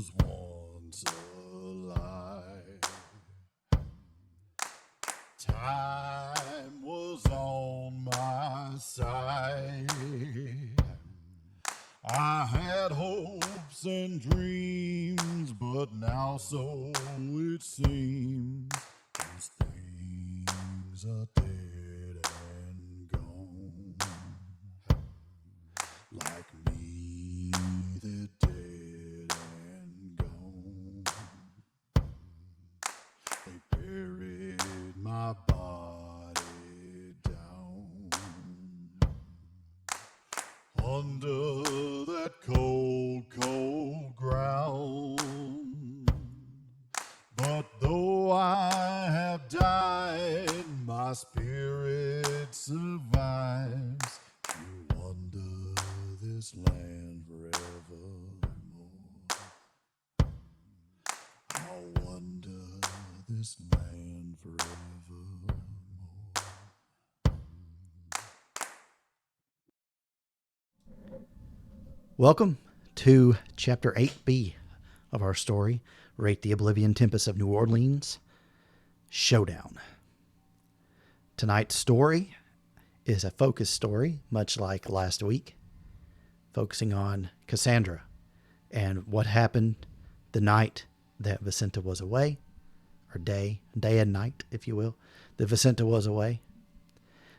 was once alive. Time was on my side. I had hopes and dreams, but now so it seems these things are dead and gone. Like me, they're dead and gone. They buried my body down under that cold, cold ground. But though I have died, my spirit survives to wander this land forevermore. I'll wander this land forevermore. Welcome to Chapter 8B of our story, Wraith, the Oblivion, Tempests of New Orleans, Showdown. Tonight's story is a focus story, much like last week, focusing on Cassandra and what happened the night that Vicenta was away, or day and night, if you will, that Vicenta was away.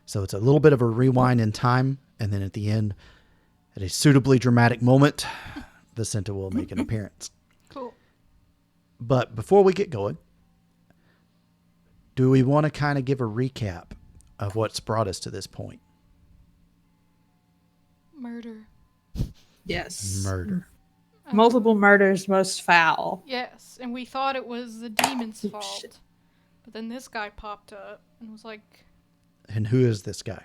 So it's a little bit of a rewind in time, and then at the end, at a suitably dramatic moment, Vicenta will make an appearance. Cool. But before we get going, do we want to kind of give a recap of what's brought us to this point? Murder. Yes. Murder. Multiple murders, most foul. Yes, and we thought it was the demon's Oh, fault. shit. But then this guy popped up and was like, And who is this guy?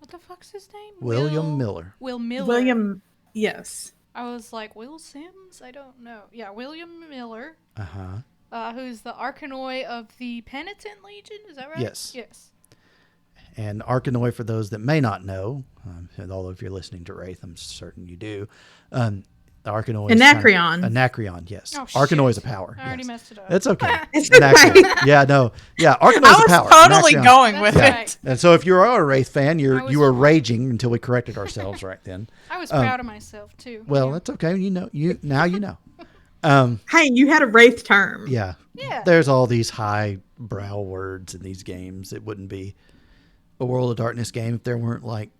what the fuck's his name? William Miller. Will Miller. William, yes. I was like, Will Sims? I don't know. Yeah, William Miller, Uh-huh. who's the Arcanoi of the Penitent Legion, is that right? Yes. Yes. And Arcanoi, for those that may not know, and although if you're listening to Wraith, I'm certain you do, Arcanoi is Anacreon. Anacreon, yes. Oh, Arcanoi is shit. a power. I already yes. messed it up. It's okay. It's Anacreon. okay. Yeah, no. Yeah, Arcanoi I is a was power. totally Anacreon. going with That's it. right. And so if you are a Wraith fan, I you was were wrong. raging until we corrected ourselves right then. I was proud of myself, too. Well, Yeah. that's okay. Now you know. Hey, you had a Wraith term. Yeah. Yeah. There's all these high brow words in these games. It wouldn't be a World of Darkness game if there weren't like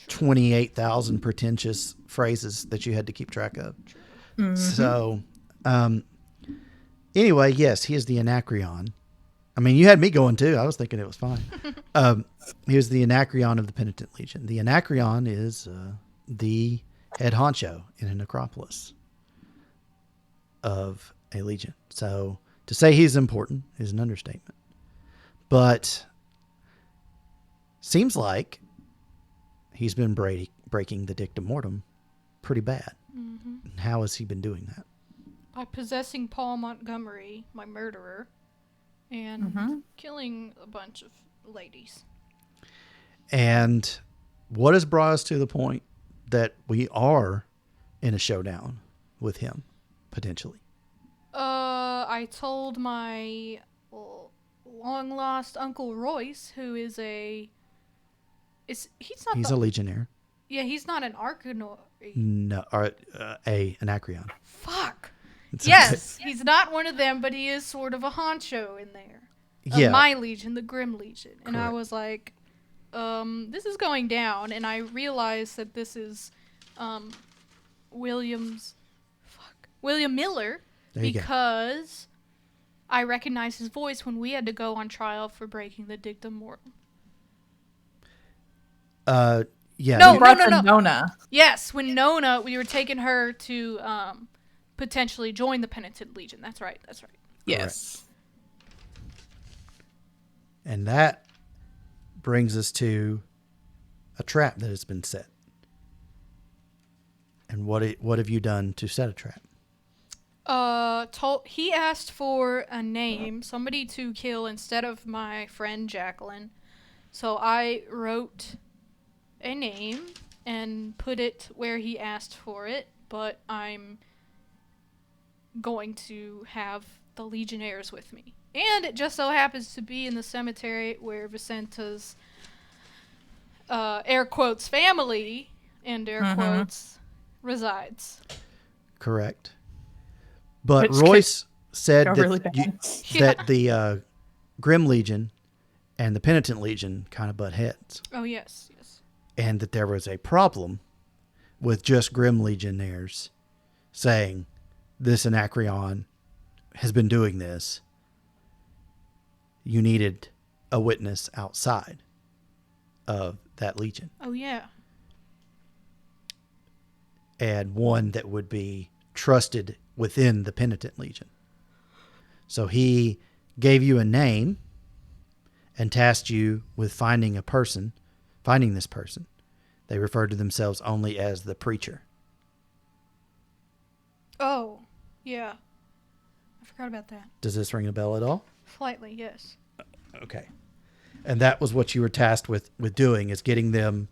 28,000 pretentious phrases that you had to keep track of. Mm-hmm. So, anyway, yes, he is the Anacreon. I mean, you had me going too. I was thinking it was fine. He was the Anacreon of the Penitent Legion. The Anacreon is the head honcho in a necropolis of a legion. So to say he's important is an understatement. But seems like he's been breaking the dictum mortem pretty bad. Mm-hmm. How has he been doing that? By possessing Paul Montgomery, my murderer, and killing a bunch of ladies. And what has brought us to the point that we are in a showdown with him, potentially? I told my long lost Uncle Royce, who is he's a legionnaire. Yeah, he's not an Arcanoi. No, or a Anacreon. Fuck. It's Yes, he's not one of them, but he is sort of a honcho in there. Yeah. My Legion, the Grim Legion. And I Correct. was like, this is going down, and I realized that this is William Miller, There you go. because I recognized his voice when we had to go on trial for breaking the dictum mortem. Yeah. No, you- Brought no, from no. Nona. Yes, when Nona, we were taking her to potentially join the Penitent Legion. That's right. Yes. And that brings us to a trap that has been set. And what have you done to set a trap? He asked for a name, somebody to kill instead of my friend Jacqueline. So I wrote a name and put it where he asked for it. but I'm going to have the Legionnaires with me. And it just so happens to be in the cemetery where Vicenta's air quotes family, and air quotes, resides. Correct. But Royce said that, really that the Grim Legion and the Penitent Legion kind of butt heads. Oh, yes. And that there was a problem with just Grim Legionnaires saying, this Anacreon has been doing this. You needed a witness outside of that legion. Oh, yeah. And one that would be trusted within the Penitent Legion. So he gave you a name and tasked you with finding this person. They referred to themselves only as the Preacher. Oh, yeah. I forgot about that. Does this ring a bell at all? Slightly, yes. Okay. And that was what you were tasked with doing, is getting them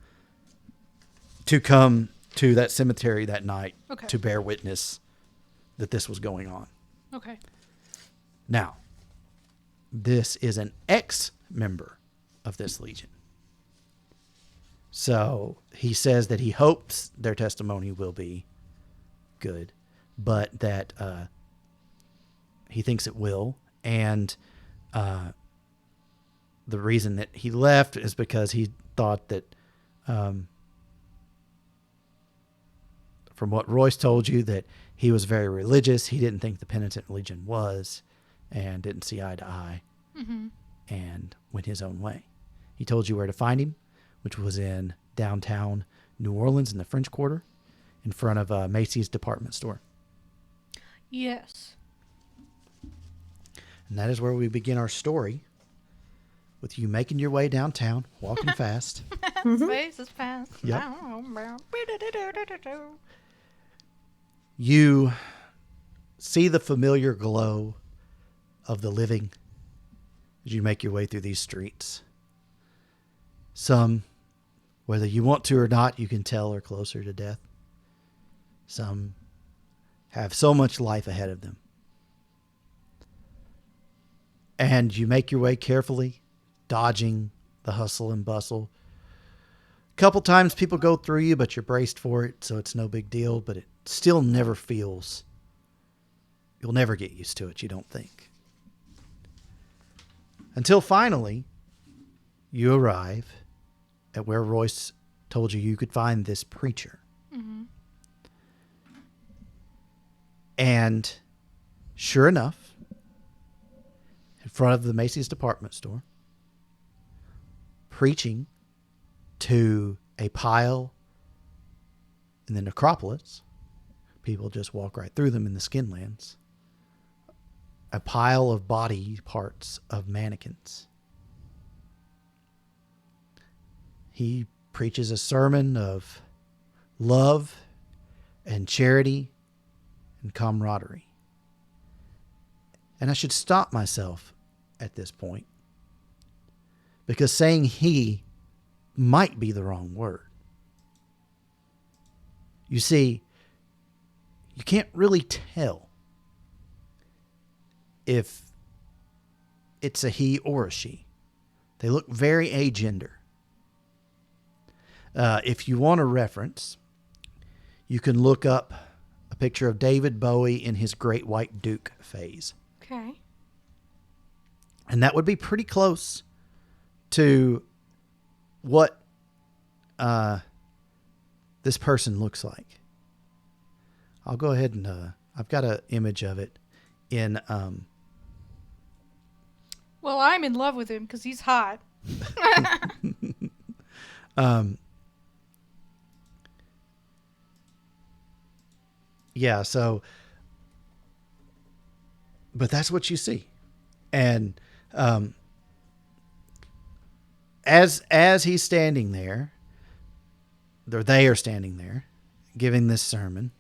to come to that cemetery that night to bear witness that this was going on. Okay. Now, this is an ex-member of this legion. So he says that he hopes their testimony will be good, but that he thinks it will. And the reason that he left is because he thought that, from what Royce told you, that he was very religious. He didn't think the Penitent Legion was, and didn't see eye to eye, and went his own way. He told you where to find him, which was in downtown New Orleans in the French Quarter, in front of Macy's department store. Yes. And that is where we begin our story, with you making your way downtown, walking fast. Space is fast. Yep. You see the familiar glow of the living as you make your way through these streets. Some, whether you want to or not, you can tell are closer to death. Some have so much life ahead of them. And you make your way carefully, dodging the hustle and bustle. A couple times people go through you, but you're braced for it, so it's no big deal, but it still never feels... You'll never get used to it, you don't think. Until finally, you arrive at where Royce told you could find this preacher. Mm-hmm. And sure enough, in front of the Macy's department store, preaching to a pile in the Necropolis, people just walk right through them in the Skinlands, a pile of body parts of mannequins. He preaches a sermon of love and charity and camaraderie. And I should stop myself at this point, because saying he might be the wrong word. You see, you can't really tell if it's a he or a she. They look very agender. If you want a reference, you can look up a picture of David Bowie in his Great White Duke phase. Okay. And that would be pretty close to what this person looks like. I'll go ahead and I've got an image of it in Well, I'm in love with him because he's hot. Yeah, so but that's what you see. And as he's standing there, or they are standing there giving this sermon,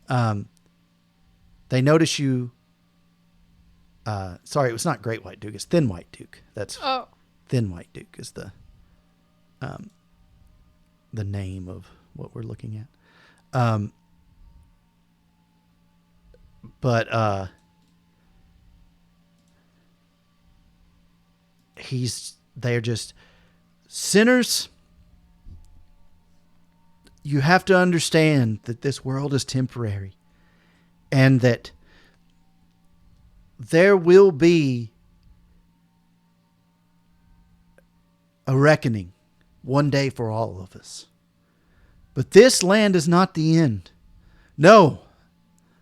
they notice you. Sorry, it was not Great White Duke. It's Thin White Duke. That's Thin White Duke is the name of what we're looking at. But they're just sinners. You have to understand that this world is temporary and that there will be a reckoning one day for all of us. But this land is not the end. No,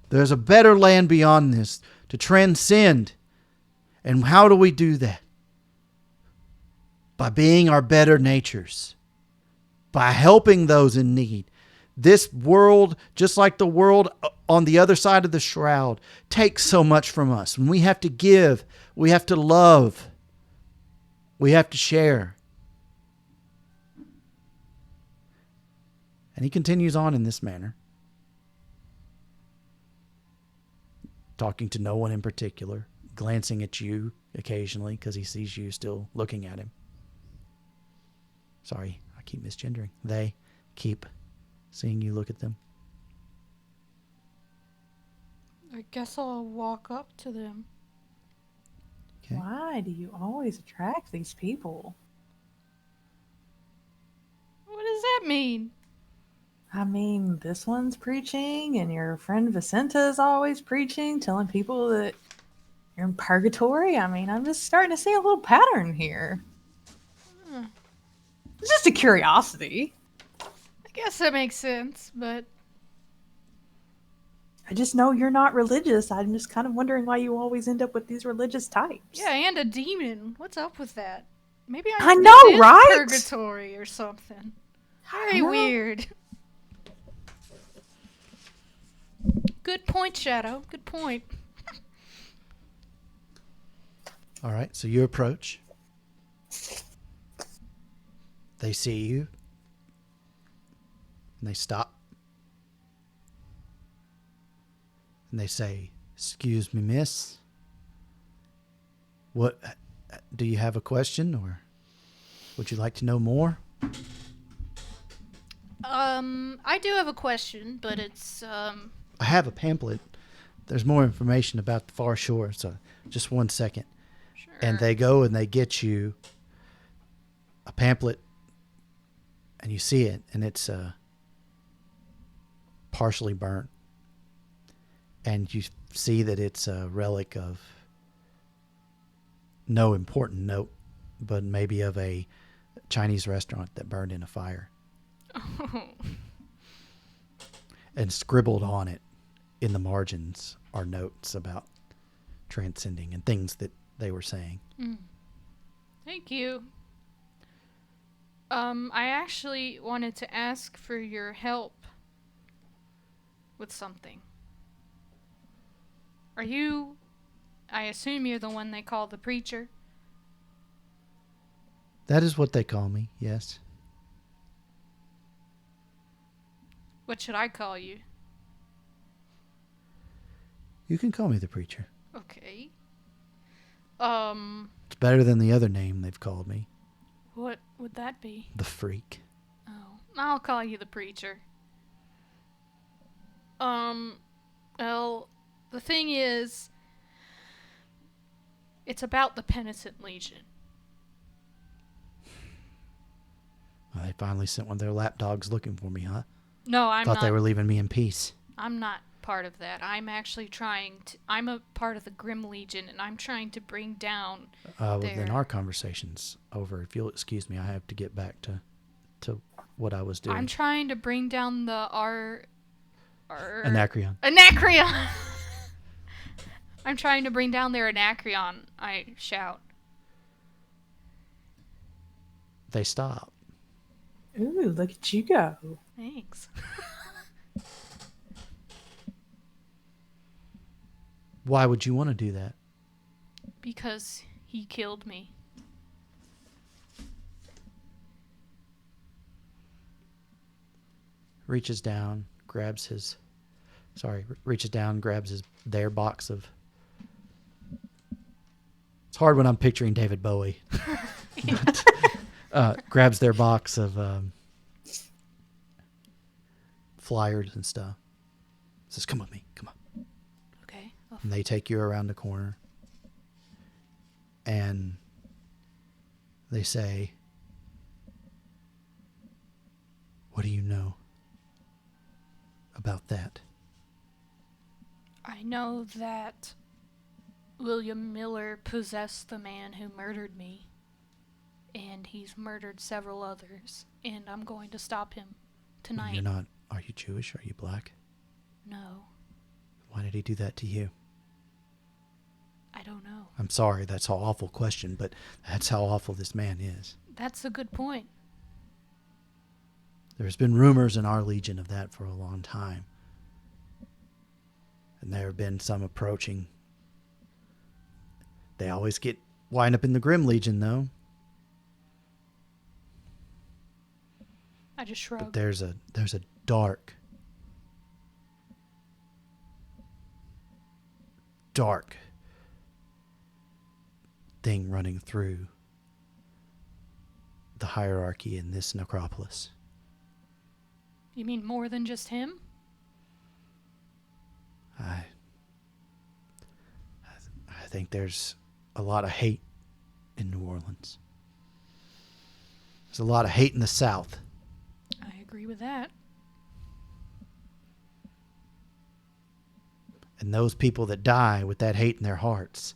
there's a better land beyond this to transcend. And how do we do that? By being our better natures. By helping those in need. This world, just like the world on the other side of the shroud, takes so much from us. When we have to give, we have to love, we have to share. And he continues on in this manner, talking to no one in particular, glancing at you occasionally because he sees you still looking at him. Sorry, I keep misgendering. They keep seeing you look at them. I guess I'll walk up to them. Okay. Why do you always attract these people? What does that mean? I mean, this one's preaching, and your friend Vicenta is always preaching, telling people that you're in purgatory. I mean, I'm just starting to see a little pattern here. It's just a curiosity. I guess that makes sense, but I just know you're not religious. I'm just kind of wondering why you always end up with these religious types. yeah, and a demon. What's up with that? Maybe I know, right? Purgatory or something. Very weird. Good point, Shadow. Good point. All right, so you approach. They see you. And they stop. And they say, "Excuse me, miss. What, do you have a question or would you like to know more?" I do have a question, but it's, I have a pamphlet. There's more information about the far shore, so just 1 second. Sure. And they go and they get you a pamphlet, and you see it, and it's partially burnt. And you see that it's a relic of no important note, but maybe of a Chinese restaurant that burned in a fire. Oh. And scribbled on it in the margins are notes about transcending and things that they were saying. Thank you. I actually wanted to ask for your help with something. I assume you're the one they call the preacher? That is what they call me, yes. What should I call you? You can call me the preacher. Okay. It's better than the other name they've called me. What would that be? The freak. Oh, I'll call you the preacher. Well, the thing is, it's about the Penitent Legion. Well, they finally sent one of their lapdogs looking for me, huh? No, I'm not. Thought they were leaving me in peace. I'm not part of that. I'm actually I'm a part of the Grim Legion, and I'm trying to bring down Well, then our conversation's over. If you'll excuse me, I have to get back to what I was doing. I'm trying to bring down Anacreon. Anacreon! I'm trying to bring down their Anacreon, I shout. They stop. Ooh, look at you go. Thanks. Why would you want to do that? Because he killed me. Reaches down, grabs their box of... It's hard when I'm picturing David Bowie. Grabs their box of flyers and stuff. Says, "Come with me, come on." Okay. And they take you around the corner. And they say, "What do you know about that?" I know that William Miller possessed the man who murdered me, and he's murdered several others, and I'm going to stop him tonight. You're not. Are you Jewish? Are you black? No, Why did he do that to you? I don't know. I'm sorry, that's an awful question, but that's how awful this man is. That's a good point. There's been rumors in our Legion of that for a long time. And there have been some approaching. They always wind up in the Grim Legion, though. I just shrugged. But there's a dark thing running through the hierarchy in this necropolis. You mean more than just him? I think there's a lot of hate in New Orleans. There's a lot of hate in the South. I agree with that. And those people that die with that hate in their hearts,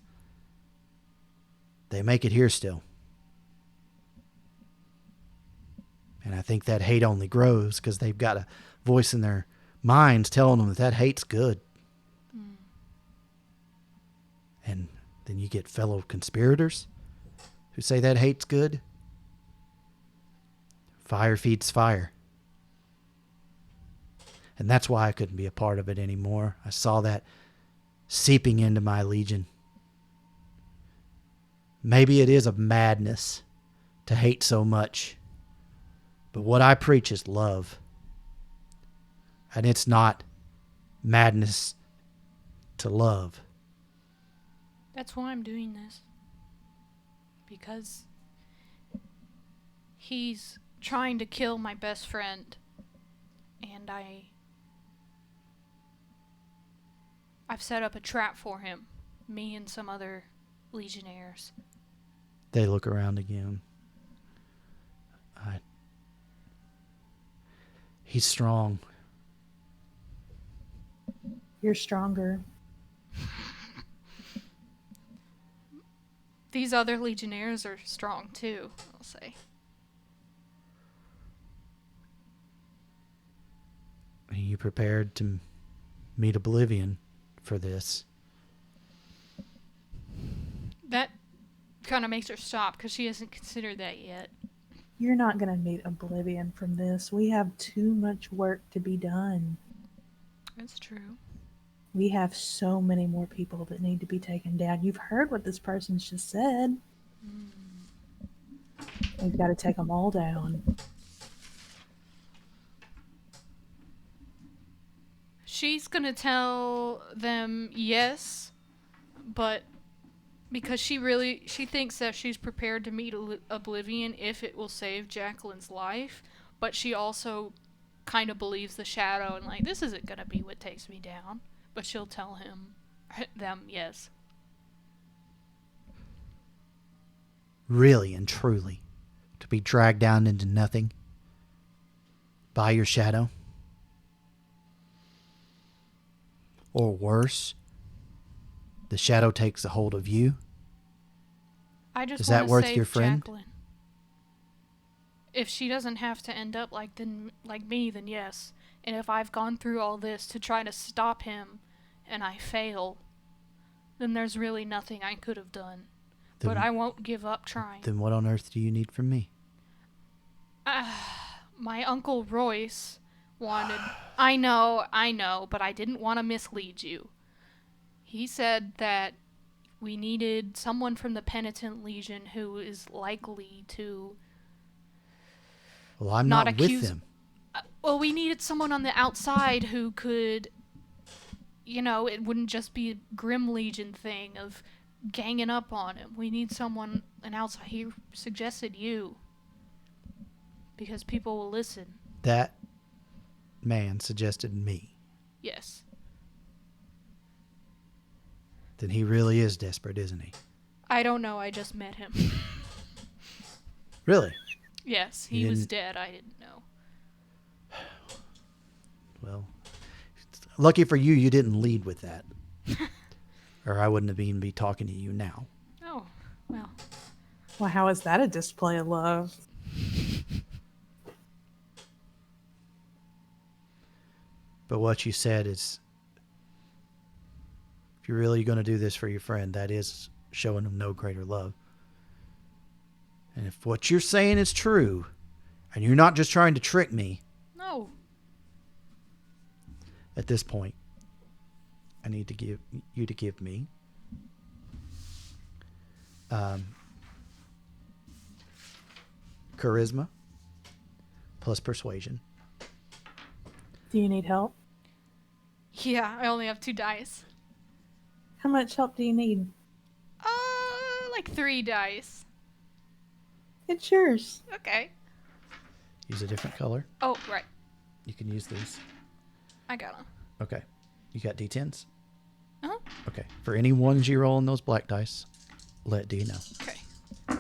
they make it here still. And I think that hate only grows because they've got a voice in their minds telling them that hate's good. And then you get fellow conspirators who say that hate's good. Fire feeds fire. And that's why I couldn't be a part of it anymore. I saw that seeping into my Legion. Maybe it is a madness to hate so much. But what I preach is love. And it's not madness to love. That's why I'm doing this. Because he's trying to kill my best friend. And I've set up a trap for him. Me and some other Legionnaires. They look around again. He's strong. You're stronger. These other Legionnaires are strong too, I'll say. Are you prepared to meet Oblivion for this? That kind of makes her stop because she hasn't considered that yet. You're not going to meet Oblivion from this. We have too much work to be done. That's true. We have so many more people that need to be taken down. You've heard what this person's just said. We've got to take them all down. She's gonna tell them yes, but because she thinks that she's prepared to meet Oblivion if it will save Jacqueline's life, but she also kind of believes the shadow and like, this isn't gonna be what takes me down. But she'll tell them yes. Really and truly, to be dragged down into nothing by your shadow? Or worse, the shadow takes a hold of you? I just Is that wanna worth save your friend? Jacqueline. If she doesn't have to end up like me, then yes. And if I've gone through all this to try to stop him and I fail, then there's really nothing I could have done. But I won't give up trying. Then what on earth do you need from me? My Uncle Royce wanted... I know, but I didn't want to mislead you. He said that we needed someone from the Penitent Legion who is likely to... Well, I'm not not accuse- with them. Well, we needed someone on the outside who could... You know, it wouldn't just be a Grim Legion thing of ganging up on him. We need someone, an outside. He suggested you. Because people will listen. That man suggested me. Yes. Then he really is desperate, isn't he? I don't know. I just met him. Really? Yes, You he was didn't- dead. I didn't know. Well, lucky for you, you didn't lead with that. Or I wouldn't have even be talking to you now. Oh, well. Well, how is that a display of love? But what you said is, if you're really going to do this for your friend, that is showing him no greater love. And if what you're saying is true, and you're not just trying to trick me, No. at this point, I need to give you to give me charisma plus persuasion. Do you need help? Yeah, I only have 2 dice. How much help do you need? Like 3 dice. It's yours. Okay. Use a different color. Oh, right. You can use these. I got them. Okay. You got D10s? Uh-huh. Okay. For any ones you roll on those black dice, let D know. Okay.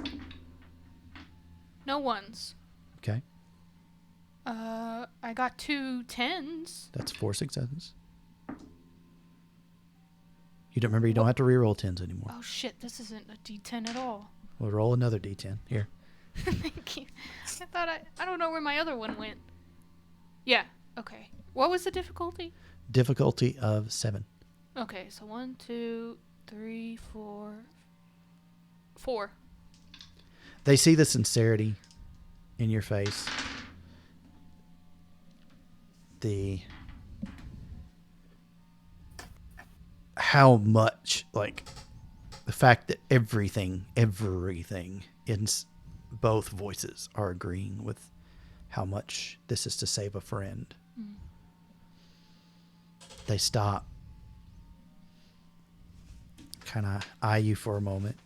No ones. Okay. I got 2 10s. That's 4 successes. You don't remember, you don't have to reroll 10s anymore. Oh shit, this isn't a D10 at all. We'll roll another D10. Here. Thank you. I thought I don't know where my other one went. Yeah, okay. What was the difficulty? Difficulty of 7. Okay, so 1, 2, 3, 4. 4. They see the sincerity in your face. How much, like, the fact that everything in both voices are agreeing with how much this is to save a friend. Mm. They stop, kind of eye you for a moment.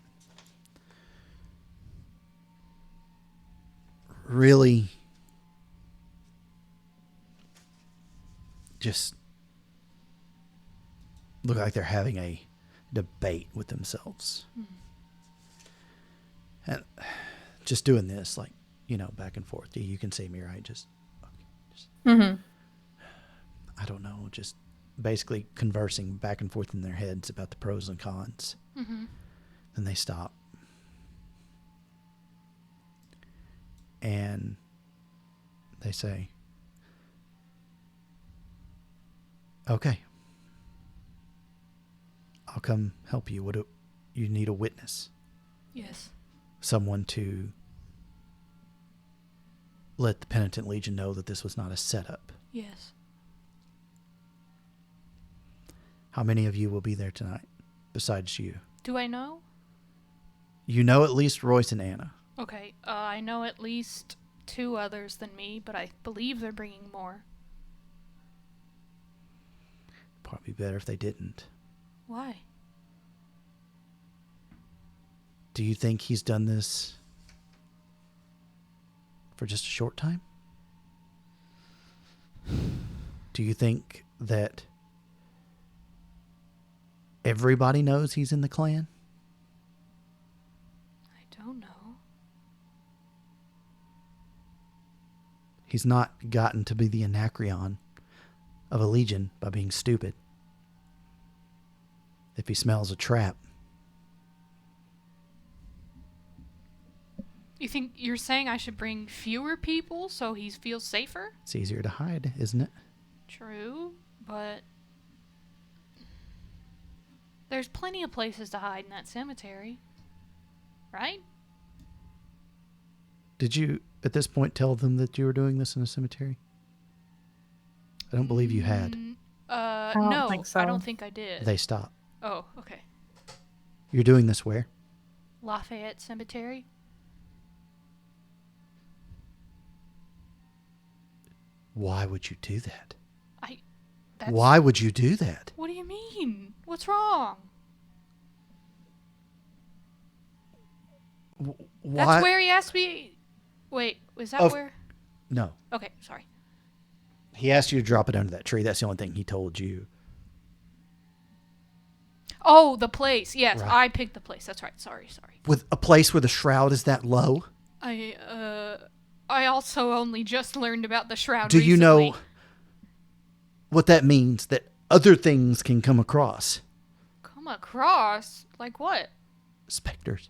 Really just look like they're having a debate with themselves. Mm. And just doing this, like, back and forth. You can see me, right? Just Mm-hmm. I don't know, just basically conversing back and forth in their heads about the pros and cons. Mm-hmm. Then they stop. And they say, okay, I'll come help you. You need a witness, Yes. someone to let the Penitent Legion know that this was not a setup. Yes. How many of you will be there tonight besides you? Do I know? You know at least Royce and Anna. Okay, I know at least 2 others than me, but I believe they're bringing more. Probably better if they didn't. Why? Do you think he's done this for just a short time? Do you think that everybody knows he's in the clan? I don't know. He's not gotten to be the Anacreon of a legion by being stupid. If he smells a trap. You think you're saying I should bring fewer people so he feels safer? It's easier to hide, isn't it? True, but there's plenty of places to hide in that cemetery. Right? Did you, at this point, tell them that you were doing this in a cemetery? I don't believe you had. don't No, think so. I don't think I did. They stopped. Oh, okay. You're doing this where? Lafayette Cemetery? Why would you do that? That's, Why would you do that? What do you mean? What's wrong? Why? That's where he asked me. Wait, was that Of- where? No. Okay, sorry. He asked you to drop it under that tree. That's the only thing he told you. Oh, the place. Yes, Right. I picked the place. That's right. Sorry. With a place where the shroud is that low? I also only just learned about the shroud Do you recently. know what that means? That other things can come across? Come across? Like what? Specters.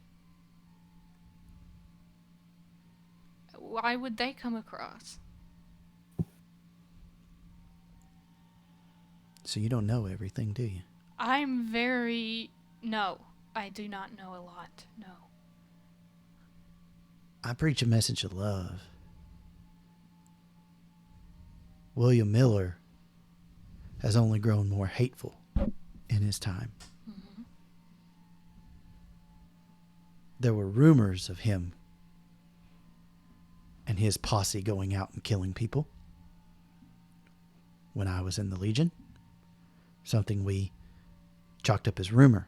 Why would they come across? So you don't know everything, do you? No, I do not know a lot. No. I preach a message of love. William Miller has only grown more hateful in his time. Mm-hmm. There were rumors of him and his posse going out and killing people when I was in the Legion. Something we chalked up as rumor.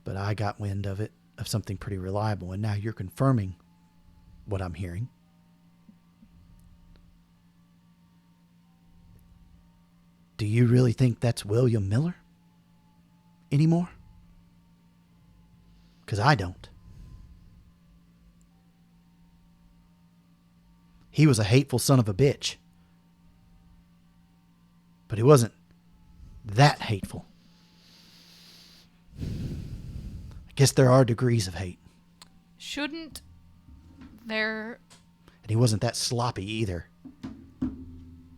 But I got wind of it, of something pretty reliable, and now you're confirming what I'm hearing. Do you really think that's William Miller anymore? Because I don't. He was a hateful son of a bitch. But he wasn't that hateful. I guess there are degrees of hate. Shouldn't there... And he wasn't that sloppy either.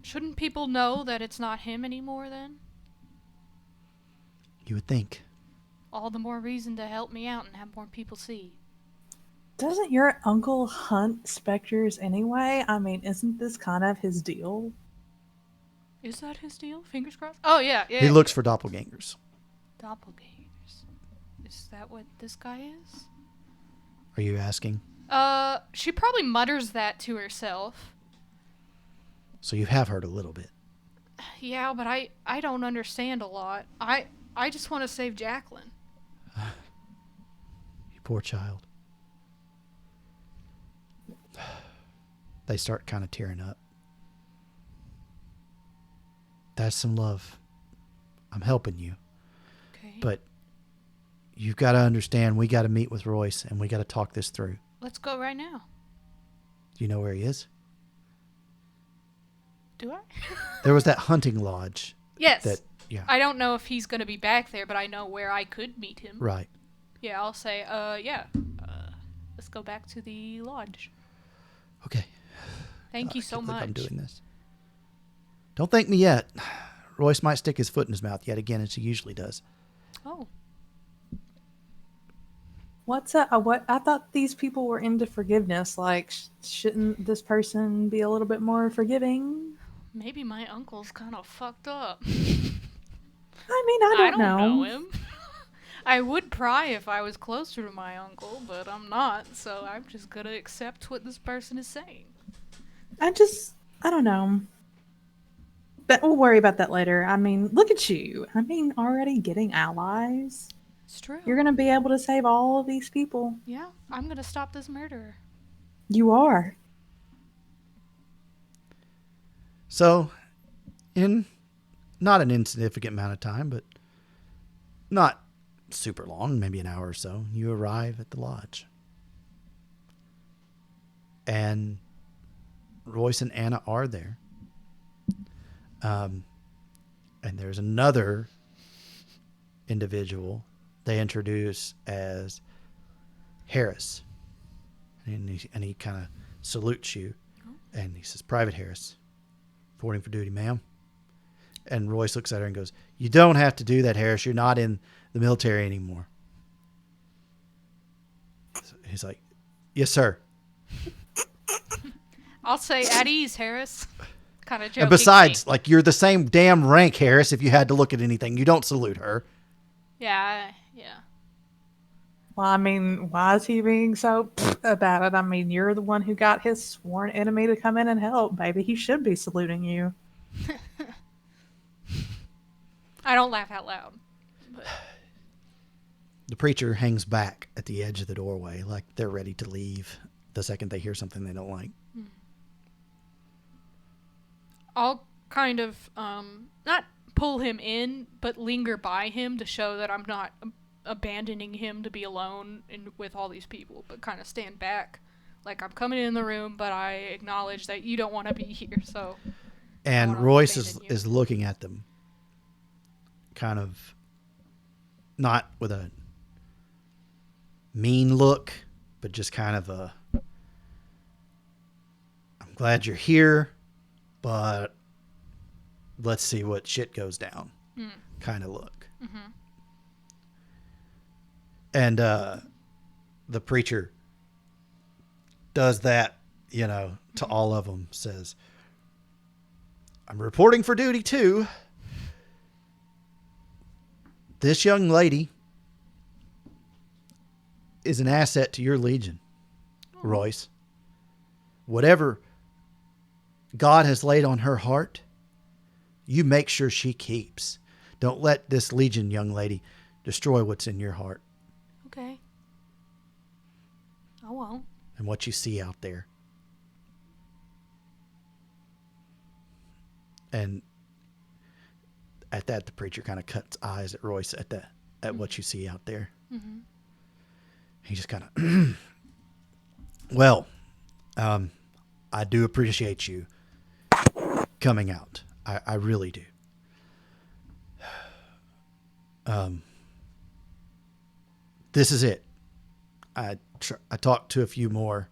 Shouldn't people know that it's not him anymore then? You would think. All the more reason to help me out and have more people see. Doesn't your uncle hunt specters anyway? I mean, isn't this kind of his deal? Is that his deal? Fingers crossed? Oh, yeah. He looks for doppelgangers. Doppelgangers. Is that what this guy is? Are you asking? She probably mutters that to herself. So you have heard a little bit. Yeah, but I don't understand a lot. I just want to save Jacqueline. You poor child. They start kind of tearing up. That's some love. I'm helping you. Okay. But you've got to understand, we got to meet with Royce and we got to talk this through. Let's go right now. Do you know where he is? Do I? There was that hunting lodge. Yes. Yeah. I don't know if he's going to be back there, but I know where I could meet him. Right. Yeah, I'll say, let's go back to the lodge. Okay. Thank you I so can't believe much. I'm doing this. Don't thank me yet. Royce might stick his foot in his mouth yet again, as he usually does. Oh. What's what? I thought these people were into forgiveness. Like, shouldn't this person be a little bit more forgiving? Maybe my uncle's kind of fucked up. I mean, I don't know him. I would pry if I was closer to my uncle, but I'm not, so I'm just gonna accept what this person is saying. I don't know. But we'll worry about that later. I mean, look at you. I mean, already getting allies. It's true. You're going to be able to save all of these people. Yeah, I'm gonna stop this murderer. You are. So, in not an insignificant amount of time, but not super long, maybe an hour or so, you arrive at the lodge. And Royce and Anna are there. And there's another individual they introduce as Harris. And he kind of salutes you. And he says, Private Harris, reporting for duty, ma'am. And Royce looks at her and goes, you don't have to do that, Harris. You're not in the military anymore. So he's like, yes, sir. I'll say at ease, Harris. Kind of joking. And besides, like, you're the same damn rank, Harris, if you had to look at anything. You don't salute her. Yeah. Well, I mean, why is he being so about it? I mean, you're the one who got his sworn enemy to come in and help, baby. He should be saluting you. I don't laugh out loud. But... The preacher hangs back at the edge of the doorway like they're ready to leave the second they hear something they don't like. I'll kind of, not pull him in, but linger by him to show that I'm not abandoning him to be alone with all these people, but kind of stand back. Like, I'm coming in the room, but I acknowledge that you don't want to be here, so... And Royce is looking at them, kind of not with a mean look, but just kind of a, I'm glad you're here, but let's see what shit goes down kind of look. Mm-hmm. And the preacher does that, to all of them, says, I'm reporting for duty too. This young lady is an asset to your legion, Royce. Whatever God has laid on her heart, you make sure she keeps. Don't let this legion, young lady, destroy what's in your heart. Okay. I won't. And what you see out there. And at that, the preacher kind of cuts eyes at Royce at what you see out there. Mm-hmm. He just kind of, well, I do appreciate you coming out. I really do. This is it. I talked to a few more,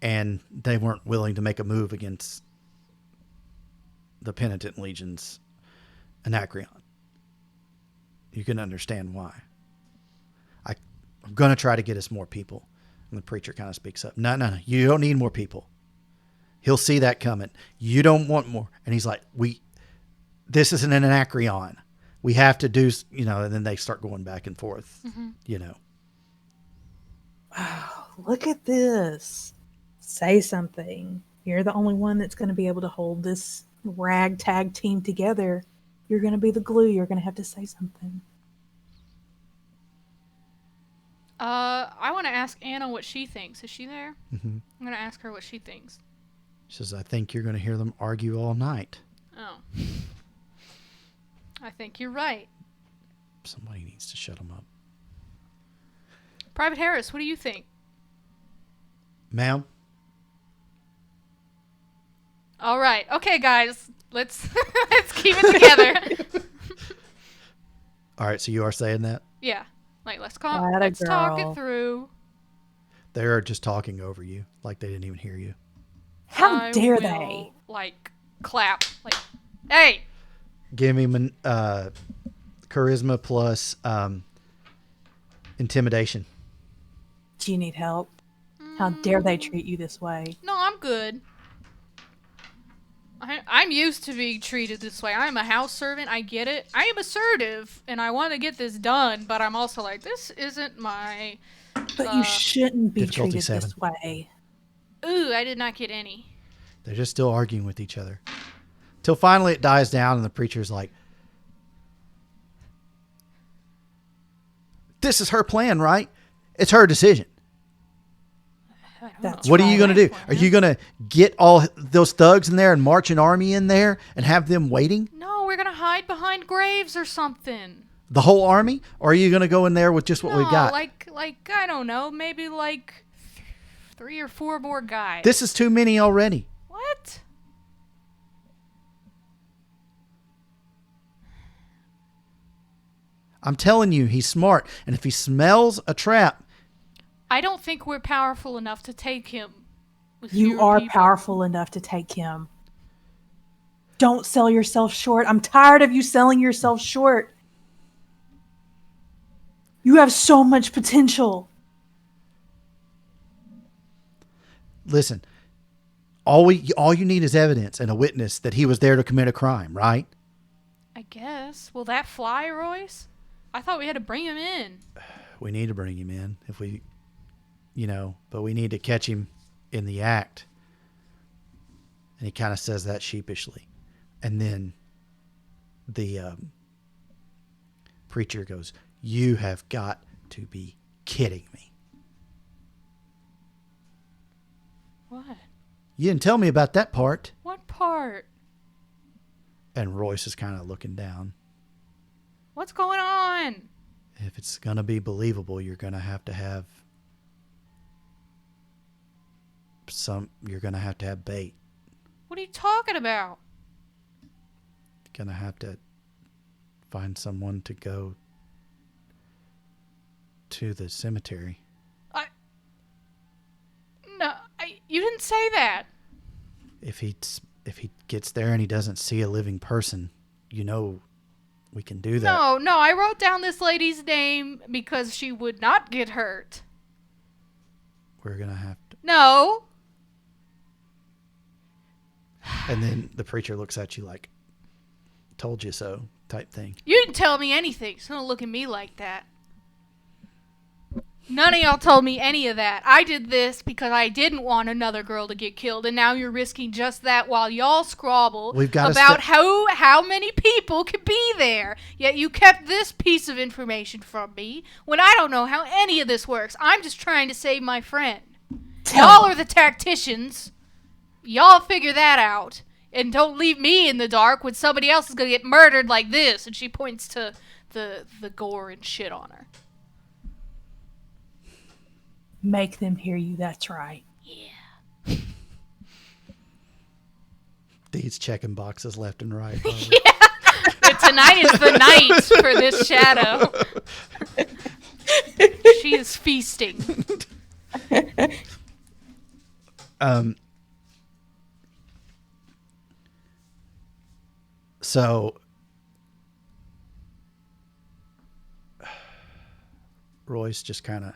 and they weren't willing to make a move against the Penitent Legion's Anacreon. You can understand why. I'm going to try to get us more people. And the preacher kind of speaks up. No. You don't need more people. He'll see that coming. You don't want more. And he's like, this isn't an Anacreon. We have to do, and then they start going back and forth, Wow, look at this. Say something. You're the only one that's going to be able to hold this ragtag team together. You're going to be the glue. You're going to have to say something. I want to ask Anna what she thinks. Is she there? Mm-hmm. I'm going to ask her what she thinks. She says, I think you're going to hear them argue all night. Oh. I think you're right. Somebody needs to shut them up. Private Harris, what do you think? Ma'am? All right. Okay, guys. Let's keep it together. All right, so you are saying that? Yeah. Like, let's talk it through. They're just talking over you, like they didn't even hear you. How dare they? Like, clap. Like, hey! Give me charisma plus intimidation. Do you need help? How dare they treat you this way? No, I'm good. I'm used to being treated this way. I'm a house servant. I get it. I am assertive, and I want to get this done, but I'm also like, this isn't my... But you shouldn't be treated 7. this way. Ooh, I did not get any. They're just still arguing with each other. Till finally it dies down, and the preacher's like, this is her plan, right? It's her decision. What are you going to do? Are you going to get all those thugs in there and march an army in there and have them waiting? No, we're going to hide behind graves or something. The whole army? Or are you going to go in there with just what we got? Like I don't know, maybe like 3 or 4 more guys. This is too many already. What? I'm telling you, he's smart. And if he smells a trap... I don't think we're powerful enough to take him. You are powerful enough to take him. Don't sell yourself short. I'm tired of you selling yourself short. You have so much potential. Listen, all you need is evidence and a witness that he was there to commit a crime, right? I guess. Will that fly, Royce? I thought we had to bring him in. We need to bring him in if we... but we need to catch him in the act. And he kind of says that sheepishly. And then the preacher goes, you have got to be kidding me. What? You didn't tell me about that part. What part? And Royce is kind of looking down. What's going on? If it's going to be believable, you're going to have bait. What are you talking about? Going to have to find someone to go to the cemetery. You didn't say that. If he gets there and he doesn't see a living person, we can do that. No, I wrote down this lady's name because she would not get hurt. We're going to have to. No. And then the preacher looks at you like, told you so type thing. You didn't tell me anything, so don't look at me like that. None of y'all told me any of that. I did this because I didn't want another girl to get killed, and now you're risking just that while y'all squabble about how many people could be there. Yet you kept this piece of information from me when I don't know how any of this works. I'm just trying to save my friend. Y'all are the tacticians. Y'all figure that out. And don't leave me in the dark when somebody else is going to get murdered like this. And she points to the gore and shit on her. Make them hear you, that's right. Yeah. He's checking boxes left and right. Yeah. But tonight is the night for this shadow. She is feasting. So Royce just kind of,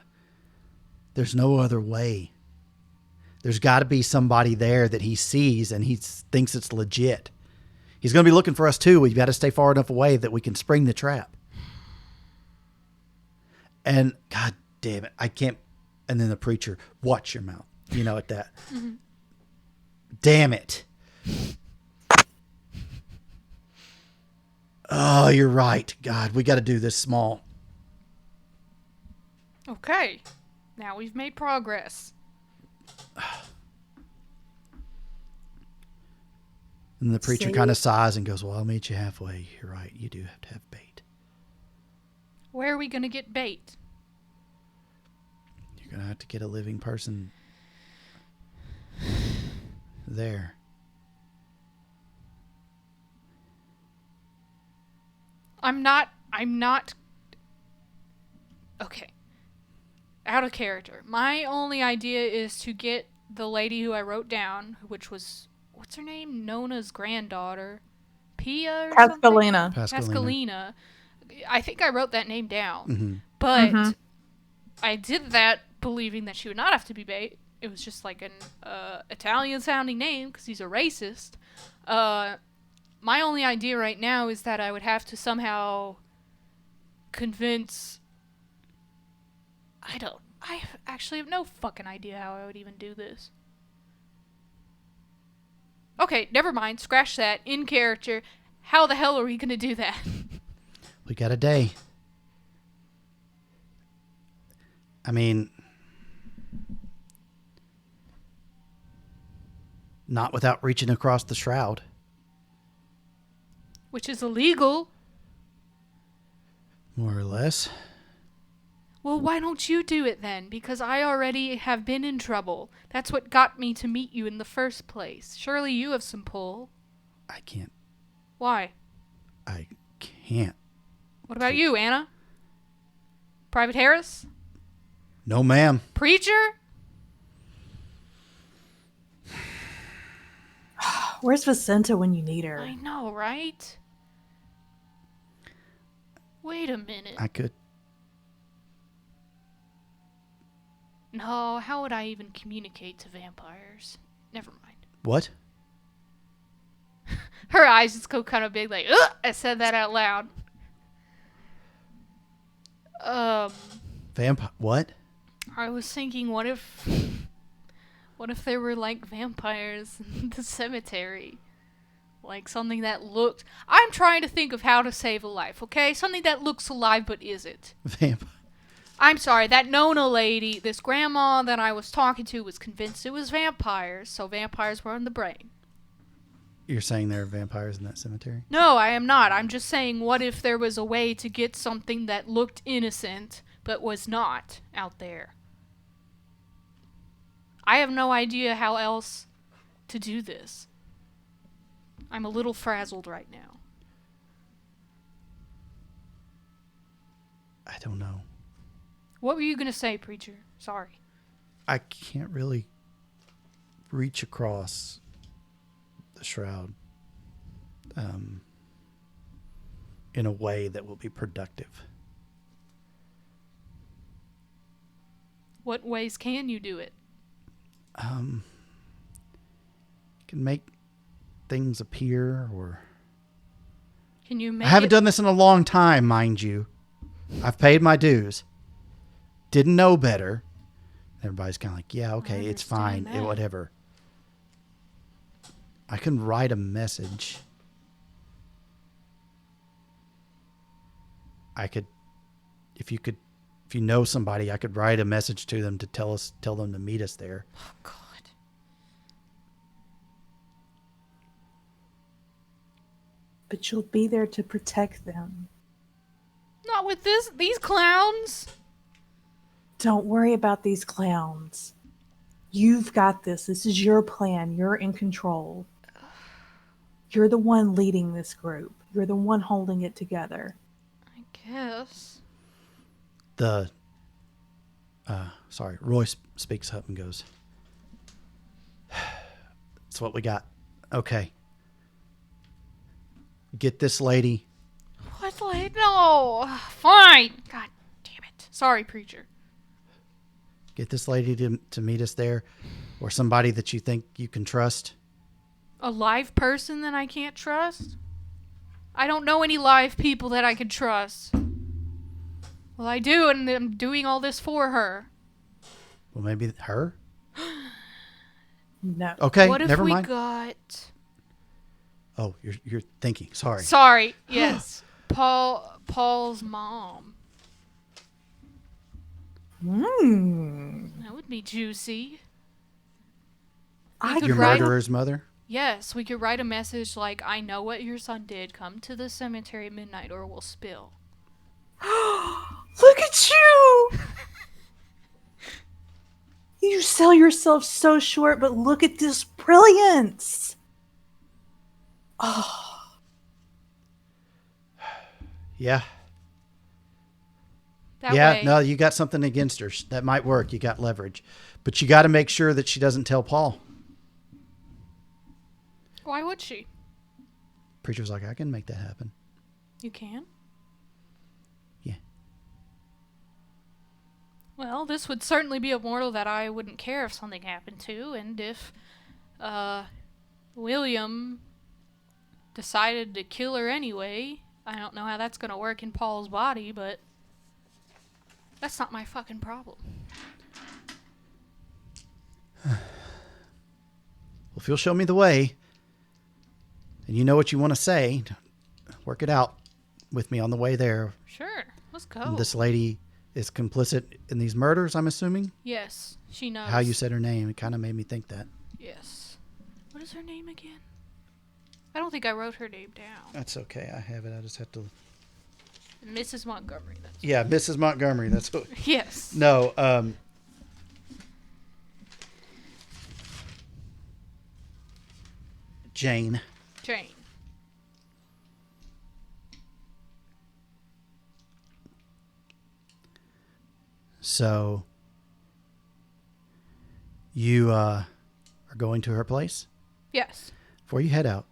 there's no other way. There's got to be somebody there that he sees and he thinks it's legit. He's going to be looking for us too. We've got to stay far enough away that we can spring the trap. And God damn it, I can't. And then the preacher, watch your mouth. At that. Mm-hmm. Damn it. Oh, you're right. God, we got to do this small. Okay. Now we've made progress. And the preacher kind of sighs and goes, well, I'll meet you halfway. You're right. You do have to have bait. Where are we going to get bait? You're going to have to get a living person there. I'm not. Okay. Out of character. My only idea is to get the lady who I wrote down, which was, what's her name? Nona's granddaughter. Pia or Pascalina. Pascalina. I think I wrote that name down. Mm-hmm. But I did that believing that she would not have to be bait. It was just like an Italian-sounding name because he's a racist. My only idea right now is that I would have to somehow convince... I actually have no fucking idea how I would even do this. Okay, never mind. Scratch that. In character. How the hell are we going to do that? We got a day. I mean... Not without reaching across the shroud. Which is illegal. More or less. Well, why don't you do it then? Because I already have been in trouble. That's what got me to meet you in the first place. Surely you have some pull. I can't. Why? I can't. What about you, Anna? Private Harris? No, ma'am. Preacher? Where's Vicenta when you need her? I know, right? Wait a minute. I could. No, how would I even communicate to vampires? Never mind. What? Her eyes just go kind of big, like, ugh! I said that out loud. What? I was thinking, what if there were, like, vampires in the cemetery? Like, something that looked... I'm trying to think of how to save a life, okay? Something that looks alive but isn't. I'm sorry, that Nona lady, this grandma that I was talking to was convinced it was vampires, so vampires were in the brain. You're saying there are vampires in that cemetery? No, I am not. I'm just saying, what if there was a way to get something that looked innocent but was not out there? I have no idea how else to do this. I'm a little frazzled right now. I don't know. What were you going to say, Preacher? Sorry. I can't really reach across the shroud in a way that will be productive. What ways can you do it? Can make things appear, or Can you make I haven't it... done this in a long time, mind you. I've paid my dues. Didn't know better. Everybody's kind of like, yeah, okay, it's fine, understand that. whatever. I can write a message. I could, if you know somebody, I could write a message to them to tell them to meet us there. Oh, God. But you'll be there to protect them. Not with these clowns. Don't worry about these clowns. You've got this. This is your plan. You're in control. You're the one leading this group. You're the one holding it together. I guess. Roy speaks up and goes, that's what we got. Okay. Get this lady. What, like, no. Fine. God damn it. Sorry, Preacher. Get this lady to meet us there, or somebody that you think you can trust. A live person that I can't trust? I don't know any live people that I can trust. Well, I do, and I'm doing all this for her. Well, maybe her? No. Okay, What if never we mind. got... Oh, you're thinking. Sorry. Sorry, yes. Paul's mom. That would be juicy. I could Your write- murderer's mother? Yes, we could write a message like, I know what your son did. Come to the cemetery at midnight or we'll spill. Look at you! You sell yourself so short, but look at this brilliance. Oh, Yeah. That Yeah, way, no, you got something against her. That might work. You got leverage. But you got to make sure that she doesn't tell Paul. Why would she? Preacher's like, I can make that happen. You can? Yeah. Well, this would certainly be a mortal that I wouldn't care if something happened to, and if William decided to kill her anyway, I don't know how that's going to work in Paul's body, but that's not my fucking problem. Well, if you'll show me the way, and you know what you want to say, work it out with me on the way there. Sure, let's go. This lady is complicit in these murders, I'm assuming? Yes, she knows. How you said her name, it kind of made me think that. Yes. What is her name again? I don't think I wrote her name down. That's okay. I have it. I just have to... Mrs. Montgomery. That's Yeah, Mrs. Montgomery. That's what... Yes. No, Jane. Jane. So, you are going to her place? Yes. Before you head out,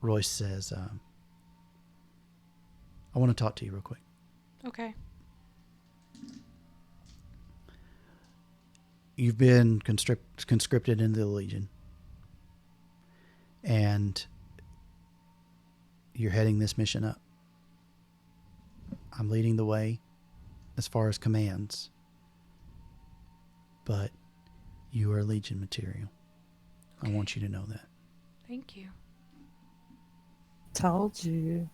Royce says, I want to talk to you real quick. Okay. You've been conscripted into the Legion. And you're heading this mission up. I'm leading the way as far as commands. But you are Legion material. I want you to know that. Thank you. told you.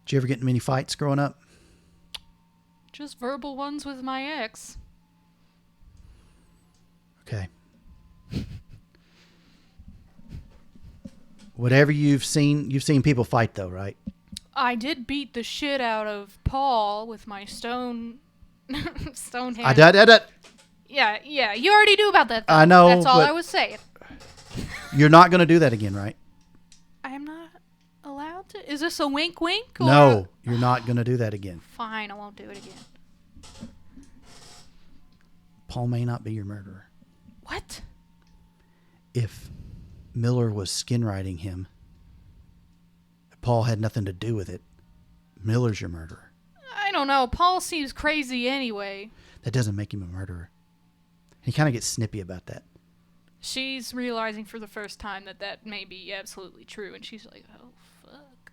Did you ever get in many fights growing up? Just verbal ones with my ex. Okay. Whatever you've seen people fight though, right? I did beat the shit out of Paul with my stone hand. I did. Yeah, you already knew about that, though. I know, That's all but- I was saying. You're not going to do that again, right? I am not allowed to? Is this a wink wink? Or No, you're not going to do that again. Fine, I won't do it again. Paul may not be your murderer. What? If Miller was skin riding him, Paul had nothing to do with it, Miller's your murderer. I don't know. Paul seems crazy anyway. That doesn't make him a murderer. He kind of gets snippy about that. She's realizing for the first time that may be absolutely true, and she's like, oh, fuck.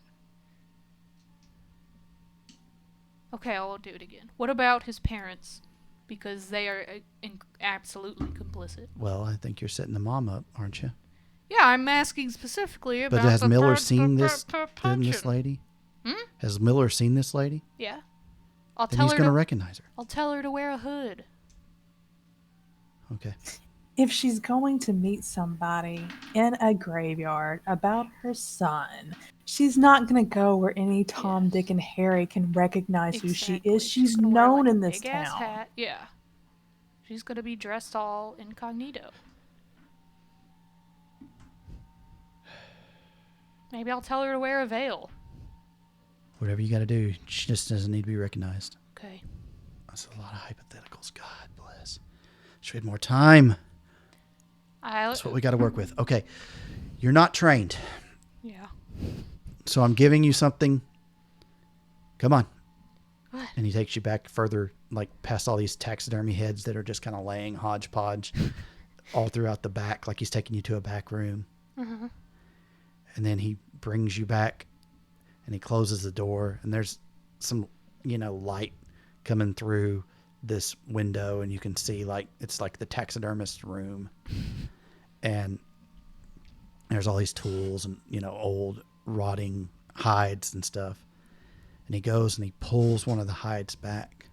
Okay, I won't do it again. What about his parents? Because they are absolutely complicit. Well, I think you're setting the mom up, aren't you? Yeah, I'm asking specifically about But has the Miller seen this repercussions. lady? Hmm? Has Miller seen this lady? Yeah. I'll Then tell he's her going to to recognize her. I'll tell her to wear a hood. Okay. If she's going to meet somebody in a graveyard about her son, she's not going to go where any Tom, Yes. Dick, and Harry can recognize who she Exactly. is. She's gonna wear, known like, in this big-ass town. hat. Yeah. She's gonna be dressed all incognito. Maybe I'll tell her to wear a veil. Whatever you got to do, she just doesn't need to be recognized. Okay. That's a lot of hypotheticals. God bless. Should we have more time? That's what we got to work with. Okay. You're not trained. Yeah. So I'm giving you something. Come on. What? And he takes you back further, like past all these taxidermy heads that are just kind of laying hodgepodge all throughout the back, like he's taking you to a back room. Mm-hmm. And then he brings you back and he closes the door, and there's some, light coming through this window, and you can see it's like the taxidermist room. And there's all these tools and, old rotting hides and stuff. And he goes and he pulls one of the hides back.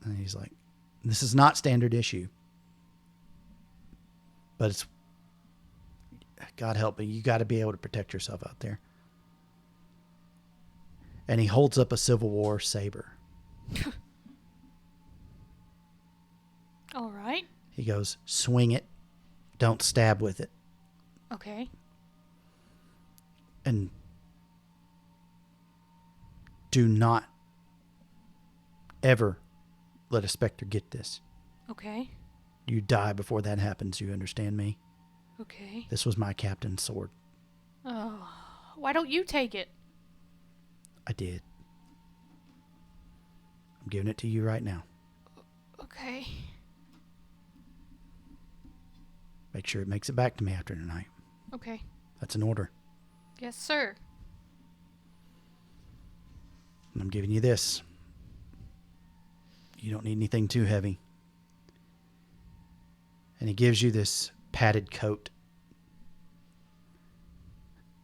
And he's like, this is not standard issue. But it's, God help me, you got to be able to protect yourself out there. And he holds up a Civil War saber. All right. He goes, swing it. Don't stab with it. Okay. And do not ever let a specter get this. Okay. You die before that happens. You understand me? Okay. This was my captain's sword. Oh, why don't you take it? I did. I'm giving it to you right now. Okay. Make sure it makes it back to me after tonight. Okay. That's an order. Yes, sir. And I'm giving you this. You don't need anything too heavy. And he gives you this padded coat.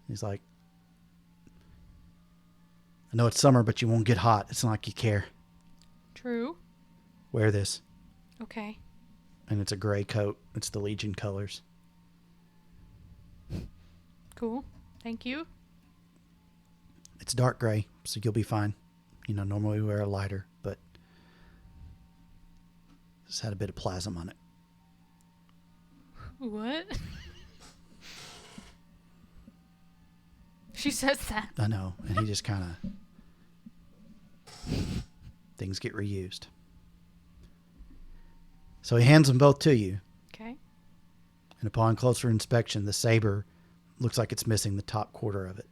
He's like, I know it's summer, but you won't get hot. It's not like you care. True. Wear this. Okay. And it's a gray coat. It's the Legion colors. Cool. Thank you. It's dark gray, so you'll be fine. Normally we wear a lighter, but this had a bit of plasm on it. What? She says that. I know. And he just kind of... Things get reused. So he hands them both to you. Okay. And upon closer inspection, the saber looks like it's missing the top quarter of it.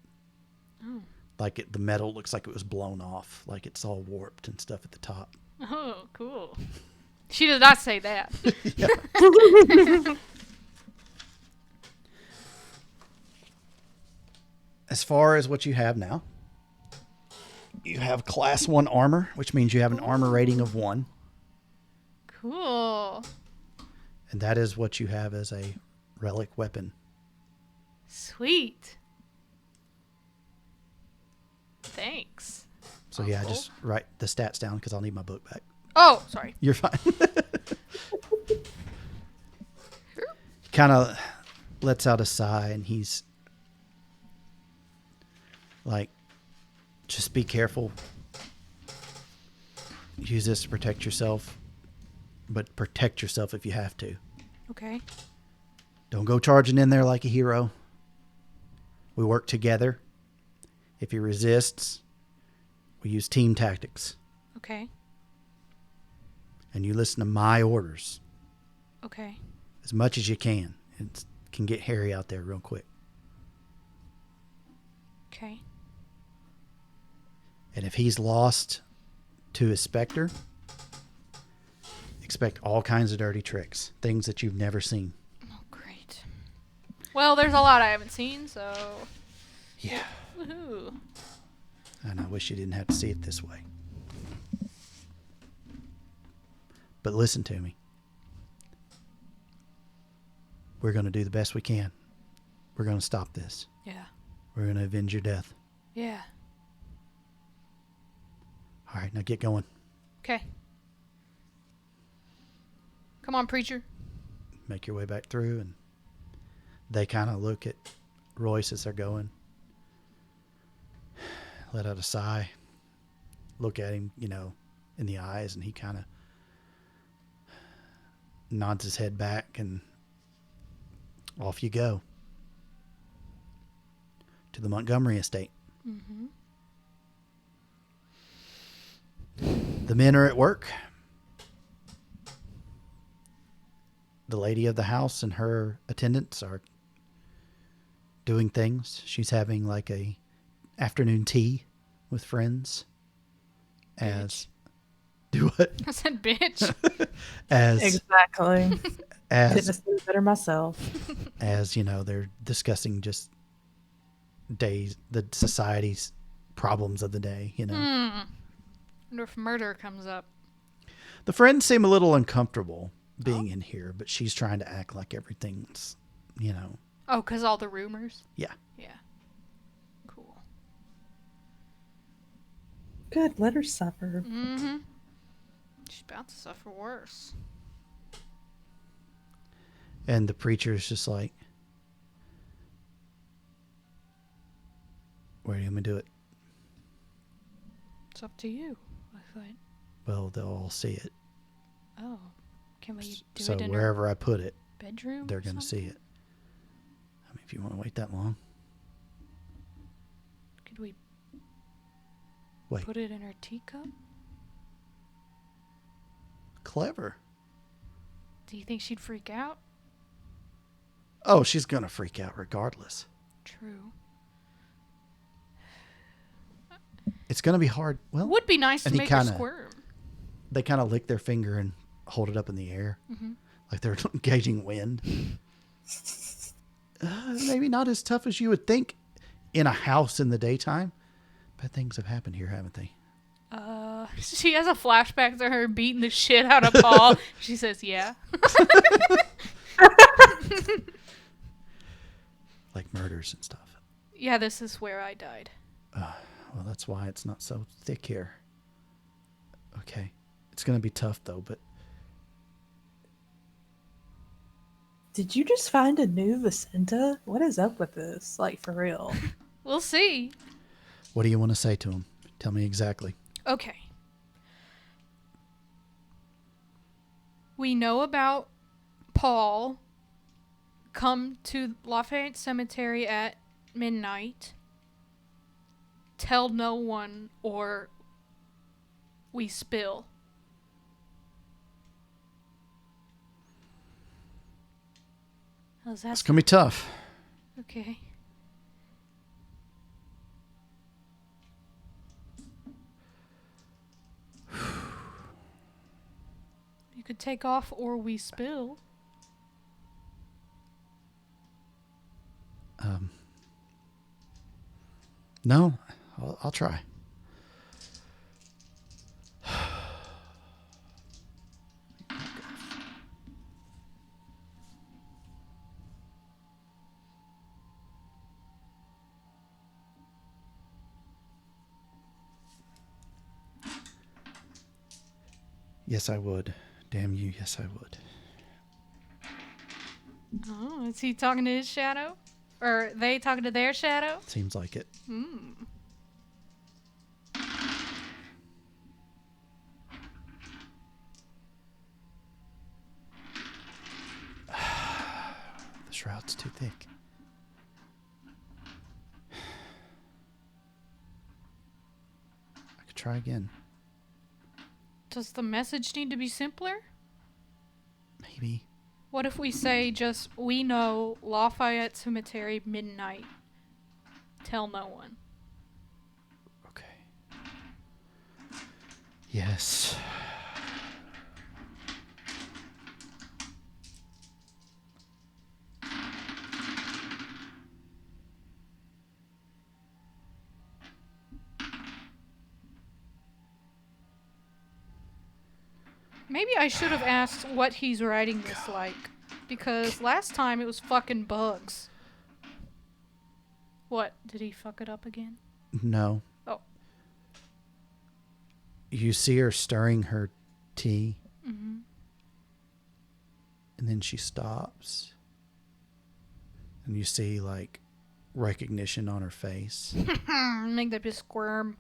Oh. Like the metal looks like it was blown off. Like it's all warped and stuff at the top. Oh, cool. She did not say that. As far as what you have now, you have class 1 armor, which means you have an armor rating of 1. Cool. And that is what you have as a relic weapon. Sweet. Thanks. So That's yeah, cool. just write the stats down because I'll need my book back. Oh, sorry. You're fine. Kind of lets out a sigh, and he's like, just be careful. Use this to protect yourself, but protect yourself if you have to. Okay. Don't go charging in there like a hero. We work together. If he resists, we use team tactics. Okay. And you listen to my orders Okay. as much as you can. It can get hairy out there real quick. Okay. And if he's lost to his specter, expect all kinds of dirty tricks, things that you've never seen. Oh, great. Well, there's a lot I haven't seen, so. Yeah. Woohoo. And I wish you didn't have to see it this way. But listen to me. We're going to do the best we can. We're going to stop this. Yeah. We're going to avenge your death. Yeah. All right, now get going. Okay. Come on, preacher. Make your way back through, and they kind of look at Royce as they're going. Let out a sigh. Look at him, in the eyes, and he kind of nods his head back, and off you go to the Montgomery estate. Mm-hmm. The men are at work. The lady of the house and her attendants are doing things. She's having like a afternoon tea with friends. Bitch. Do what? I said bitch. Exactly. Couldn't have as said it better myself. they're discussing just the society's problems of the day. Wonder if murder comes up. The friends seem a little uncomfortable being in here, but she's trying to act like everything's, Oh, because all the rumors? yeah. Yeah. Cool. Good, let her suffer. Mm-hmm. She's about to suffer worse. And the preacher's just like, where do you want me to do it? It's up to you, I thought. Well, they'll all see it. Oh. Can we do So it in her wherever I put it, bedroom? they're going to see it. I mean, if you want to wait that long. Could we Wait. put it in her teacup? Clever. Do you think she'd freak out? Oh, she's going to freak out regardless. True. It's going to be hard. Well, Would be nice to and he make her kinda- squirm. they kind of lick their finger and hold it up in the air. Mm-hmm. Like they're gauging wind. Maybe not as tough as you would think in a house in the daytime. Bad things have happened here, haven't they? She has a flashback to her beating the shit out of Paul. She says, yeah. Like murders and stuff. Yeah, this is where I died. Well, that's why it's not so thick here. Okay. It's going to be tough, though, but... Did you just find a new Vicenta? What is up with this? Like, for real. We'll see. What do you want to say to him? Tell me exactly. Okay. We know about Paul come to Lafayette Cemetery at midnight. Tell no one or we spill. How's that? It's going to be tough. Okay. You could take off or we spill. No, I'll try. Yes, I would. Damn you, yes, I would. Oh, is he talking to his shadow? Or they talking to their shadow? Seems like it. The shroud's too thick. I could try again. Does the message need to be simpler? Maybe. What if we say just, we know Lafayette Cemetery, midnight. Tell no one. Okay. Yes. Maybe I should have asked what he's writing this like. Because last time it was fucking bugs. What? Did he fuck it up again? No. Oh. You see her stirring her tea. Mm-hmm. And then she stops. And you see, like, recognition on her face. Make that bitch squirm.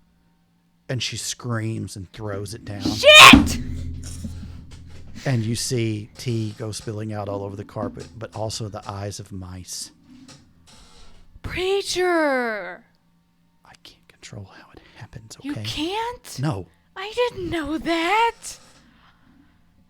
And she screams and throws it down. Shit! And you see tea go spilling out all over the carpet, but also the eyes of mice. Preacher! I can't control how it happens, okay? You can't? No. I didn't know that.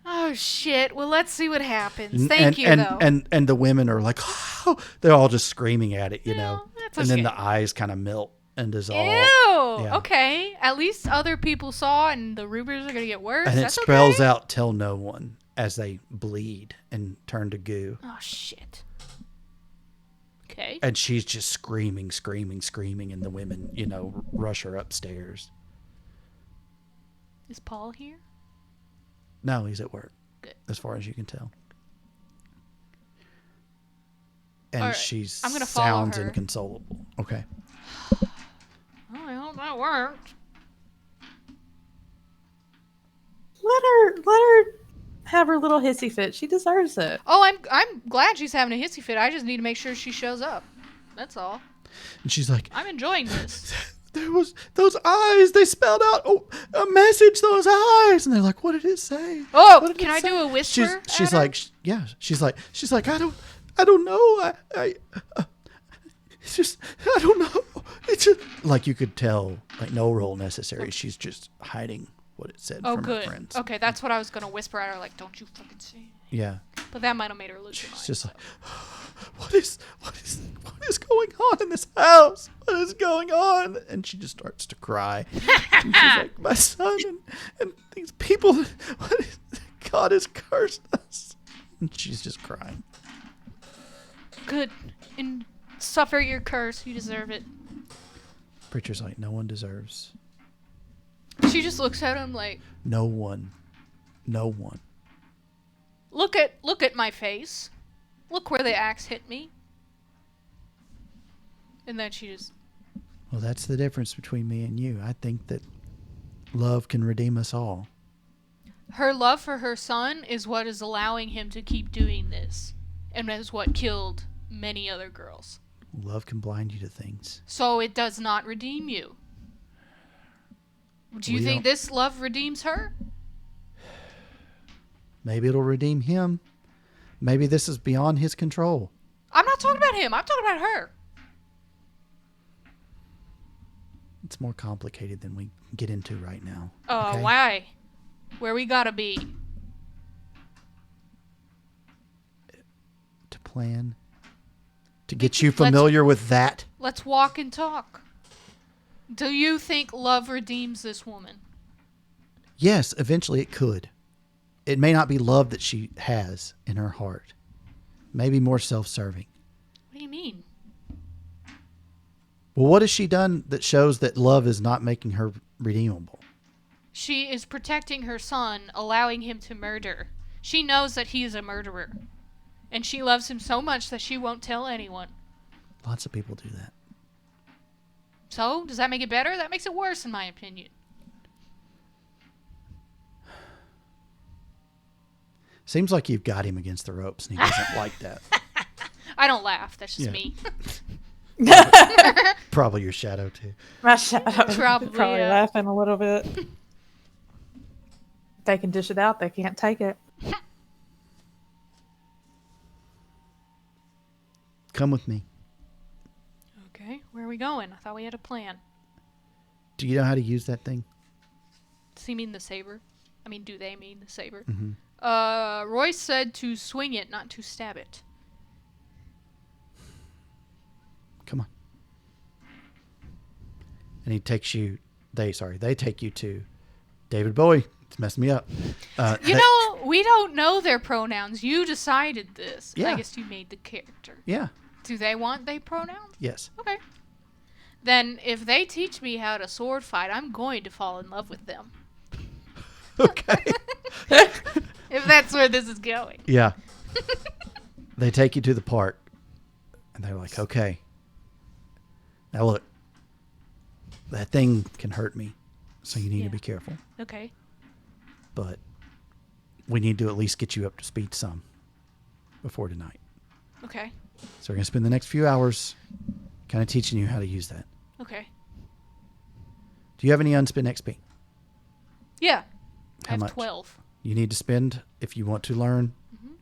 Oh, shit. Well, let's see what happens. Thank you, though. And the women are like, oh, they're all just screaming at it, you know? That's And then okay. the eyes kind of melt and dissolve. Ew! Yeah. Okay. At least other people saw and the rumors are going to get worse. And it That's spells okay. out, tell no one, as they bleed and turn to goo. Oh, shit. Okay. And she's just screaming, and the women, you know, rush her upstairs. Is Paul here? No, he's at work. Good. As far as you can tell. And All right, she I'm gonna follow sounds her. inconsolable. Okay. Oh, I hope that worked. Let her have her little hissy fit. She deserves it. Oh, I'm glad she's having a hissy fit. I just need to make sure she shows up. That's all. And she's like, I'm enjoying this. there was those eyes. They spelled out a message, those eyes. And they're like, what did it say? Oh, What did can it I say? do a whisper? She's at her? like, yeah. She's like, I don't know. It's just, I don't know. It's just, like you could tell, like no role necessary. She's just hiding what it said Oh, from good. her friends. Okay, that's what I was gonna whisper at her. Like, don't you fucking say it. Yeah. But that might have made her lose her mind. She's just like, what is going on in this house? What is going on? And she just starts to cry. And she's like, my son and these people, God has cursed us. And she's just crying. Good. And suffer your curse. You deserve it. Preacher's like, no one deserves. She just looks at him like, No one. No one. look at my face. Look where the axe hit me. And then she just, Well, that's the difference between me and you. I think that love can redeem us all. her love for her son is what is allowing him to keep doing this. And is what killed many other girls. Love can blind you to things. So it does not redeem you. Do you We think don't- this love redeems her? Maybe it'll redeem him. Maybe this is beyond his control. I'm not talking about him. I'm talking about her. It's more complicated than we get into right now. Oh, okay? why? Where we gotta be. To plan. To get you familiar with that. Let's walk and talk. Do you think love redeems this woman? Yes, eventually it could. It may not be love that she has in her heart. Maybe more self-serving. What do you mean? Well, what has she done that shows that love is not making her redeemable? She is protecting her son, allowing him to murder. She knows that he is a murderer. And she loves him so much that she won't tell anyone. Lots of people do that. So, does that make it better? That makes it worse, in my opinion. Seems like you've got him against the ropes and he doesn't like that. I don't laugh. That's just Yeah. me. Probably your shadow too. My shadow Probably, yeah. laughing a little bit. They can dish it out. They can't take it. Come with me. Okay, where are we going? I thought we had a plan. Do you know how to use that thing? Does he mean the saber? I mean, do they mean the saber? Mm-hmm. Royce said to swing it, not to stab it. Come on. And he takes you. They take you to David Bowie. It's messing me up. You know, we don't know their pronouns. You decided this. Yeah. I guess you made the character. Yeah. Do they want their pronouns? Yes. Okay. Then if they teach me how to sword fight, I'm going to fall in love with them. Okay. If that's where this is going. Yeah. They take you to the park, and they're like, okay. Now look, that thing can hurt me, so you need to be careful. Okay. But we need to at least get you up to speed some before tonight. Okay. So we're going to spend the next few hours kind of teaching you how to use that. Okay. Do you have any unspent XP? Yeah. I How have much? 12. You need to spend, if you want to learn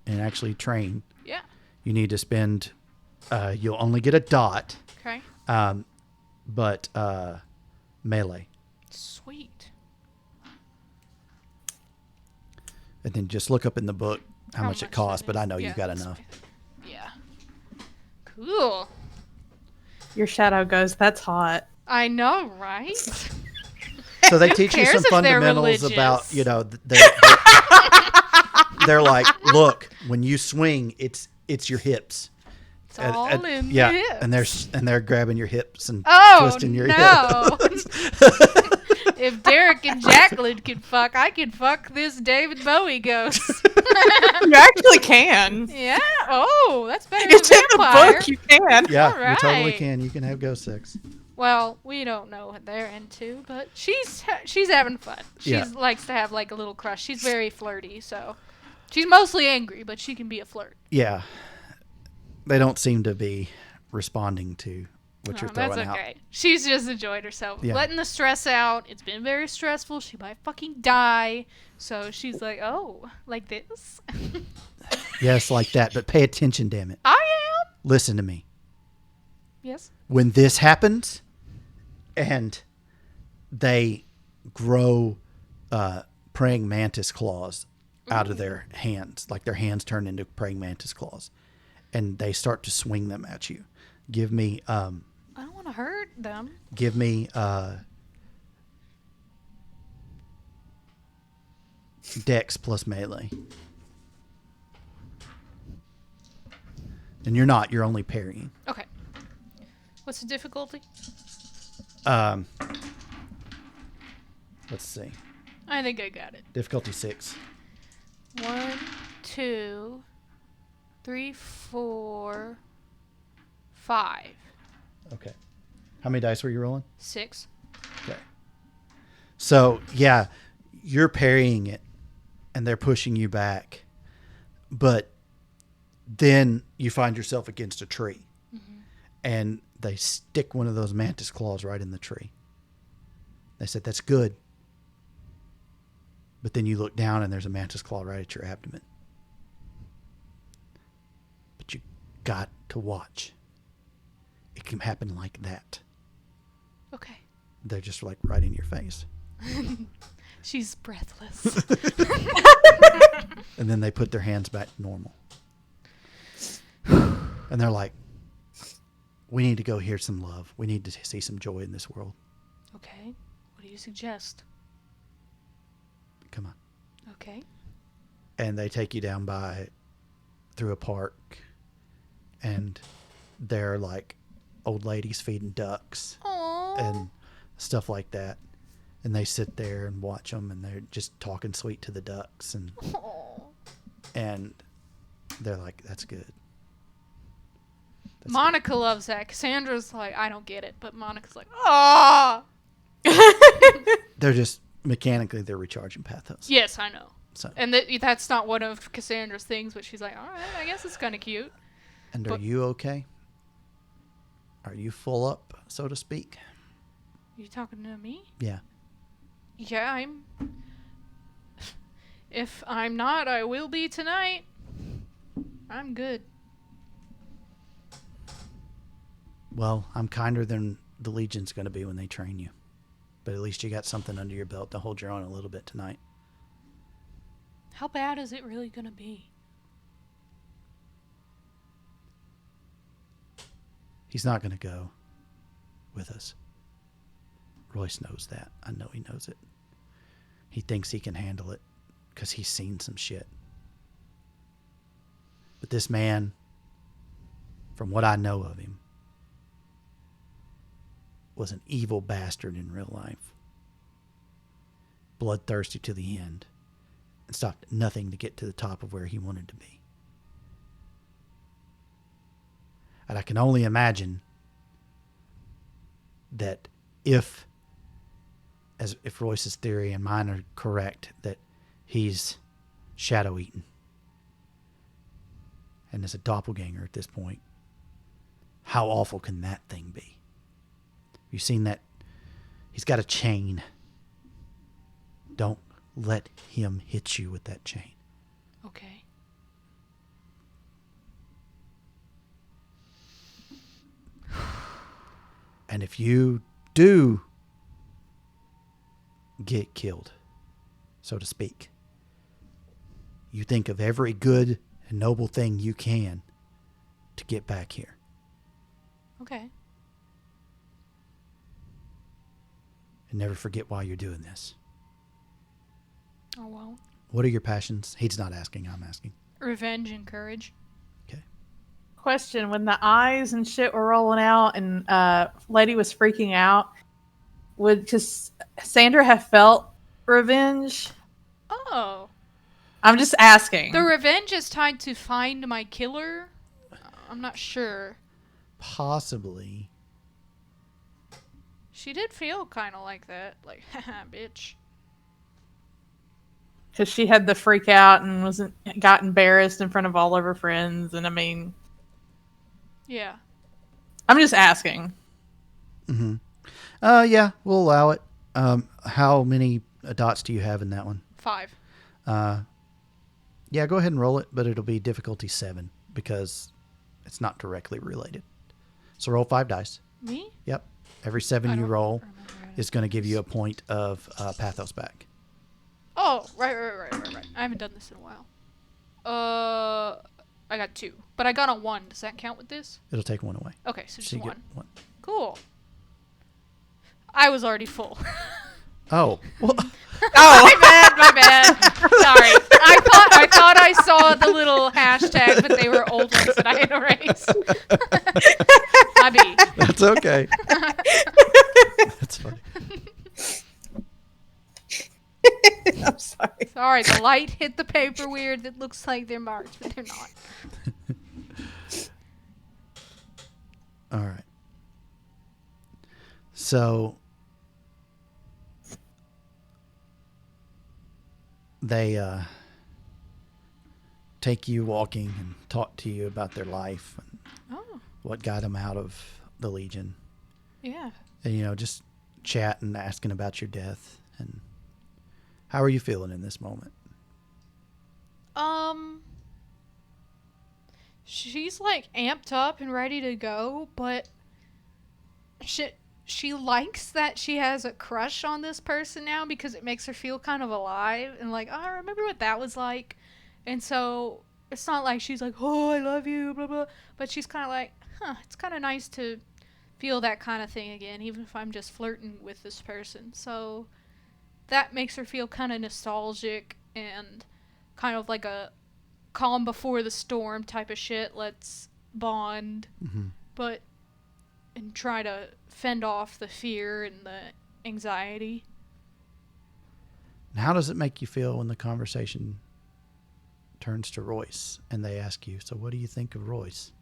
and actually train, Yeah. you need to spend, you'll only get a dot, Okay. but melee. Sweet. And then just look up in the book how much it costs, that but I is. know Yeah, you've got that's enough. fine. Yeah. Cool. Your shadow goes, that's hot. I know, right? So they Who teach you cares some if they're fundamentals about, religious? they're like, look, when you swing, it's your hips. It's all in yeah, the hips. and they're grabbing your hips and Oh, twisting your no. hips. If Derek and Jacqueline can fuck, I can fuck this David Bowie ghost. You actually can. Yeah. Oh, that's better It's than in the vampire. book. You can. Yeah, All you totally right. can. You can have ghost sex. Well, we don't know what they're into, but she's having fun. She Yeah. likes to have like a little crush. She's very flirty, so she's mostly angry, but she can be a flirt. Yeah. They don't seem to be responding to what you're throwing That's out. okay. She's just enjoyed herself, Yeah. letting the stress out. It's been very stressful. She might fucking die, so she's like, "Oh, like this." Yes, like that. But pay attention, damn it. I am. Listen to me. Yes. When this happens and they grow praying mantis claws out of their hands, like their hands turn into praying mantis claws, and they start to swing them at you, give me I don't want to hurt them. Dex plus melee. And you're only parrying. Okay. What's the difficulty? Let's see. I think I got it. Difficulty 6. 1, 2, 3, 4, 5, Okay. How many dice were you rolling? 6. Okay. So, yeah, you're parrying it and they're pushing you back. But then you find yourself against a tree. And they stick one of those mantis claws right in the tree. They said, that's good. But then you look down and there's a mantis claw right at your abdomen. But you got to watch. It can happen like that. Okay. They're just like right in your face. She's breathless. And then they put their hands back to normal. And they're like, we need to go hear some love. We need to see some joy in this world. Okay. What do you suggest? Come on. Okay. And they take you down through a park. And they're like old ladies feeding ducks Aww. and stuff like that. And they sit there and watch them, and they're just talking sweet to the ducks. And they're like, that's good. That's Monica loves that. Cassandra's like, I don't get it. But Monica's like, ah. good. They're just mechanically, they're recharging pathos. Yes, I know. So And that's not one of Cassandra's things, but she's like, all right, I guess it's kind of cute. And are But- you okay? Are you full up, so to speak? You talking to me? Yeah. Yeah, I'm. If I'm not, I will be tonight. I'm good. Well, I'm kinder than the Legion's going to be when they train you. But at least you got something under your belt to hold your own a little bit tonight. How bad is it really gonna be? He's not going to go with us. Royce knows that. I know he knows it. He thinks he can handle it because he's seen some shit. But this man, from what I know of him, was an evil bastard in real life. Bloodthirsty to the end. And stopped at nothing to get to the top of where he wanted to be. And I can only imagine that if Royce's theory and mine are correct, that he's shadow eaten and is a doppelganger at this point, how awful can that thing be? You've seen that? He's got a chain. Don't let him hit you with that chain. Okay. And if you do get killed, so to speak, you think of every good and noble thing you can to get back here. Okay. And never forget why you're doing this. Oh well. What are your passions? He's not asking, I'm asking. Revenge and courage. Okay. Question: when the eyes and shit were rolling out, and Lady was freaking out, would Cassandra have felt revenge? Oh. I'm just asking. The revenge is tied to find my killer? I'm not sure. Possibly. She did feel kind of like that. Like, haha, bitch. Because she had the freak out and got embarrassed in front of all of her friends, and I mean, Yeah. I'm just asking. Mm-hmm. Yeah, we'll allow it. How many dots do you have in that one? 5. Yeah, go ahead and roll it, but it'll be difficulty 7 because it's not directly related. So roll 5 dice. Me? Yep. Every 7 I you don't roll remember how to is going to do give you a this. point of pathos back. Oh, right. I haven't done this in a while. I got 2. But I got a 1. Does that count with this? It'll take 1 away. Okay, so just So you 1. get 1. Cool. I was already full. Oh. Well, My bad. Sorry. I thought I saw the little hashtag, but they were old ones that I had erased. My B. that's okay. That's funny. I'm sorry. Sorry, the light hit the paper weird. It looks like they're marked, but they're not. All right. So they take you walking and talk to you about their life and Oh, what got them out of the Legion. yeah. And, just chat and asking about your death. And how are you feeling in this moment? She's like amped up and ready to go, but she likes that she has a crush on this person now because it makes her feel kind of alive and like, oh, I remember what that was like. And so it's not like she's like, oh, I love you, blah, blah. But she's kind of like, it's kind of nice to feel that kind of thing again, even if I'm just flirting with this person. So that makes her feel kind of nostalgic and kind of like a calm before the storm type of shit. Let's bond, Mm-hmm. but and try to fend off the fear and the anxiety. And how does it make you feel when the conversation turns to Royce and they ask you, so what do you think of Royce?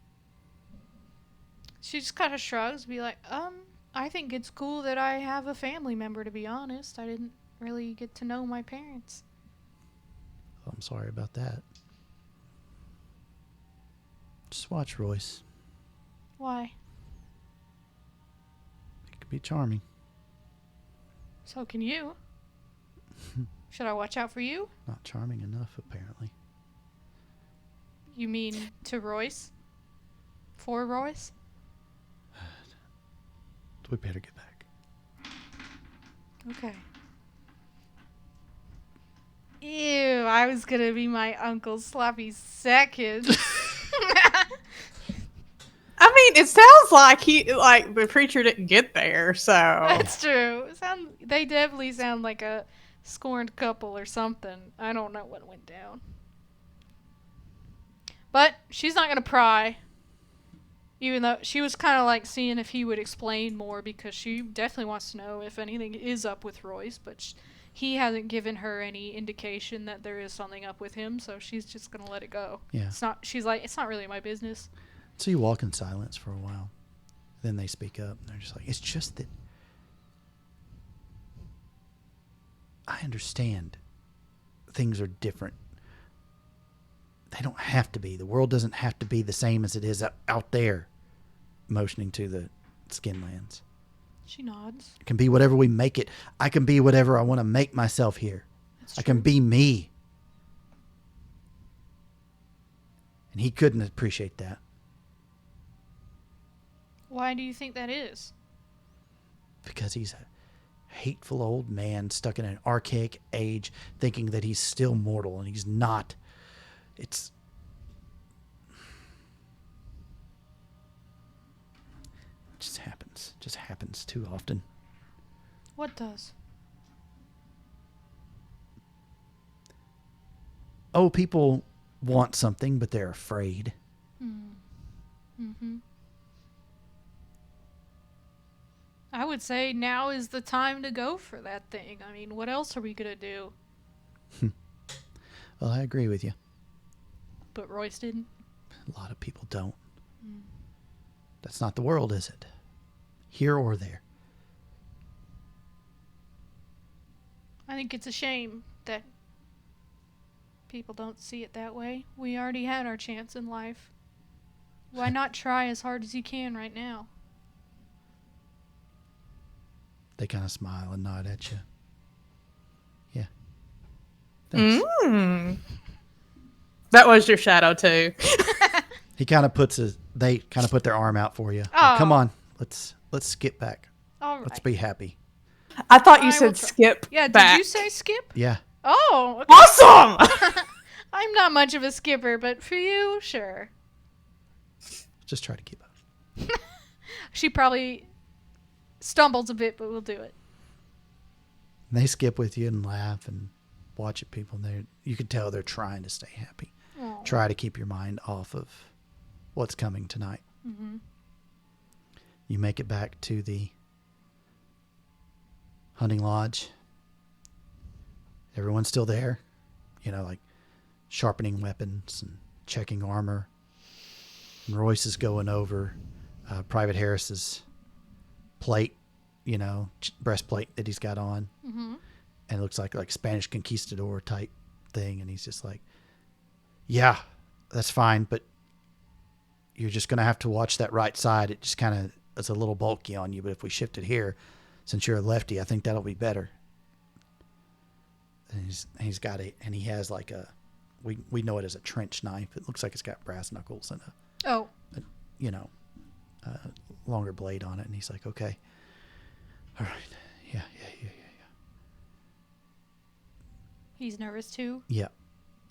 She just kind of shrugs, be like, I think it's cool that I have a family member, to be honest. I didn't really get to know my parents. I'm sorry about that. Just watch Royce. Why? He could be charming. So can you. Should I watch out for you? Not charming enough, apparently. You mean to Royce? For Royce? We better get back. Okay. Ew, I was gonna be my uncle's sloppy seconds. I mean, it sounds like the preacher didn't get there, so. That's true. They definitely sound like a scorned couple or something. I don't know what went down. But she's not gonna pry. Even though she was kind of like seeing if he would explain more, because she definitely wants to know if anything is up with Royce, but he hasn't given her any indication that there is something up with him, so she's just gonna let it go. Yeah. She's like, it's not really my business. So you walk in silence for a while. Then they speak up. And they're just like, it's just that I understand things are different. They don't have to be. The world doesn't have to be the same as it is out there. Motioning to the Skinlands. She nods. It can be whatever we make it. I can be whatever I want to make myself here. That's I true. can be me. And he couldn't appreciate that. Why do you think that is? Because he's a hateful old man stuck in an archaic age thinking that he's still mortal, and he's not. It just happens. Just happens too often. What does? Oh, people want something, but they're afraid. Mm-hmm. I would say now is the time to go for that thing. I mean, what else are we going to do? Well, I agree with you. But Royce didn't. A lot of people don't. That's not the world, is it? Here or there. I think it's a shame that people don't see it that way. We already had our chance in life. Why not try as hard as you can right now? They kind of smile and nod at you. Yeah. Thanks. That was your shadow too. He kind of they kind of put their arm out for you. Like, Oh. come on, let's skip back. All right. Let's be happy. I thought you I will said try. skip. Yeah, did back. you say skip? Yeah. Oh, okay. Awesome! I'm not much of a skipper, but for you, sure. Just try to keep up. She probably stumbles a bit, but we'll do it. And they skip with you and laugh and watch at people. And you can tell they're trying to stay happy. Aw. Try to keep your mind off of what's coming tonight. Mm-hmm. You make it back to the hunting lodge. Everyone's still there, like sharpening weapons and checking armor. And Royce is going over Private Harris's plate, breastplate that he's got on. Mm-hmm. And it looks like Spanish conquistador type thing. And he's just like, yeah, that's fine, but you're just going to have to watch that right side. It just kind of is a little bulky on you, but if we shift it here, since you're a lefty, I think that'll be better. And he's got it, and he has like we know it as a trench knife. It looks like it's got brass knuckles and Oh. a longer blade on it. And he's like, okay, all right, yeah. He's nervous too? Yeah,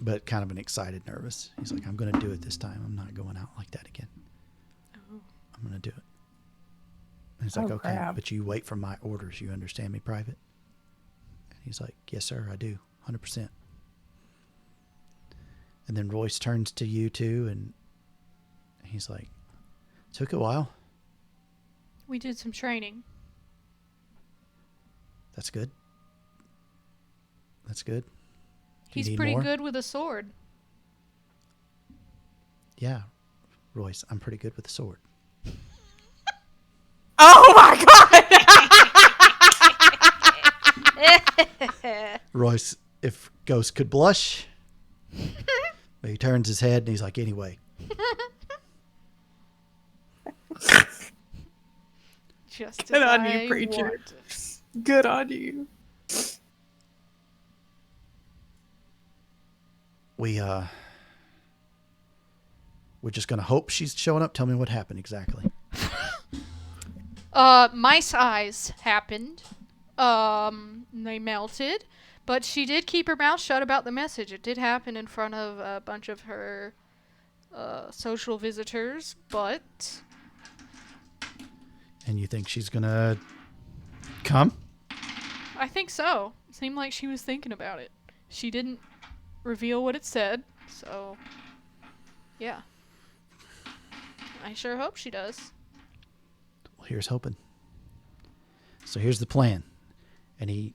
but kind of an excited nervous. He's like, I'm going to do it this time. I'm not going out like that again. Oh. I'm going to do it. And he's like, Oh, okay, crap. but you wait for my orders. You understand me, Private? And he's like, yes, sir, I do. 100%. And then Royce turns to you two, and he's like, took a while. We did some training. That's good. That's good. Do you He's need pretty more? good with a sword. Yeah, Royce, I'm pretty good with the sword. Oh my god! Royce, if Ghost could blush, but he turns his head and he's like, anyway, Just Good as on I you, preacher. wanted. Good on you. We're just gonna hope she's showing up. Tell me what happened exactly. Mice eyes happened. They melted, but she did keep her mouth shut about the message. It did happen in front of a bunch of her social visitors, but And you think she's gonna come? I think so. It seemed like she was thinking about it. She didn't reveal what it said, so yeah. I sure hope she does. Well, here's hoping. So here's the plan. And he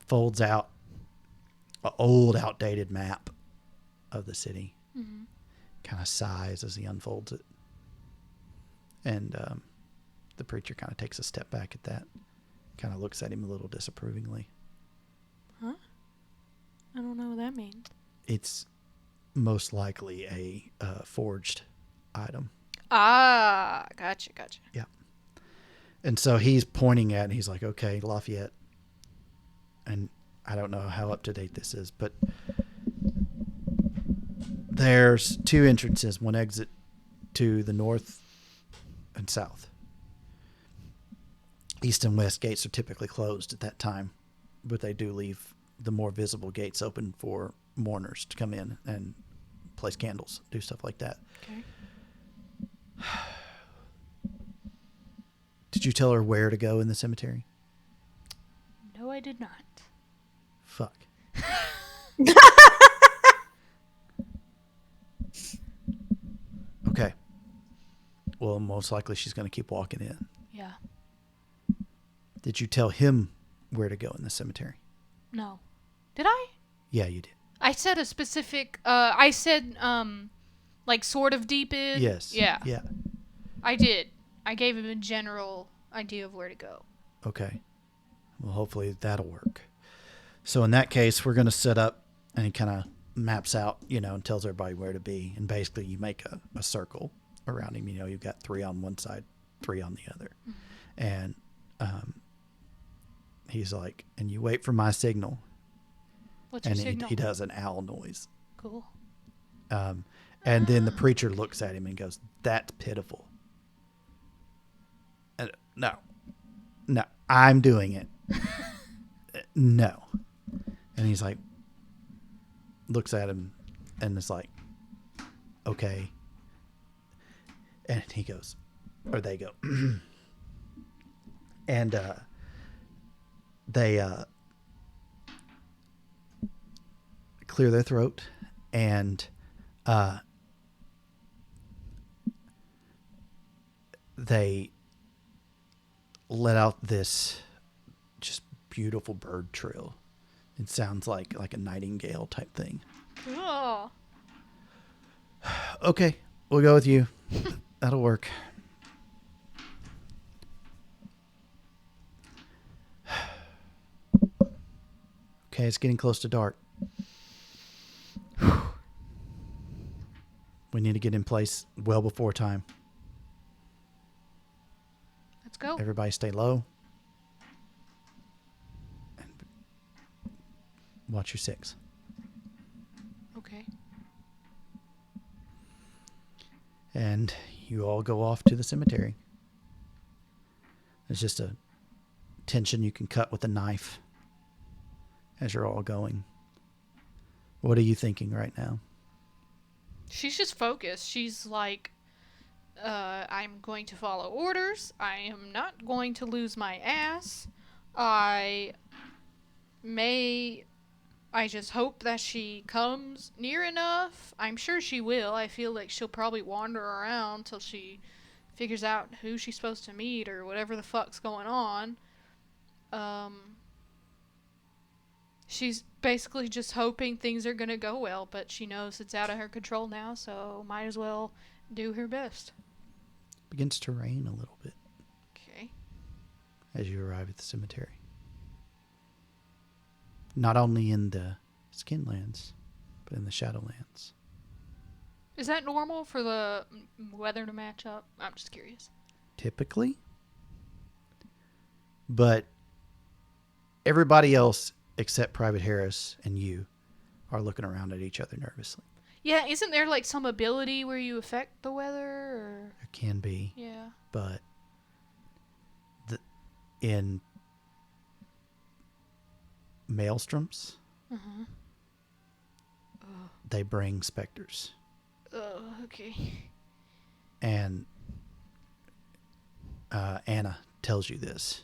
folds out an old, outdated map of the city. Mm-hmm. Kind of sighs as he unfolds it. And the preacher kind of takes a step back at that. Kind of looks at him a little disapprovingly. Huh? I don't know what that means. It's most likely a forged item. Ah, gotcha. Yeah. And so he's pointing at it, and he's like, okay, Lafayette. And I don't know how up to date this is, but there's two entrances, one exit to the north and south. East and west gates are typically closed at that time, but they do leave the more visible gates open for mourners to come in and place candles, do stuff like that. Okay. Did you tell her where to go in the cemetery? No, I did not. Fuck. Okay. Well, most likely she's going to keep walking in. Yeah. Did you tell him where to go in the cemetery? No. Did I? Yeah, you did. I said a specific, like sort of deep in. Yes. Yeah. Yeah. I did. I gave him a general idea of where to go. Okay. Well, hopefully that'll work. So in that case, we're going to set up, and he kind of maps out, and tells everybody where to be. And basically you make a circle around him. You've got 3 on one side, 3 on the other. Mm-hmm. And he's like, and you wait for my signal. What's your and signal? he does an owl noise. Cool. And then the preacher looks at him and goes, that's pitiful. And no, I'm doing it. No. And he's like, looks at him and is like, okay. And he goes, or they go, and they clear their throat, and they let out this just beautiful bird trill. It sounds like a nightingale type thing. Cool. Okay, we'll go with you. That'll work. Okay, it's getting close to dark. We need to get in place well before time. Let's go. Everybody stay low. And watch your 6. Okay. And you all go off to the cemetery. There's just a tension you can cut with a knife as you're all going. What are you thinking right now? She's just focused. She's like, I'm going to follow orders. I am not going to lose my ass. I just hope that she comes near enough. I'm sure she will. I feel like she'll probably wander around till she figures out who she's supposed to meet or whatever the fuck's going on. She's basically just hoping things are gonna go well, but she knows it's out of her control now, so might as well do her best. Begins to rain a little bit Okay. as you arrive at the cemetery. Not only in the Skinlands, but in the Shadowlands. Is that normal for the weather to match up? I'm just curious. Typically, But everybody else except Private Harris and you are looking around at each other nervously. Yeah, isn't there like some ability where you affect the weather? Or... There can be, Yeah. but in maelstroms, they bring specters. Oh, okay. And Anna tells you this,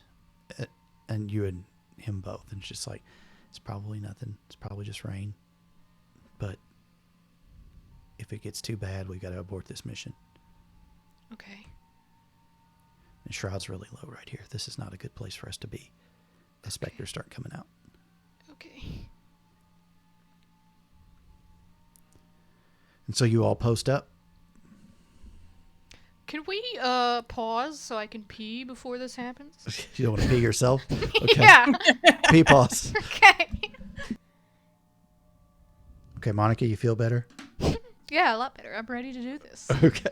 and you and him both, and it's just like, it's probably nothing. It's probably just rain. But if it gets too bad, we got to abort this mission. Okay. And Shroud's really low right here. This is not a good place for us to be as specters start coming out. Okay. And so you all post up. Can we pause so I can pee before this happens? You don't want to pee yourself? Okay. Yeah. Pee pause. Okay. Okay, Monica, you feel better? Yeah, a lot better. I'm ready to do this. Okay.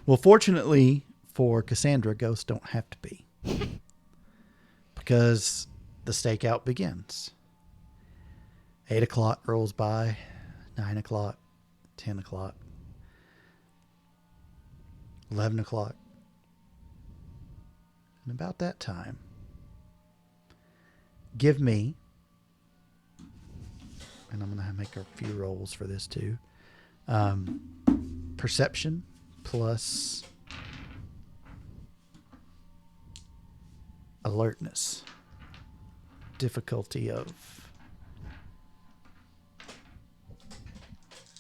Well, fortunately for Cassandra, ghosts don't have to be. Because the stakeout begins. 8 o'clock rolls by, 9 o'clock, 10 o'clock, 11 o'clock. And about that time, give me, and I'm going to make a few rolls for this too, perception plus alertness. Difficulty of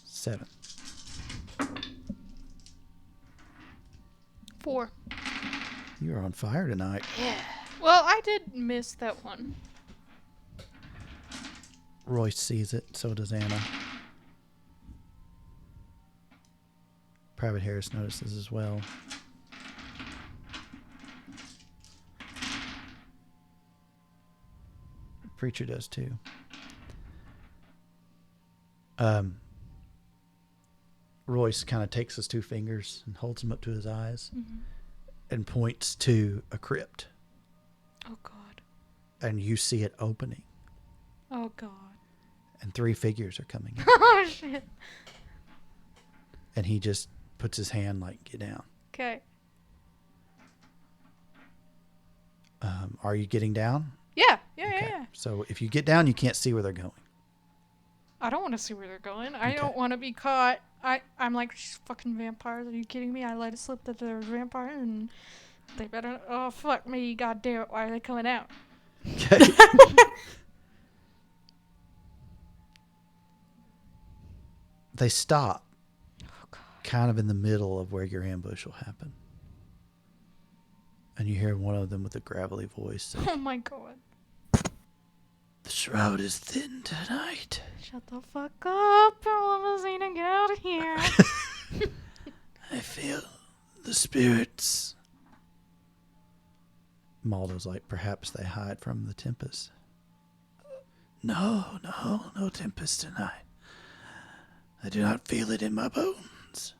7. 4. You're on fire tonight. Yeah. Well, I did miss that one. Royce sees it, so does Anna. Private Harris notices as well. Preacher does too. Royce kind of takes his 2 fingers and holds them up to his eyes and points to a crypt. Oh, God. And you see it opening. Oh, God. And 3 figures are coming in. Oh, shit. And he just puts his hand like, get down. Okay. Are you getting down? Yeah. Okay. Yeah. So if you get down, you can't see where they're going. I don't want to see where they're going. I Okay. don't want to be caught. I'm like, she's fucking vampires. Are you kidding me? I let it slip that there was vampires and they better. Oh, fuck me. God damn it. Why are they coming out? Okay. They stop Oh, God. kind of in the middle of where your ambush will happen. And you hear one of them with a gravelly voice say, Oh, my God. "The shroud is thin tonight." Shut the fuck up. Limousine, get out of here. I feel the spirits. Maldo's like, perhaps they hide from the Tempest. No Tempest tonight. I do not feel it in my bones.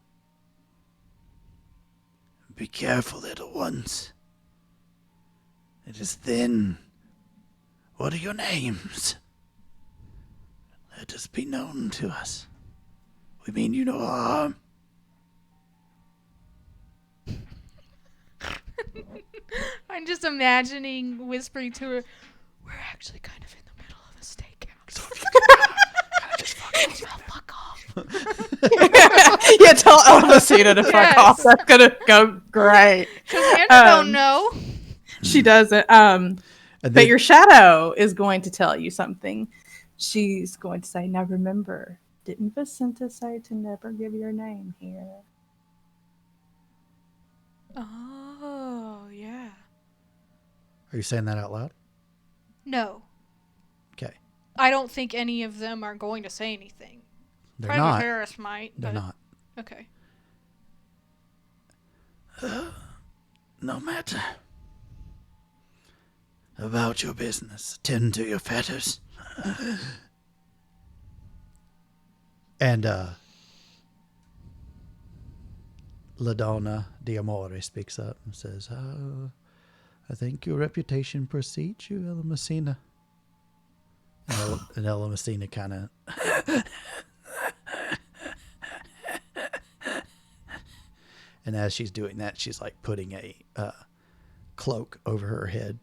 Be careful, little ones. It is thin. What are your names? Let us be known to us. We mean you no harm. I'm just imagining whispering to her, we're actually kind of in the middle of a stakeout. So if you kind of just fucking Oh, fuck off. Yeah, tell Elvacina to fuck Yes. off. That's gonna go great. Cassandra don't know. She doesn't. And But then- your shadow is going to tell you something. She's going to say, now remember, didn't Vicenta say to never give your name here? Oh, yeah. Are you saying that out loud? No. Okay. I don't think any of them are going to say anything. They're Private not. Harris might. They're but... not. Okay. No matter. About your business. Tend to your fetters. And La Donna D'Amore speaks up and says, I think your reputation precedes you, Ella Messina. And Ella Messina kind of... And as she's doing that, she's like putting a cloak over her head.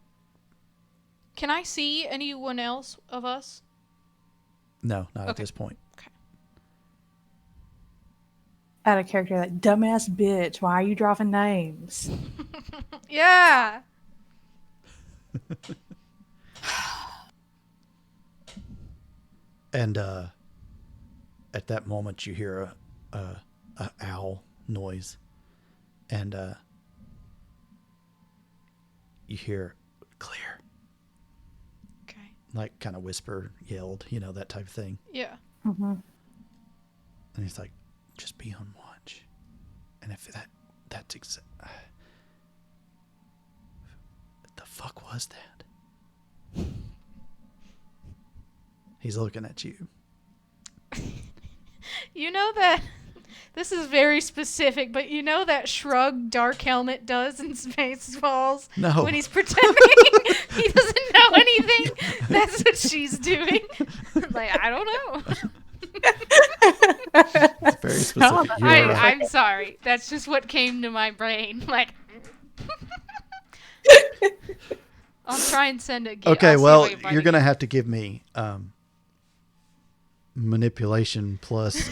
Can I see anyone else of us? No, not at Okay. this point. Okay. Out of character, that dumbass bitch. Why are you dropping names? Yeah. And at that moment, you hear a owl noise, and you hear clear, Okay. like kind of whisper, yelled, that type of thing. Yeah. Mm-hmm. And he's like, "Just be on watch." And if that's exact, what the fuck was that? He's looking at you. You know that this is very specific, but you know that shrug Dark Helmet does in Spaceballs No. when he's pretending he doesn't know anything. That's what she's doing. Like, I don't know. It's very specific. You're right. I'm sorry. That's just what came to my brain. Like, I'll try and send a gift. Okay, well, you're going to have to give me manipulation plus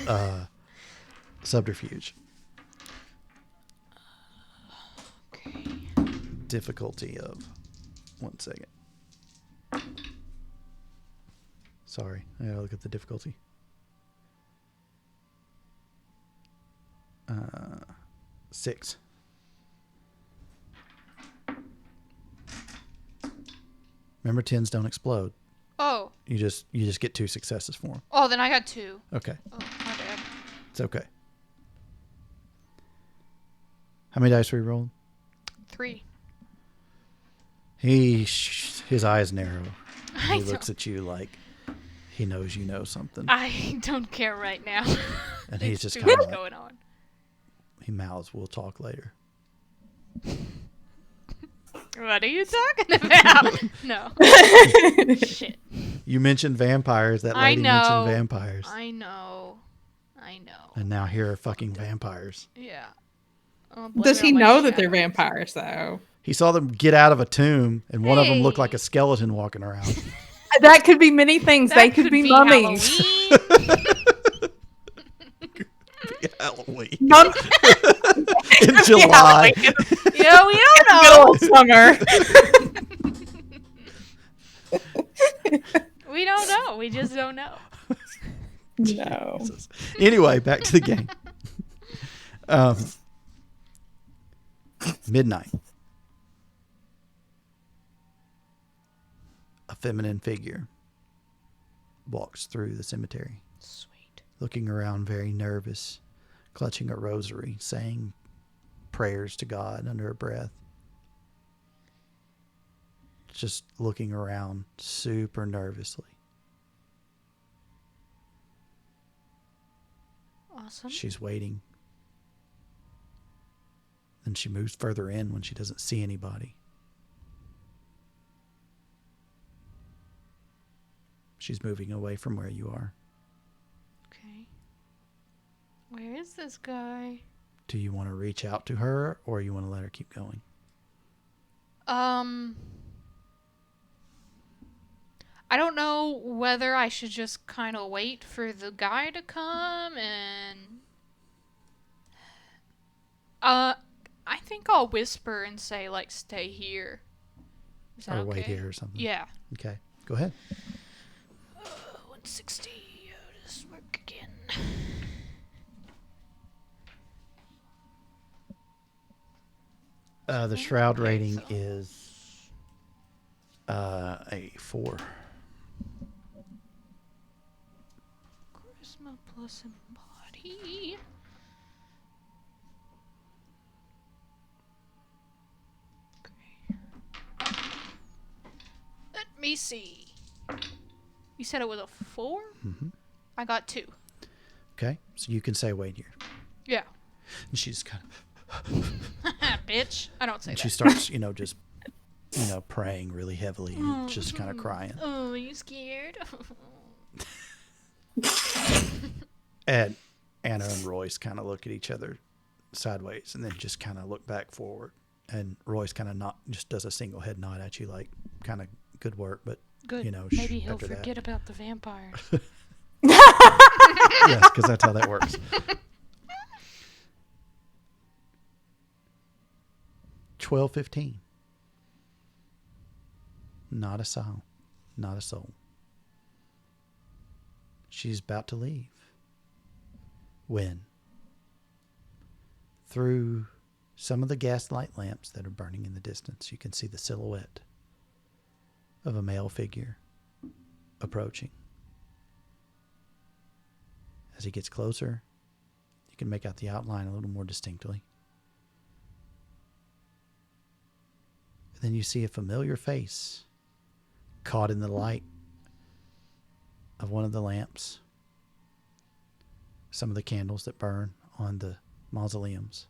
subterfuge. Okay. Difficulty of 1 second. Sorry, I gotta look at the difficulty. 6. Remember, 10s don't explode. Oh. You just get 2 successes for them. Oh, then I got 2. Okay, Oh, my bad. it's okay. How many dice were you rolling? 3. His eyes narrow. I He looks at you like he knows you know something. don't care right now. And he's There's just too kinda much like- going on. He mouths, "We'll talk later." What are you talking about? No. Shit. You mentioned vampires. That I lady know. mentioned vampires. I know. And now here are fucking vampires. Yeah. I'll blame Does it he on my know that they're shadows. vampires, though? He saw them get out of a tomb, and one of them looked Hey. like a skeleton walking around. That could be many things. That They could be mummies. Halloween. Halloween. Mum- In July. Yeah, we don't know. Middle of summer. We don't know. We just don't know. No. Jesus. Anyway, back to the game. Midnight. A feminine figure walks through the cemetery, Sweet. looking around very nervous, clutching a rosary, saying prayers to God under her breath. Just looking around super nervously. Awesome. She's waiting. Then she moves further in when she doesn't see anybody. She's moving away from where you are. Okay. Where is this guy? Do you want to reach out to her, or you want to let her keep going? I don't know whether I should just kind of wait for the guy to come and I think I'll whisper and say, like, stay here. Is that Or wait okay? here or something? Yeah. Okay, go ahead. 160. How does this work again? The shroud Okay, rating so- is a 4. Charisma plus embody. Okay. Let me see. You said it was a 4? Mhm. I got 2. Okay, so you can say wait here. Yeah. And she's kind of, Bitch. I don't say and that. she starts, just praying really heavily, just kind of crying. Oh, are you scared? And Anna and Royce kind of look at each other sideways and then just kind of look back forward. And Royce kind of just does a single head nod at you, like, kind of good work, but Good. you Maybe he'll after forget about the vampires. Yes, because that's how that works. $12:15. Not a sound. Not a soul. She's about to leave. When? Through some of the gaslight lamps that are burning in the distance, you can see the silhouette of a male figure approaching. As he gets closer, you can make out the outline a little more distinctly. And then you see a familiar face caught in the light of one of the lamps, some of the candles that burn on the mausoleums.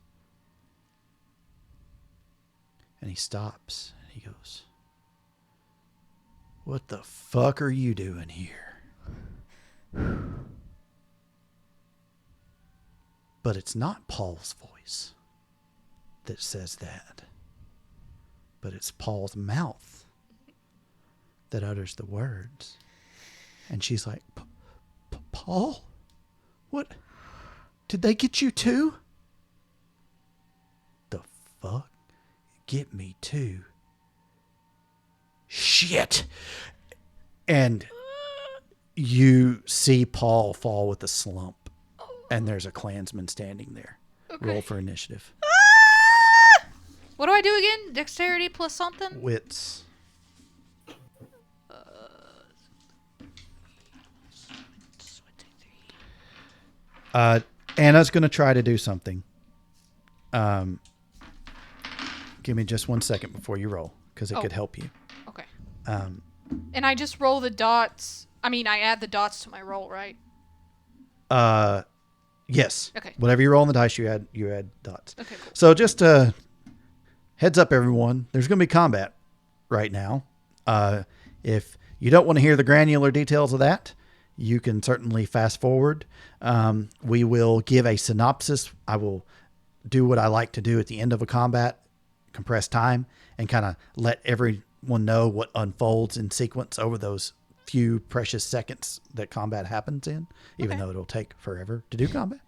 And he stops and he goes, "What the fuck are you doing here?" But it's not Paul's voice that says that, but it's Paul's mouth that utters the words. And she's like, "Paul? What? Did they get you too?" "The fuck? Get me too? Shit!" And you see Paul fall with a slump. And there's a Klansman standing there. Okay. Roll for initiative. What do I do again? Dexterity plus something? Wits. Anna's going to try to do something. Give me just 1 second before you roll, because it could help you. Okay. And I just roll the dots. I mean, I add the dots to my roll, right? Yes. Okay. Whatever you roll on the dice, you add dots. Okay, cool. So just heads up, everyone. There's going to be combat right now. If you don't want to hear the granular details of that, you can certainly fast forward. We will give a synopsis. I will do what I like to do at the end of a combat, compress time, and kind of let everyone know what unfolds in sequence over those few precious seconds that combat happens in, even though it'll take forever to do combat,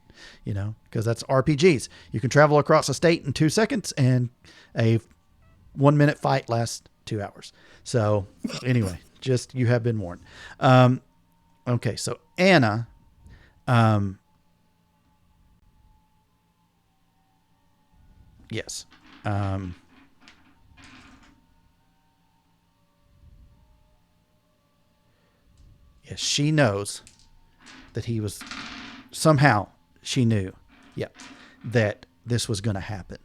because that's RPGs. You can travel across a state in 2 seconds, and a 1 minute fight lasts 2 hours. So anyway, just, you have been warned. Okay. So Anna, yes. Yes, she knows that he was, somehow she knew, that this was going to happen.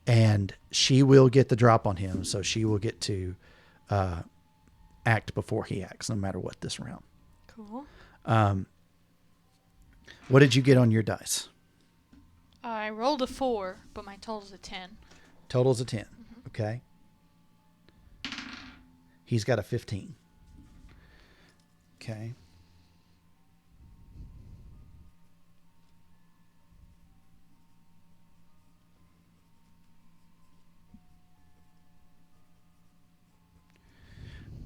And she will get the drop on him, so she will get to act before he acts, no matter what this round. Cool. What did you get on your dice? I rolled a 4, but my total's a 10. Total's a 10. Mm-hmm. Okay. He's got a 15. Okay.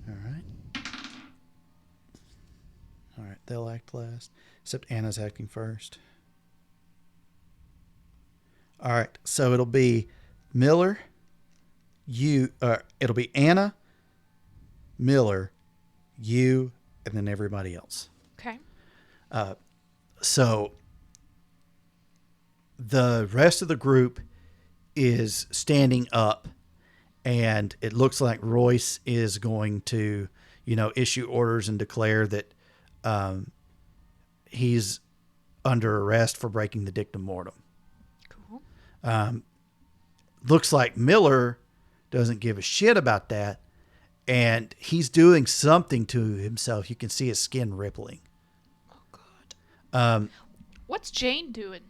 All right. All right. They'll act last, except Anna's acting first. All right. So it'll be Miller, it'll be Anna, Miller, you, and then everybody else. Okay. So the rest of the group is standing up, and it looks like Royce is going to, issue orders and declare that he's under arrest for breaking the dictum mortem. Cool. Looks like Miller doesn't give a shit about that. And he's doing something to himself. You can see his skin rippling. Oh, God. What's Jane doing?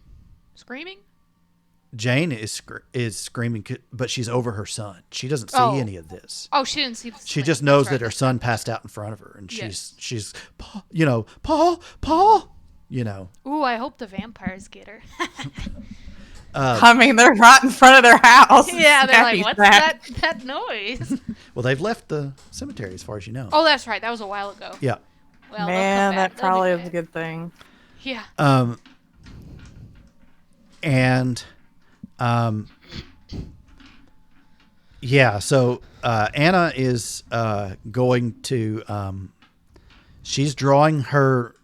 Screaming? Jane is screaming, but she's over her son. She doesn't see Oh. any of this. Oh, she didn't see the She swing. just knows That's right. that her son passed out in front of her, and Yes. she's Paul, you know. Ooh, I hope the vampires get her. I mean, they're right in front of their house. Yeah, they're like, Snappy what's snack. that noise? Well, they've left the cemetery, as far as you know. Oh, that's right. That was a while ago. Yeah. Well, they'll Man, come back. that They'll be probably is back. a good thing. Yeah. And yeah, so Anna is going to she's drawing her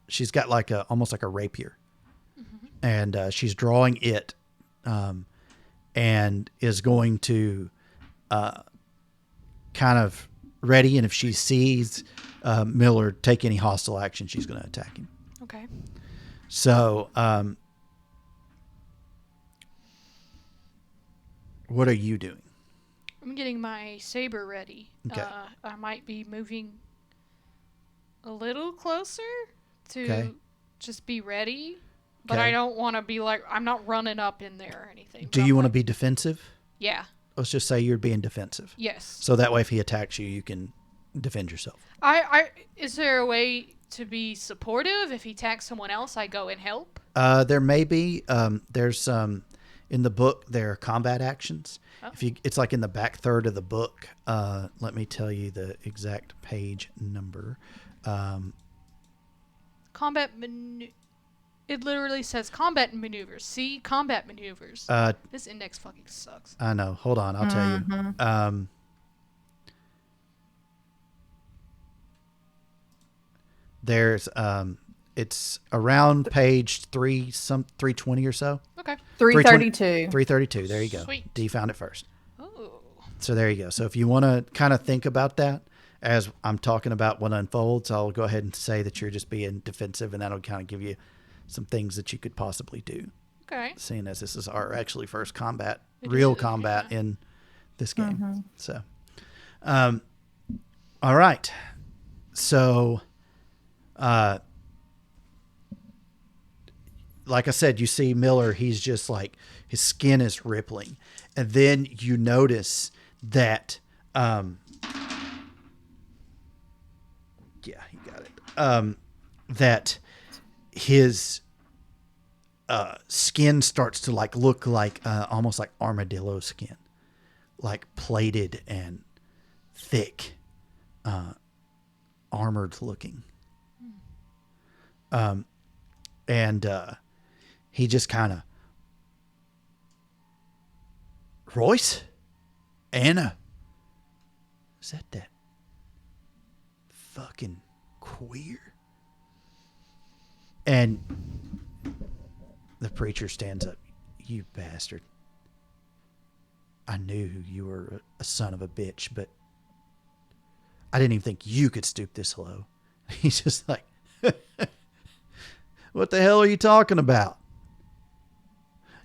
she's got like almost like a rapier. And she's drawing it and is going to kind of ready, and if she sees Miller take any hostile action, she's going to attack him. Okay. So what are you doing? I'm getting my saber ready. Okay. I might be moving a little closer to Okay. just be ready, but Okay. I don't want to be like, I'm not running up in there or anything. Do but you I'm want to like- be defensive? Yeah. Let's just say you're being defensive. Yes. So that way, if he attacks you, you can defend yourself. Is there a way to be supportive? If he attacks someone else, I go and help? There may be. There's in the book. There are combat actions. Oh. It's like in the back third of the book. Let me tell you the exact page number. Combat It literally says combat maneuvers. See? Combat maneuvers. This index fucking sucks. I know. Hold on, I'll tell you. There's it's around page 320 or so. Okay. 332. 332. There you go. Sweet. D found it first. Oh. So there you go. So if you want to kind of think about that as I'm talking about what unfolds, I'll go ahead and say that you're just being defensive, and that'll kind of give you some things that you could possibly do. Okay. Seeing as this is our actually first combat, It real is, combat yeah. in this game. So, all right. So, like I said, you see Miller, he's just like, his skin is rippling. And then you notice that, yeah, he got it. That his skin starts to like look like almost like armadillo skin, like plated and thick, armored looking. And he just kind of, Royce, Anna, is that fucking queer? And the preacher stands up. You bastard. I knew you were a son of a bitch, but I didn't even think you could stoop this low. He's just like, what the hell are you talking about?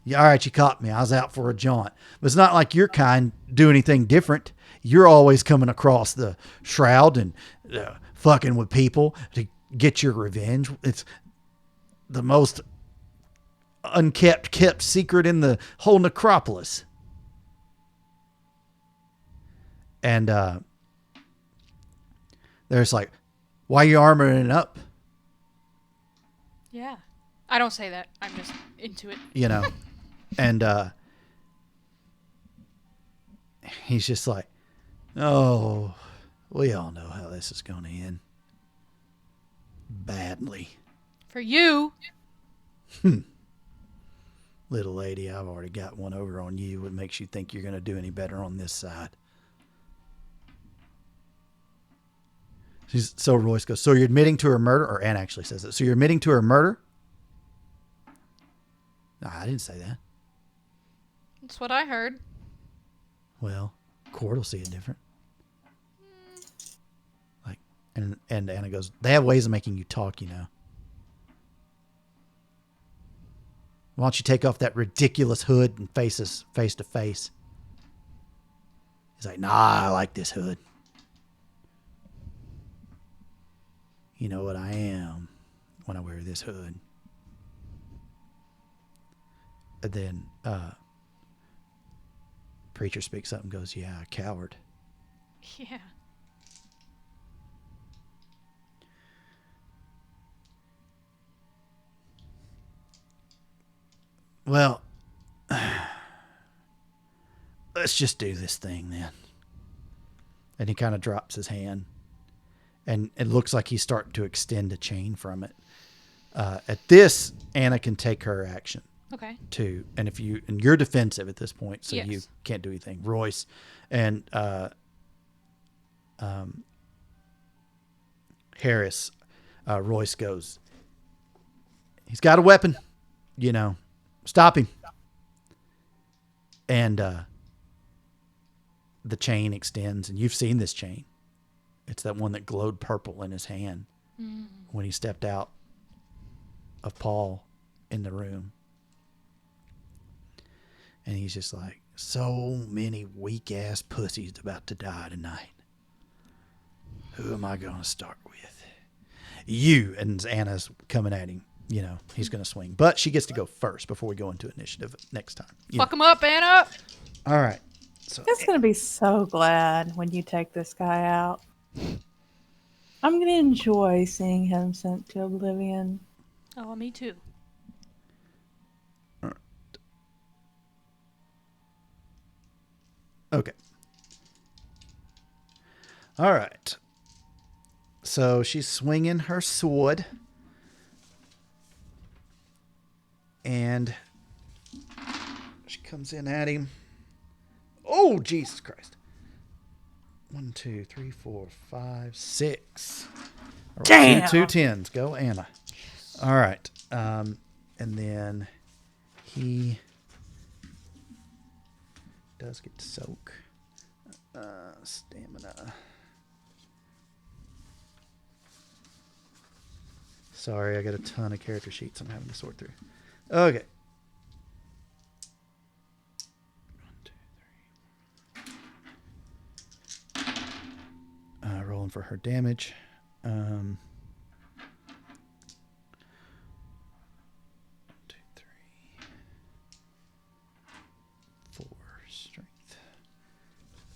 Yeah, all right, you caught me. I was out for a jaunt. But it's not like your kind do anything different. You're always coming across the shroud and fucking with people to get your revenge. It's the most kept secret in the whole necropolis. And there's like, why are you armoring up? Yeah. I don't say that. I'm just into it. You know? And he's just like, oh, we all know how this is going to end. Badly. For you. Little lady, I've already got one over on you. What makes you think you're going to do any better on this side? So Royce goes, so you're admitting to her murder? Or Anne actually says it. So you're admitting to her murder? No, I didn't say that. That's what I heard. Well, court will see it different. Like, and Anna goes, they have ways of making you talk, you know. Why don't you take off that ridiculous hood and face us face to face? He's like, nah, I like this hood. You know what I am when I wear this hood. then Preacher speaks up and goes, "Yeah, coward." Yeah. Well, let's just do this thing then. And he kind of drops his hand. And it looks like he's starting to extend a chain from it. At this, Anna can take her action Okay. too. And you're defensive at this point, so Yes. you can't do anything. Royce and Harris, Royce goes, "He's got a weapon, stop him." And the chain extends, and you've seen this chain. It's that one that glowed purple in his hand when he stepped out of Paul in the room. And he's just like, so many weak-ass pussies about to die tonight. Who am I going to start with? You. And Anna's coming at him. He's going to swing. But she gets to go first before we go into initiative next time. Fuck him up, Anna! All right. So It's going to be so glad when you take this guy out. I'm going to enjoy seeing him sent to Oblivion. Oh, me too. Okay. All right. So she's swinging her sword. And she comes in at him. Oh, Jesus Christ. 1, 2, 3, 4, 5, 6. All right, Damn. Two tens. Go, Anna. All right. And then he does get to soak. Stamina. Sorry, I got a ton of character sheets I'm having to sort through. Okay. 1, 2, 3. Rolling for her damage. 1, 2, 3. 4 strength.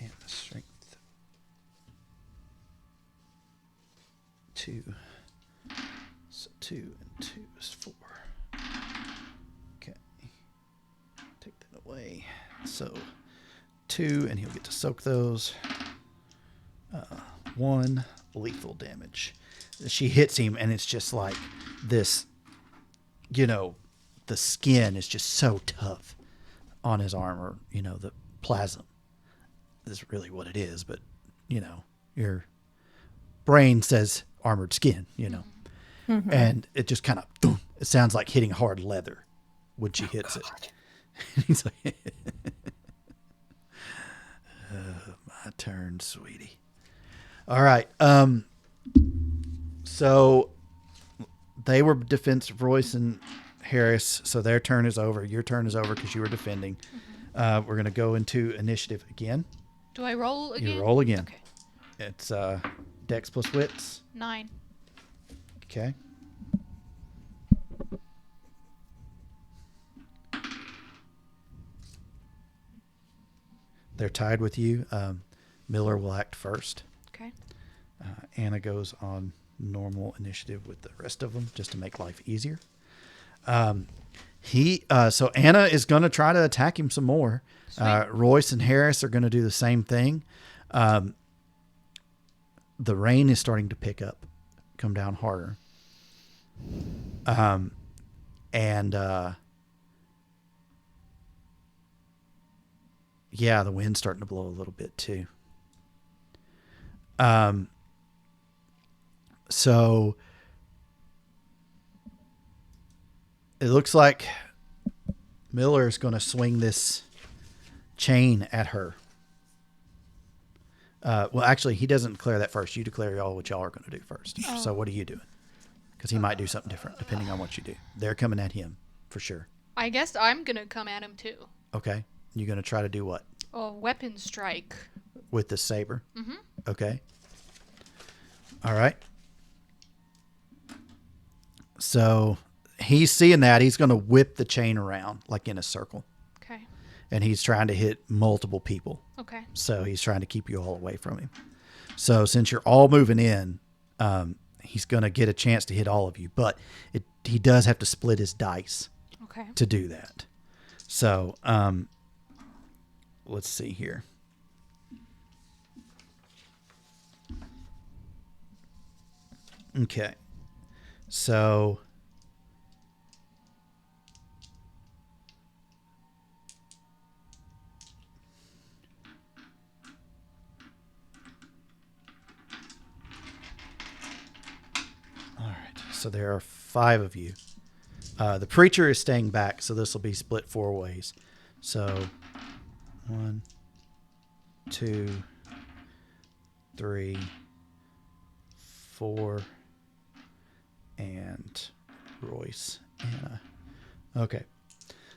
And the strength. 2. So 2 and 2 is 4. Okay. Take that away. So 2, and he'll get to soak those. 1 lethal damage. She hits him, and it's just like this, the skin is just so tough on his armor. The plasm is really what it is, but, your brain says armored skin, Mm-hmm. And it just kind of, boom, it sounds like hitting hard leather when she hits it. And he's like, my turn, sweetie. All right. So they were defensive, Royce and Harris. So their turn is over. Your turn is over because you were defending. We're going to go into initiative again. Do I roll again? You roll again. Okay. It's Dex plus Wits. 9. Okay. They're tied with you. Miller will act first. Okay. Anna goes on normal initiative with the rest of them just to make life easier. So Anna is going to try to attack him some more. Royce and Harris are going to do the same thing. The rain is starting to pick up, come down harder. The wind's starting to blow a little bit too. So it looks like Miller is going to swing this chain at her. Well, actually, he doesn't declare that first. You declare what y'all are going to do first. Oh. So what are you doing? Because he might do something different depending on what you do. They're coming at him for sure. I guess I'm going to come at him too. Okay. You're going to try to do what? Oh, weapon strike. With the saber? Mm-hmm. Okay. All right. So he's seeing that. He's going to whip the chain around like in a circle. Okay. And he's trying to hit multiple people. Okay. So he's trying to keep you all away from him. So since you're all moving in, he's going to get a chance to hit all of you. But he does have to split his dice to do that. So let's see here. Okay. So all right. So there are 5 of you. The preacher is staying back, so this will be split 4 ways. So 1, 2, 3, 4, and Royce, Anna. Okay.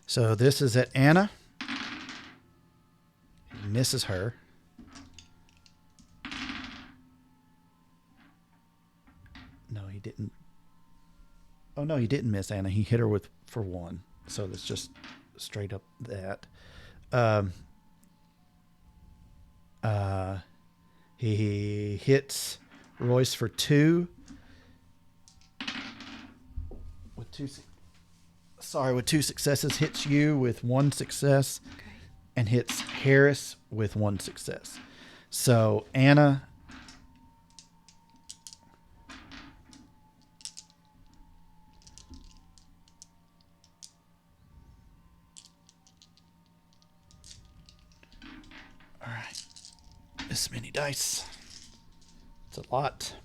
So this is at Anna. He misses her. No, he didn't. Oh, no, he didn't miss Anna. He hit her for 1. So that's just straight up that. He hits Royce for 2. With 2 successes. Hits you with 1 success. Okay. And hits Harris with 1 success. So Anna. All right. This many dice. It's a lot.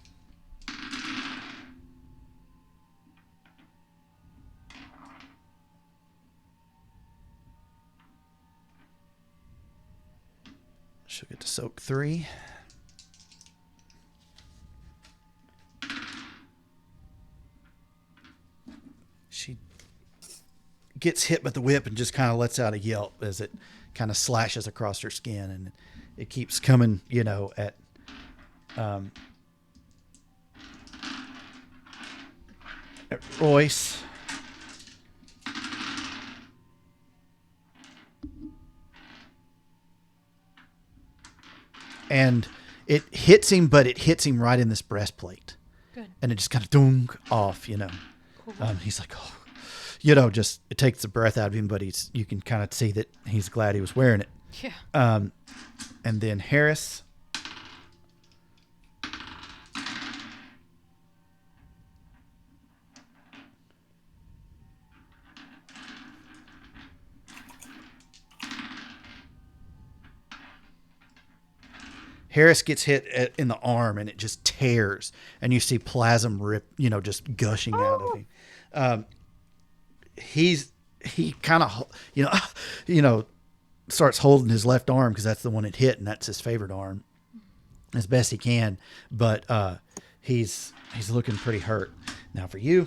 She'll get to soak 3. She gets hit with the whip and just kind of lets out a yelp as it kind of slashes across her skin, and it keeps coming, at Royce. And it hits him, but it hits him right in this breastplate. Good. And it just kind of dunk off, Cool. He's like, oh, just it takes the breath out of him, but you can kind of see that he's glad he was wearing it. Yeah. And then Harris. Harris gets hit in the arm, and it just tears, and you see plasm rip, just gushing out of him. He kind of, starts holding his left arm because that's the one it hit, and that's his favorite arm, as best he can. But he's looking pretty hurt. Now for you.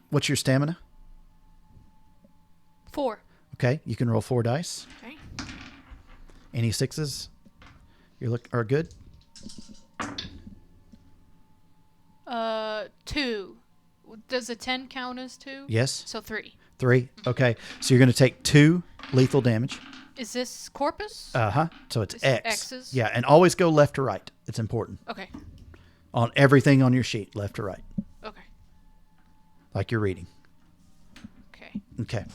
What's your stamina? 4. Okay, you can roll 4 dice. Okay. Any 6s? Are good. 2. Does a 10 count as 2? Yes. So 3. 3. Okay, so you're going to take 2 lethal damage. Is this corpus? So it's It's X. X's? Yeah, and always go left to right. It's important. Okay. On everything on your sheet, left to right, Okay. like you're reading. Okay. Okay.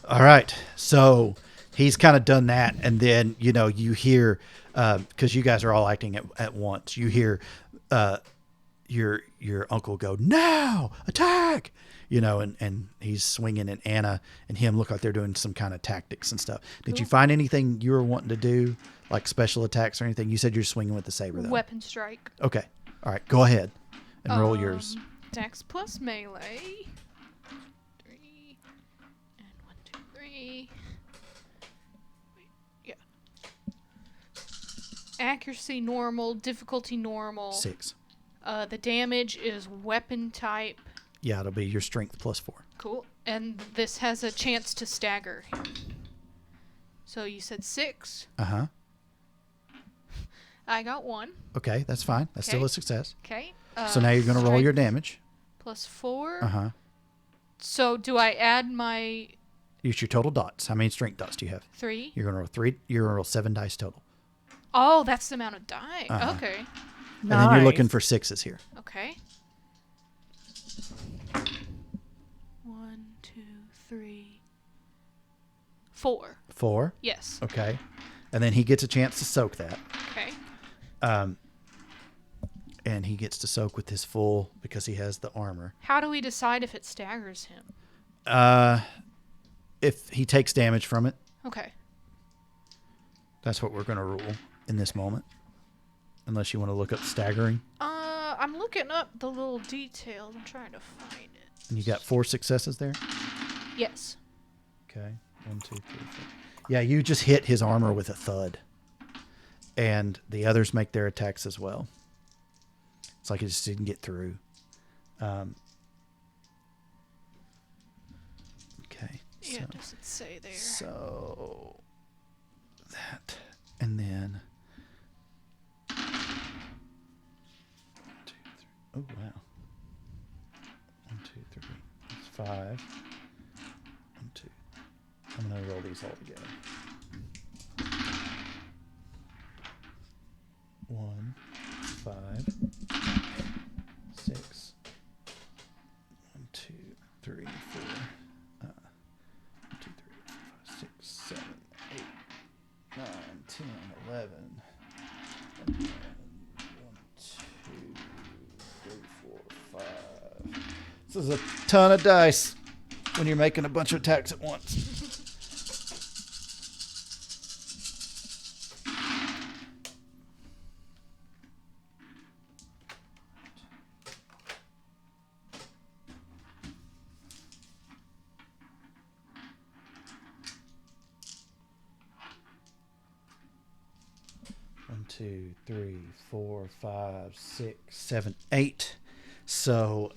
All right. So he's kind of done that, and then you hear, because you guys are all acting at once. You hear your uncle go, "Now attack!" And he's swinging, and Anna and him look like they're doing some kind of tactics and stuff. Did you find anything you were wanting to do, like special attacks or anything? You said you're swinging with the saber, though. Weapon strike. Okay. All right. Go ahead and roll yours. Dex plus melee. 3 and 1, 2, 3. Wait, yeah. Accuracy normal, difficulty normal. 6. The damage is weapon type. Yeah, it'll be your strength plus 4. Cool. And this has a chance to stagger him. So you said 6. Uh-huh. I got 1. Okay, that's fine. That's still Okay. a success. Okay. So now you're going to roll your damage. Plus 4. Uh-huh. So do I add my Use your total dots. How many strength dots do you have? 3? You're going to roll 3. You're going to roll 7 dice total. Oh, that's the amount of die. Uh-huh. Okay. And then you're looking for 6s here. Okay. 1, 2, 3, 4. 4. Yes. Okay. And then he gets a chance to soak that. Okay. And he gets to soak with his full because he has the armor. How do we decide if it staggers him? If he takes damage from it, Okay. that's what we're going to rule in this moment. Unless you want to look up staggering. I'm looking up the little details. I'm trying to find it. And you got 4 successes there? Yes. Okay. 1, 2, 3, 4. Yeah, you just hit his armor with a thud. And the others make their attacks as well. It's like it just didn't get through. Okay. Yeah, it doesn't say there. So that, and then 1, 2, 3. Oh wow! 1, 2, 3. That's 5. 1, 2. I'm gonna roll these all together. 1, 5, 6. 1, 2, 3, 4. 1, 2, 3, 4, 5, 6, 7, 8, 9, 10, 11. And then 1, 2, 3, 4, 5. This is a ton of dice when you're making a bunch of attacks at once. One, 2, 3, 4, 5, 6, 7, 8. So,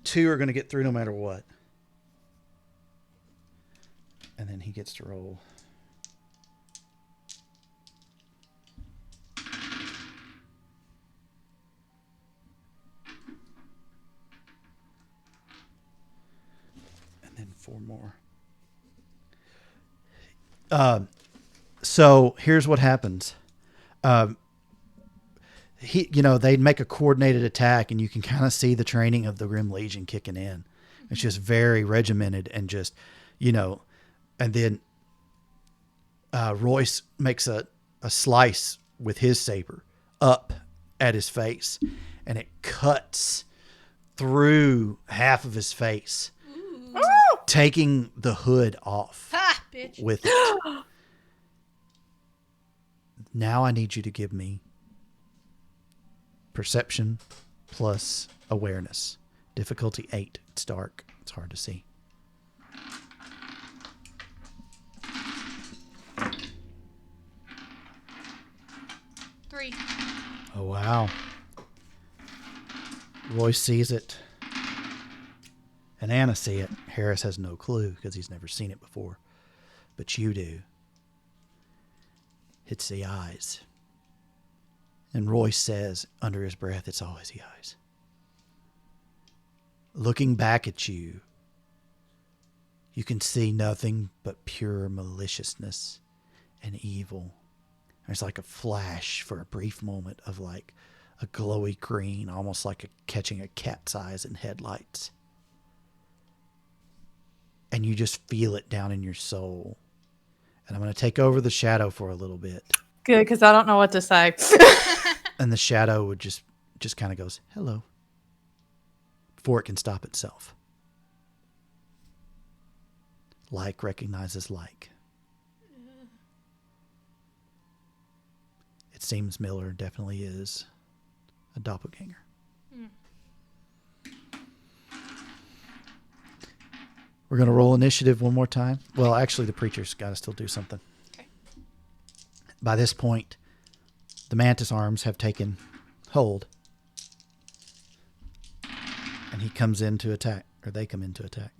2 are going to get through no matter what. And then he gets to roll. And then 4 more. So here's what happens. They'd make a coordinated attack, and you can kind of see the training of the Grim Legion kicking in. It's just very regimented and just, and then Royce makes a slice with his saber up at his face, and it cuts through half of his face, taking the hood off. Ha, bitch. With it. Now I need you to give me perception plus awareness. Difficulty 8. It's dark. It's hard to see. Three. Oh, wow. Royce sees it. And Anna see it. Harris has no clue because he's never seen it before. But you do. It's the eyes. And Royce says under his breath, it's always the eyes. Looking back at you, you can see nothing but pure maliciousness and evil. There's like a flash for a brief moment of like a glowy green, almost like catching a cat's eyes in headlights. And you just feel it down in your soul. And I'm going to take over the shadow for a little bit. Good, because I don't know what to say. And the shadow would just kind of goes, hello, before it can stop itself. Like recognizes like. It seems Miller definitely is a doppelganger. We're going to roll initiative one more time. Well, actually, the preacher's got to still do something. Okay. By this point, the mantis arms have taken hold. And he comes in to attack, or they come in to attack.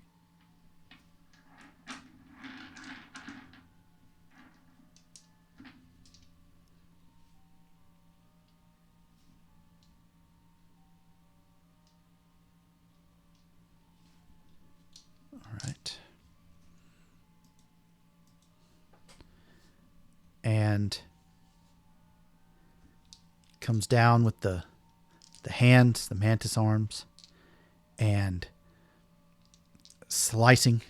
and comes down with the hands, the mantis arms, and slicing,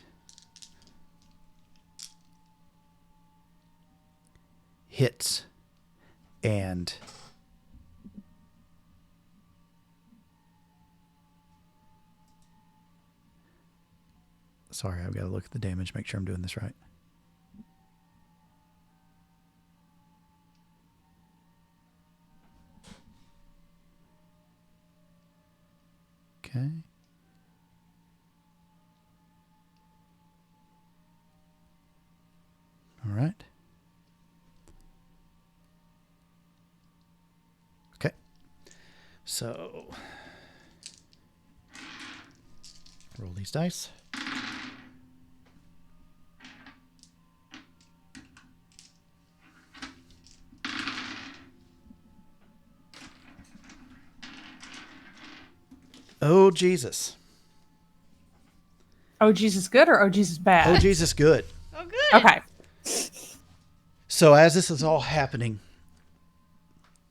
hits, and sorry, I've got to look at the damage, make sure I'm doing this right. Okay. All right. Okay. So, roll these dice. Oh, Jesus. Oh, Jesus good or oh, Jesus bad? Oh, Jesus good. Oh, good. Okay. So as this is all happening,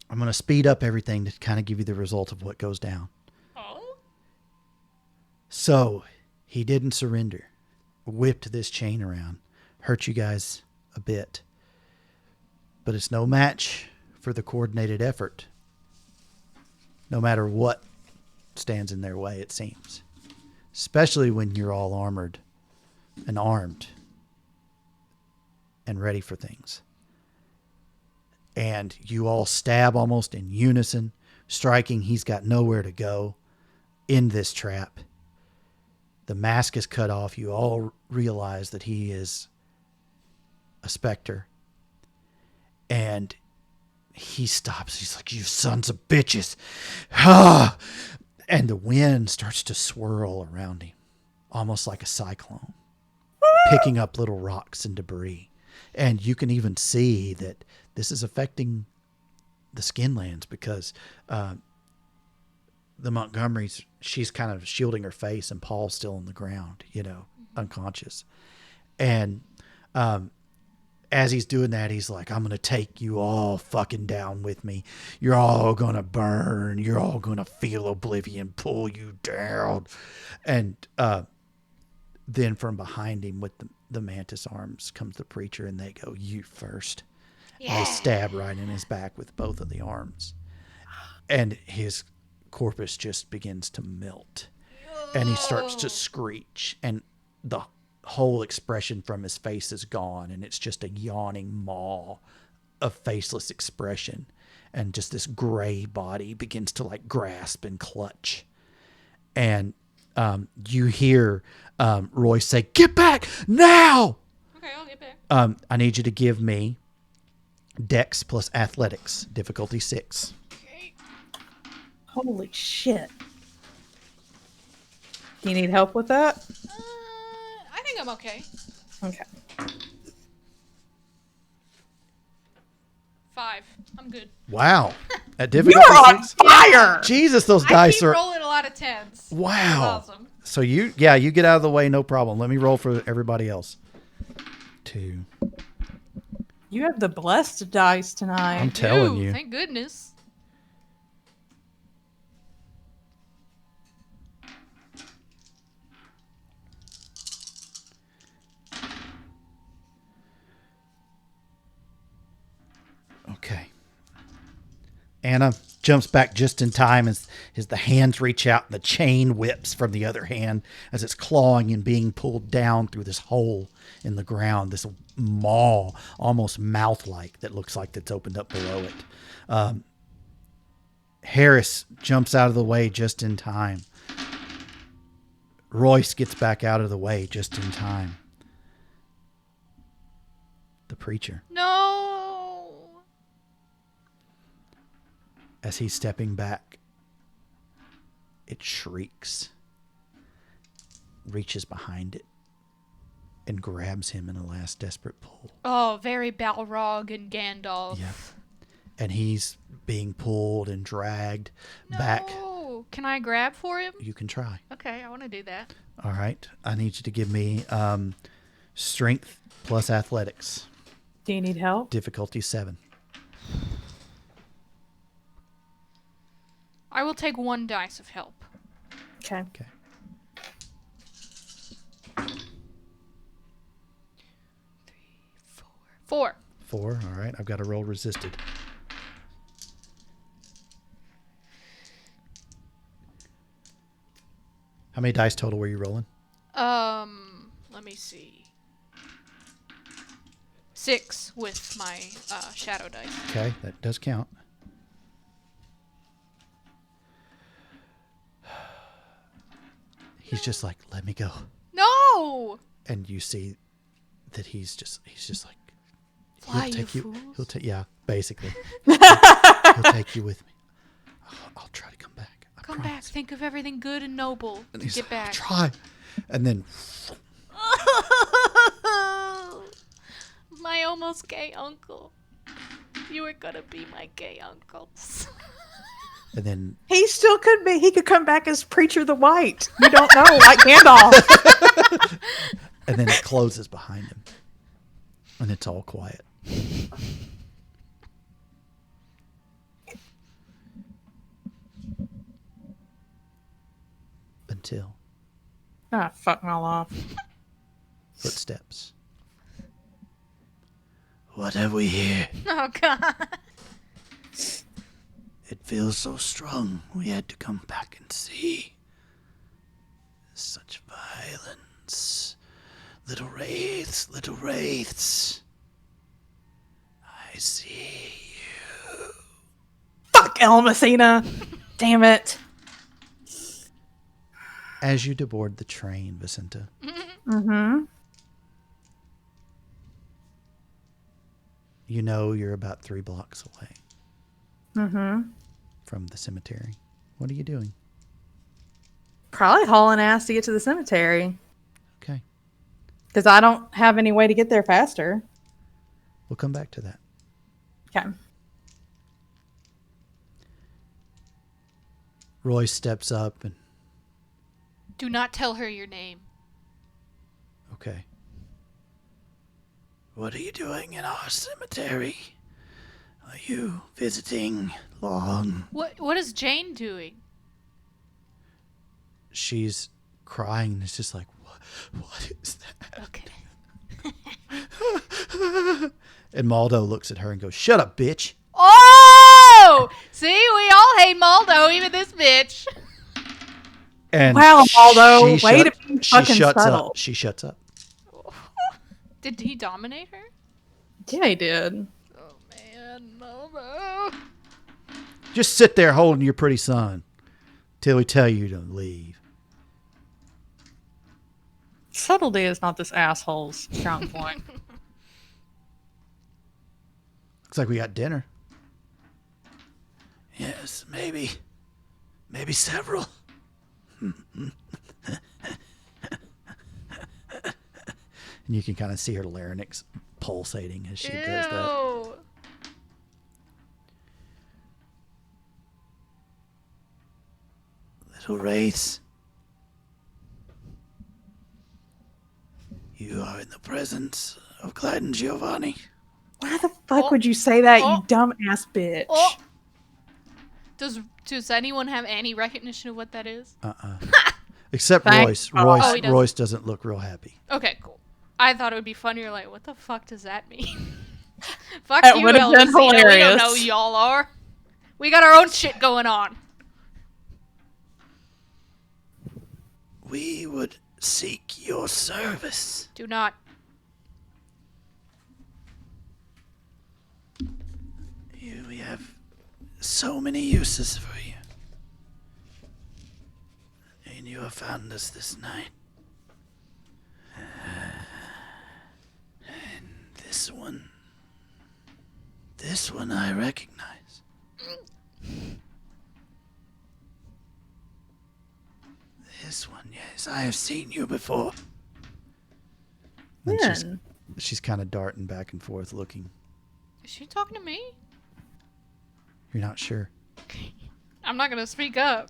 I'm going to speed up everything to kind of give you the result of what goes down. Oh. So he didn't surrender, whipped this chain around, hurt you guys a bit. But it's no match for the coordinated effort, no matter what stands in their way, it seems. Especially when you're all armored and armed and ready for things. And you all stab almost in unison, striking. He's got nowhere to go in this trap. The mask is cut off. You all realize that he is a specter. And he stops. He's like, "You sons of bitches." Ah! And the wind starts to swirl around him, almost like a cyclone, picking up little rocks and debris. And you can even see that this is affecting the Skinlands because the Montgomerys, she's kind of shielding her face and Paul's still on the ground, unconscious. And as he's doing that, he's like, "I'm going to take you all fucking down with me. You're all going to burn. You're all going to feel Oblivion pull you down." And then from behind him with the mantis arms comes the preacher, and they go, "You first." Yeah. And they stab right in his back with both of the arms. And his corpus just begins to melt. And he starts to screech. And the whole expression from his face is gone. And it's just a yawning maw of faceless expression. And just this gray body begins to like grasp and clutch. And you hear Roy say, "Get back now!" Okay, I'll get back. I need you to give me Dex plus Athletics, difficulty 6. Okay. Holy shit. Do you need help with that? I think I'm okay. Okay. 5. I'm good. Wow. At You're difficulty on 6? fire! Jesus, those I dice keep are... rolling a lot of 10s. Wow. That's awesome. So you get out of the way, no problem. Let me roll for everybody else. 2. You have the blessed dice tonight. I'm telling Ooh, you. Thank goodness. Okay. Anna jumps back just in time as the hands reach out and the chain whips from the other hand as it's clawing and being pulled down through this hole in the ground, this maw, almost mouth-like, that looks like it's opened up below it. Harris jumps out of the way just in time. Royce gets back out of the way just in time. The preacher, No. as he's stepping back, it shrieks, reaches behind it, and grabs him in a last desperate pull. Oh, very Balrog and Gandalf. Yep. And he's being pulled and dragged back. No. Can I grab for him? You can try. Okay, I want to do that. All right. I need you to give me strength plus athletics. Do you need help? Difficulty 7. I will take 1 dice of help. Okay. Okay. Four. 4. All right. I've got to roll resisted. How many dice total were you rolling? Let me see. 6 with my shadow dice. Okay, that does count. He's just like, let me go. No! And you see that he's just like, Fly, he'll take you you. fools. He'll take, yeah, basically. He'll take you with me. I'll try to come back. I Come back. promise. Think of everything good and noble. And To he's get like, back. I'll try. And then My almost gay uncle. You were gonna be my gay uncle. and then He still could be. He could come back as Preacher the White. You don't know, like Gandalf. and then it closes behind him. And it's all quiet. Until Ah, fuck my life. footsteps. What have we here? Oh god. It feels so strong. We had to come back and see. Such violence. Little wraiths, little wraiths. I see you. Fuck El Messina. Damn it. As you deboard the train, Vicenta, Mm-hmm. you know you're about 3 blocks away Mm-hmm. from the cemetery. What are you doing? Probably hauling ass to get to the cemetery. Okay, Because I don't have any way to get there faster. we'll come back to that. Okay. Roy steps up and, Do not tell her your name. okay. What are you doing in our cemetery? Are you visiting long? What is Jane doing? She's crying and it's just like, what is that? Okay. And Maldo looks at her and goes, shut up, bitch. Oh! See, we all hate Maldo, even this bitch. And Wow, Maldo, she way to be she fucking shuts subtle. up. She shuts up. Did he dominate her? Yeah, he did. Oh man, Maldo. Just sit there holding your pretty son till we tell you to leave. Subtlety is not this asshole's strong point. Looks like we got dinner. Yes, maybe several. And you can kind of see her larynx pulsating as she does that. Ew. Little Wraiths, you are in the presence of Clyde and Giovanni. Why the fuck would you say that, Oh. you dumbass bitch? Oh. Does anyone have any recognition of what that is? Except Thank Royce. God. Royce, Oh, he doesn't. Royce doesn't look real happy. Okay, cool. I thought it would be funnier. Like, what the fuck does that mean? Fuck That you, would've El been Messina. We don't hilarious. know who y'all are. We got our own shit going on. We would seek your service. Do not. We have so many uses for you. And you have found us this night. And this one I recognize. This one, yes, I have seen you before. And When? she's kind of darting back and forth looking. Is she talking to me? You're not sure. I'm not gonna speak up.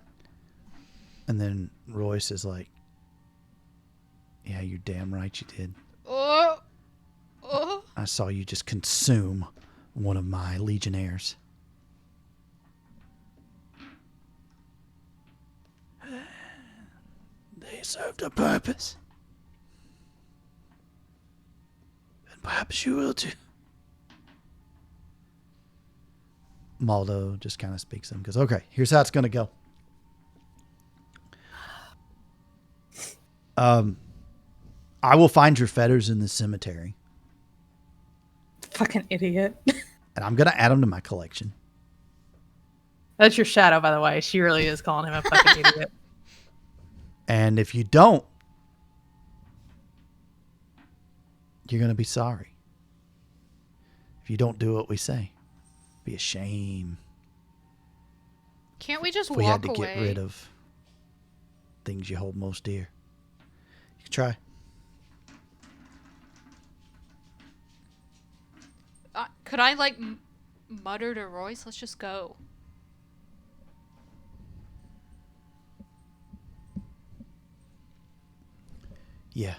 And then Royce is like, yeah, you're damn right you did. Oh. Oh. I saw you just consume one of my legionnaires. They served a purpose. And perhaps you will too. Maldo just kind of speaks to him and goes, okay, here's how it's going to go. I will find your fetters in the cemetery. Fucking idiot. And I'm going to add them to my collection. That's your shadow, by the way. She really is calling him a fucking idiot. And if you don't, you're going to be sorry. If you don't do what we say, be a shame. Can't we just If we walk had to away? get rid of things you hold most dear. You can try. Could I like mutter to Royce? Let's just go. Yeah,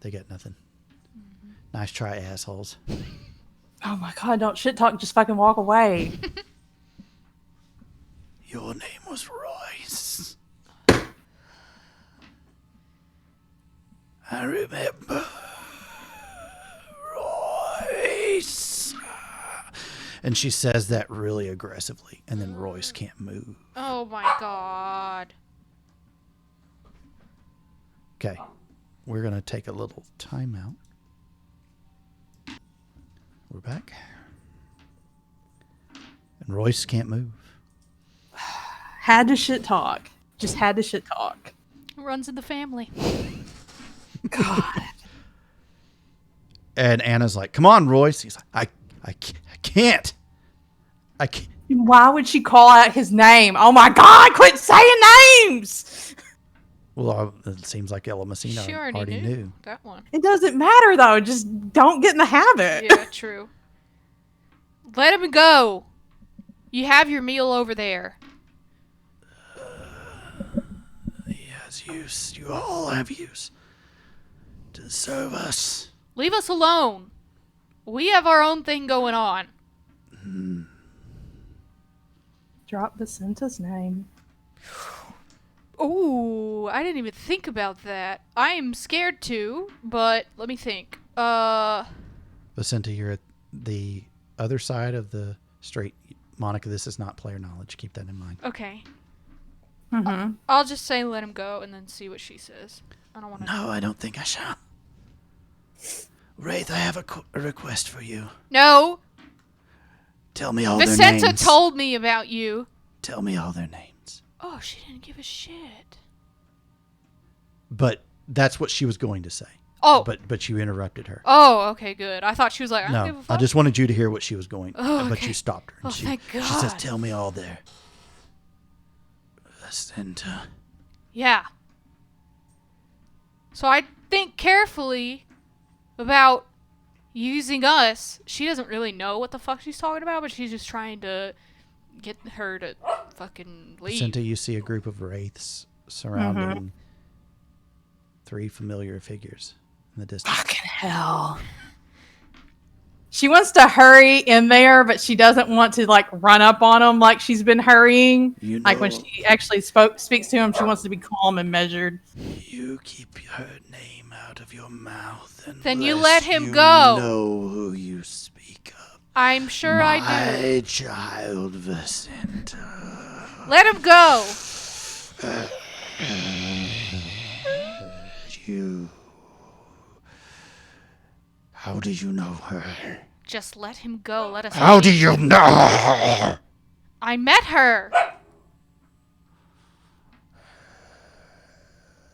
they got nothing. Nice try, assholes. Oh my god, don't shit talk, just fucking walk away. Your name was Royce. I remember. Royce. And she says that really aggressively, and then Royce can't move. Oh my god. Okay, we're going to take a little timeout. We're back. And Royce can't move. Had to shit talk. Just had to shit talk. Runs in the family. God. And Anna's like, come on, Royce. He's like, I can't. I can't. Why would she call out his name? Oh my god, quit saying names! Well, it seems like Ella Messina She already knew that one. It doesn't matter though, just don't get in the habit. Yeah, true. Let him go. You have your meal over there. He has use. You all have use to serve us. Leave us alone. We have our own thing going on. Drop Vicenta's name. Ooh, I didn't even think about that. I am scared too, but let me think. Vicenta, you're at the other side of the street. Monica, this is not player knowledge. Keep that in mind. Okay. Mm-hmm. I'll just say let him go and then see what she says. I don't want to. No, I don't think I shall. Wraith, I have a request for you. No. Tell me all their Vicenta names. told me about you. Tell me all their names. Oh, she didn't give a shit. But that's what she was going to say. Oh. But you interrupted her. Oh, okay, good. I thought she was like, I don't give a No, fuck. I just wanted you to hear what she was going. Oh, But okay. you stopped her. And Oh, thank She says, God. "Tell me all their." Vicenta. Yeah. So I think carefully about using us. She doesn't really know what the fuck she's talking about, but she's just trying to get her to fucking leave. Vicenta, you see a group of wraiths surrounding three familiar figures in the distance. Fucking hell. She wants to hurry in there, but she doesn't want to like run up on him like she's been hurrying. You Like when know- she actually speaks to him, she wants to be calm and measured. You keep her name out of your mouth, and Then you let him go. Know who you speak of. I'm sure I do. My child, Vicenta. Let him go. You. How do you know her? Just let him go. Let us. How leave. do you know her? I met her.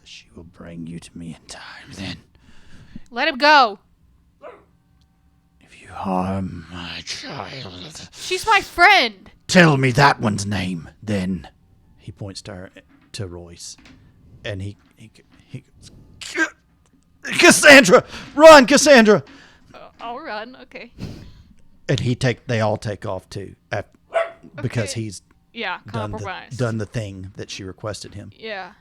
She will bring you to me in time, then. Let him go. If you harm my child. She's my friend. Tell me that one's name, then. He points to her, to Royce. And he goes, Cassandra! Run, Cassandra! I'll run. Okay. And they all take off too, because Okay. he's Yeah. Compromise. done the thing that she requested him. Yeah.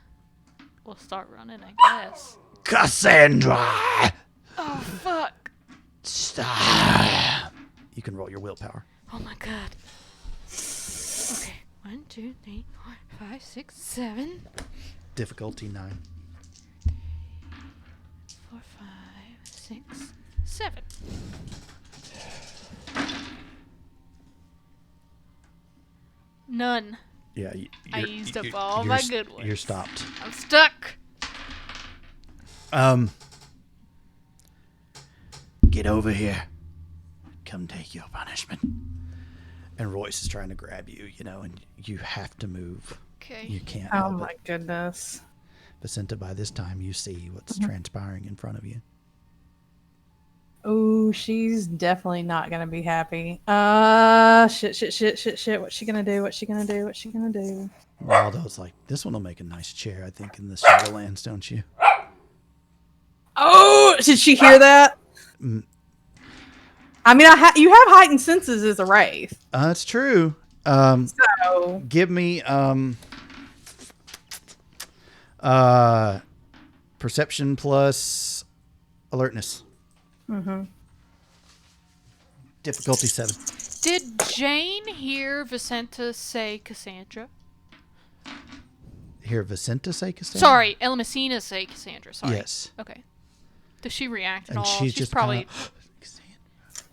We'll start running, I guess. Cassandra! Oh fuck. Stop. You can roll your willpower. Oh my god. Okay. 1, 2, 3, 4, 5, 6, 7. Difficulty 9. 4, 5, 6, 7. None. Yeah, I used up all my good ones. You're stopped. I'm stuck. Get over here. Come take your punishment. And Royce is trying to grab you, and you have to move. Okay. You can't Oh help my it. goodness. Vicenta, by this time, you see what's transpiring in front of you. Oh, she's definitely not gonna be happy. Shit. What's she gonna do? Waldo's like, this one will make a nice chair, I think, in the Shadowlands, don't you? Oh, did she hear that? I mean, you have heightened senses as a wraith. That's true. So Give me perception plus alertness. Mm-hmm. Difficulty 7. Did Jane hear Vicenta say Cassandra? Hear Vicenta say Cassandra? Sorry, Elamacina say Cassandra. Sorry. Yes. Okay. Does she react at And all? she's just probably.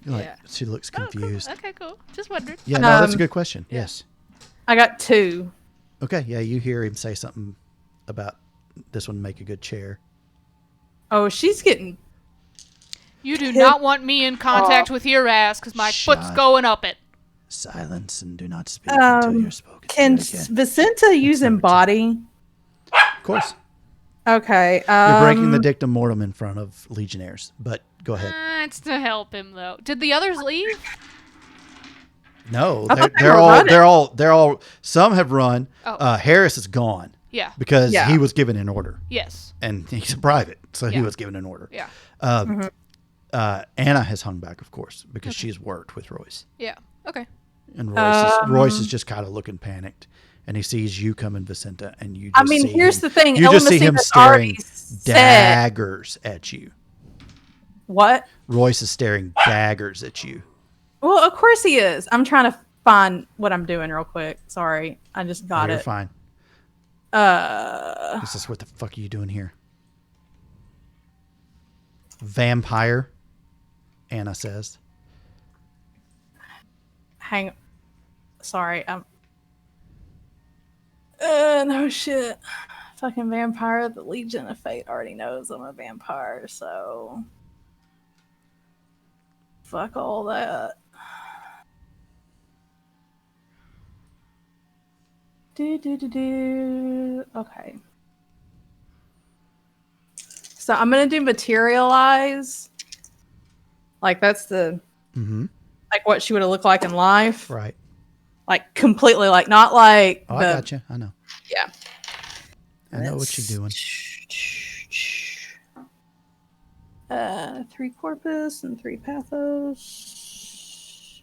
Like, Yeah. she looks Oh, cool. confused. Okay, cool. Just wondering. Yeah, no, that's a good question. yeah. Yes. I got 2. Okay, yeah, you hear him say something about this one make a good chair. Oh, she's getting. You do not want me in contact with your ass because my foot's Shut. going up it. Silence and do not speak until you're spoken Can to again. Vicenta use embody? Of course. Okay. You're breaking the dictum mortem in front of legionnaires, but go ahead. It's to help him though. Did the others leave? No, I thought they they're were all running. they're all some have run. Oh. Harris is gone Yeah. because Yeah. he was given an order. Yes. And he's a private, so he Yeah. was given an order. Yeah. Anna has hung back, of course, because she's worked with Royce. Yeah. Okay. And Royce is just kind of looking panicked, and he sees you coming, Vicenta, and you. Just I mean, see here's him, the thing. You just see him Elamacina's staring already said- daggers at you. What? Royce is staring daggers at you. Well, of course he is. I'm trying to find what I'm doing real quick. Sorry, I just got You're it. fine. This is what the fuck are you doing here? Vampire, Anna says. Hang. Sorry, no shit. Fucking vampire. The Legion of Fate already knows I'm a vampire, so fuck all that. Okay. So I'm gonna do materialize. Like that's the like what she would have looked like in life. Right. Like completely, like not like Oh, the, I got you. I know. yeah. I know what you're doing. 3 corpus and 3 pathos.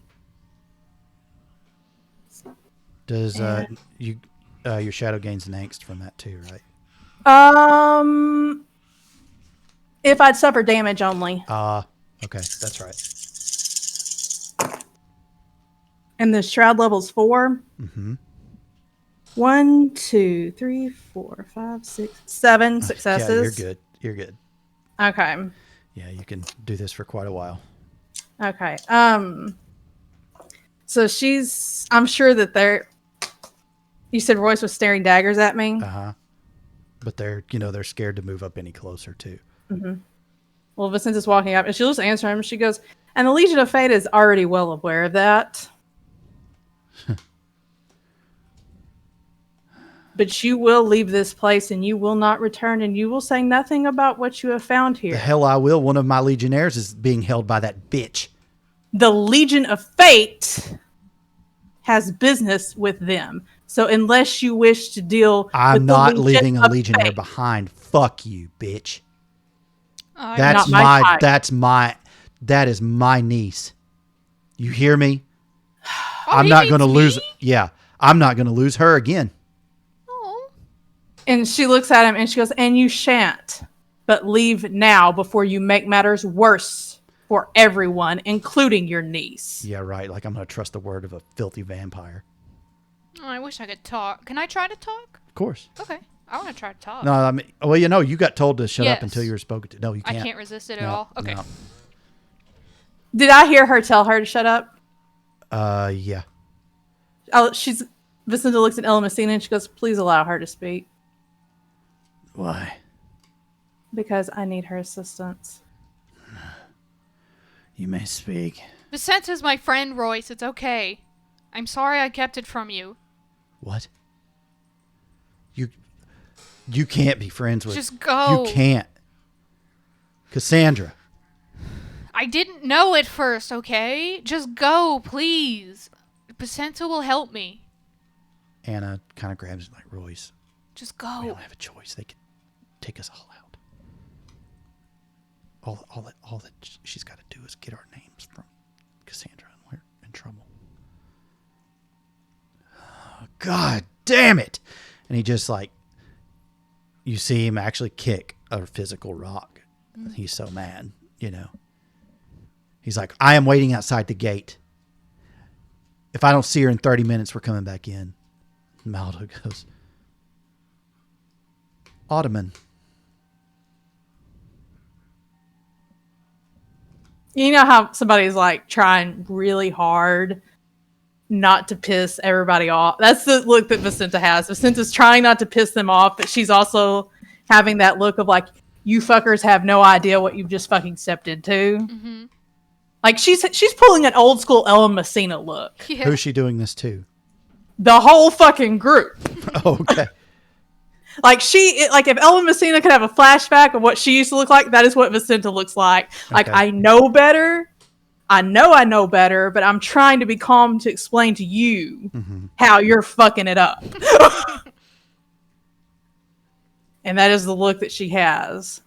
Does your shadow gains an angst from that too, right? If I'd suffer damage only. Okay, that's right. And the shroud level's 4. Mm-hmm. 1, 2, 3, 4, 5, 6, 7 successes. Yeah, you're good. You're good. Okay. Yeah, you can do this for quite a while. Okay. So I'm sure that you said Royce was staring daggers at me. But they're scared to move up any closer too. Well, Vicenta's walking up and she'll just answer him. She goes, and the Legion of Fate is already well aware of that. But you will leave this place and you will not return and you will say nothing about what you have found here. The hell I will. One of my legionnaires is being held by that bitch. The Legion of Fate has business with them. So unless you wish to deal I'm with the not Legion leaving a of legionnaire Fate. behind. Fuck you, bitch. Not my type. That is my niece. You hear me? Oh, I'm he not going to means lose. me? Yeah, I'm not going to lose her again. Oh. And she looks at him and she goes, and you shan't, but leave now before you make matters worse for everyone, including your niece. Yeah, right. Like I'm going to trust the word of a filthy vampire. Oh, I wish I could talk. Can I try to talk? Of course. Okay. I want to try to talk. No, I mean, well, you got told to shut up Yes. until you were spoken to. No, you I can't. can't resist it No, at all. Okay. no. Did I hear her tell her to shut up? Yeah. Vicinda looks at Ella Messina and she goes, please allow her to speak. Why? Because I need her assistance. You may speak. Vicenta's my friend, Royce. It's okay. I'm sorry I kept it from you. What? You can't be friends with. Just go. You can't. Cassandra. I didn't know at first, okay? Just go, please. Vicenta will help me. Anna kind of grabs it like, Royce, Just we go. don't have a choice. They could take us all out. All that she's got to do is get our names from Cassandra, and we're in trouble. Oh, God damn it! And he just like, you see him actually kick a physical rock. He's so mad, you know. He's like, I am waiting outside the gate. If I don't see her in 30 minutes, we're coming back in. Maldo goes, Ottoman. You know how somebody's like trying really hard not to piss everybody off? That's the look that Vicenta has. Vicenta's trying not to piss them off, but she's also having that look of like, you fuckers have no idea what you've just fucking stepped into. Mm-hmm. Like she's pulling an old school Ella Messina look. Yeah. Who's she doing this to? The whole fucking group. Oh, okay. Like if Ella Messina could have a flashback of what she used to look like, that is what Vicenta looks like. Like, Okay. I know better. I know better, but I'm trying to be calm to explain to you how you're fucking it up. And that is the look that she has.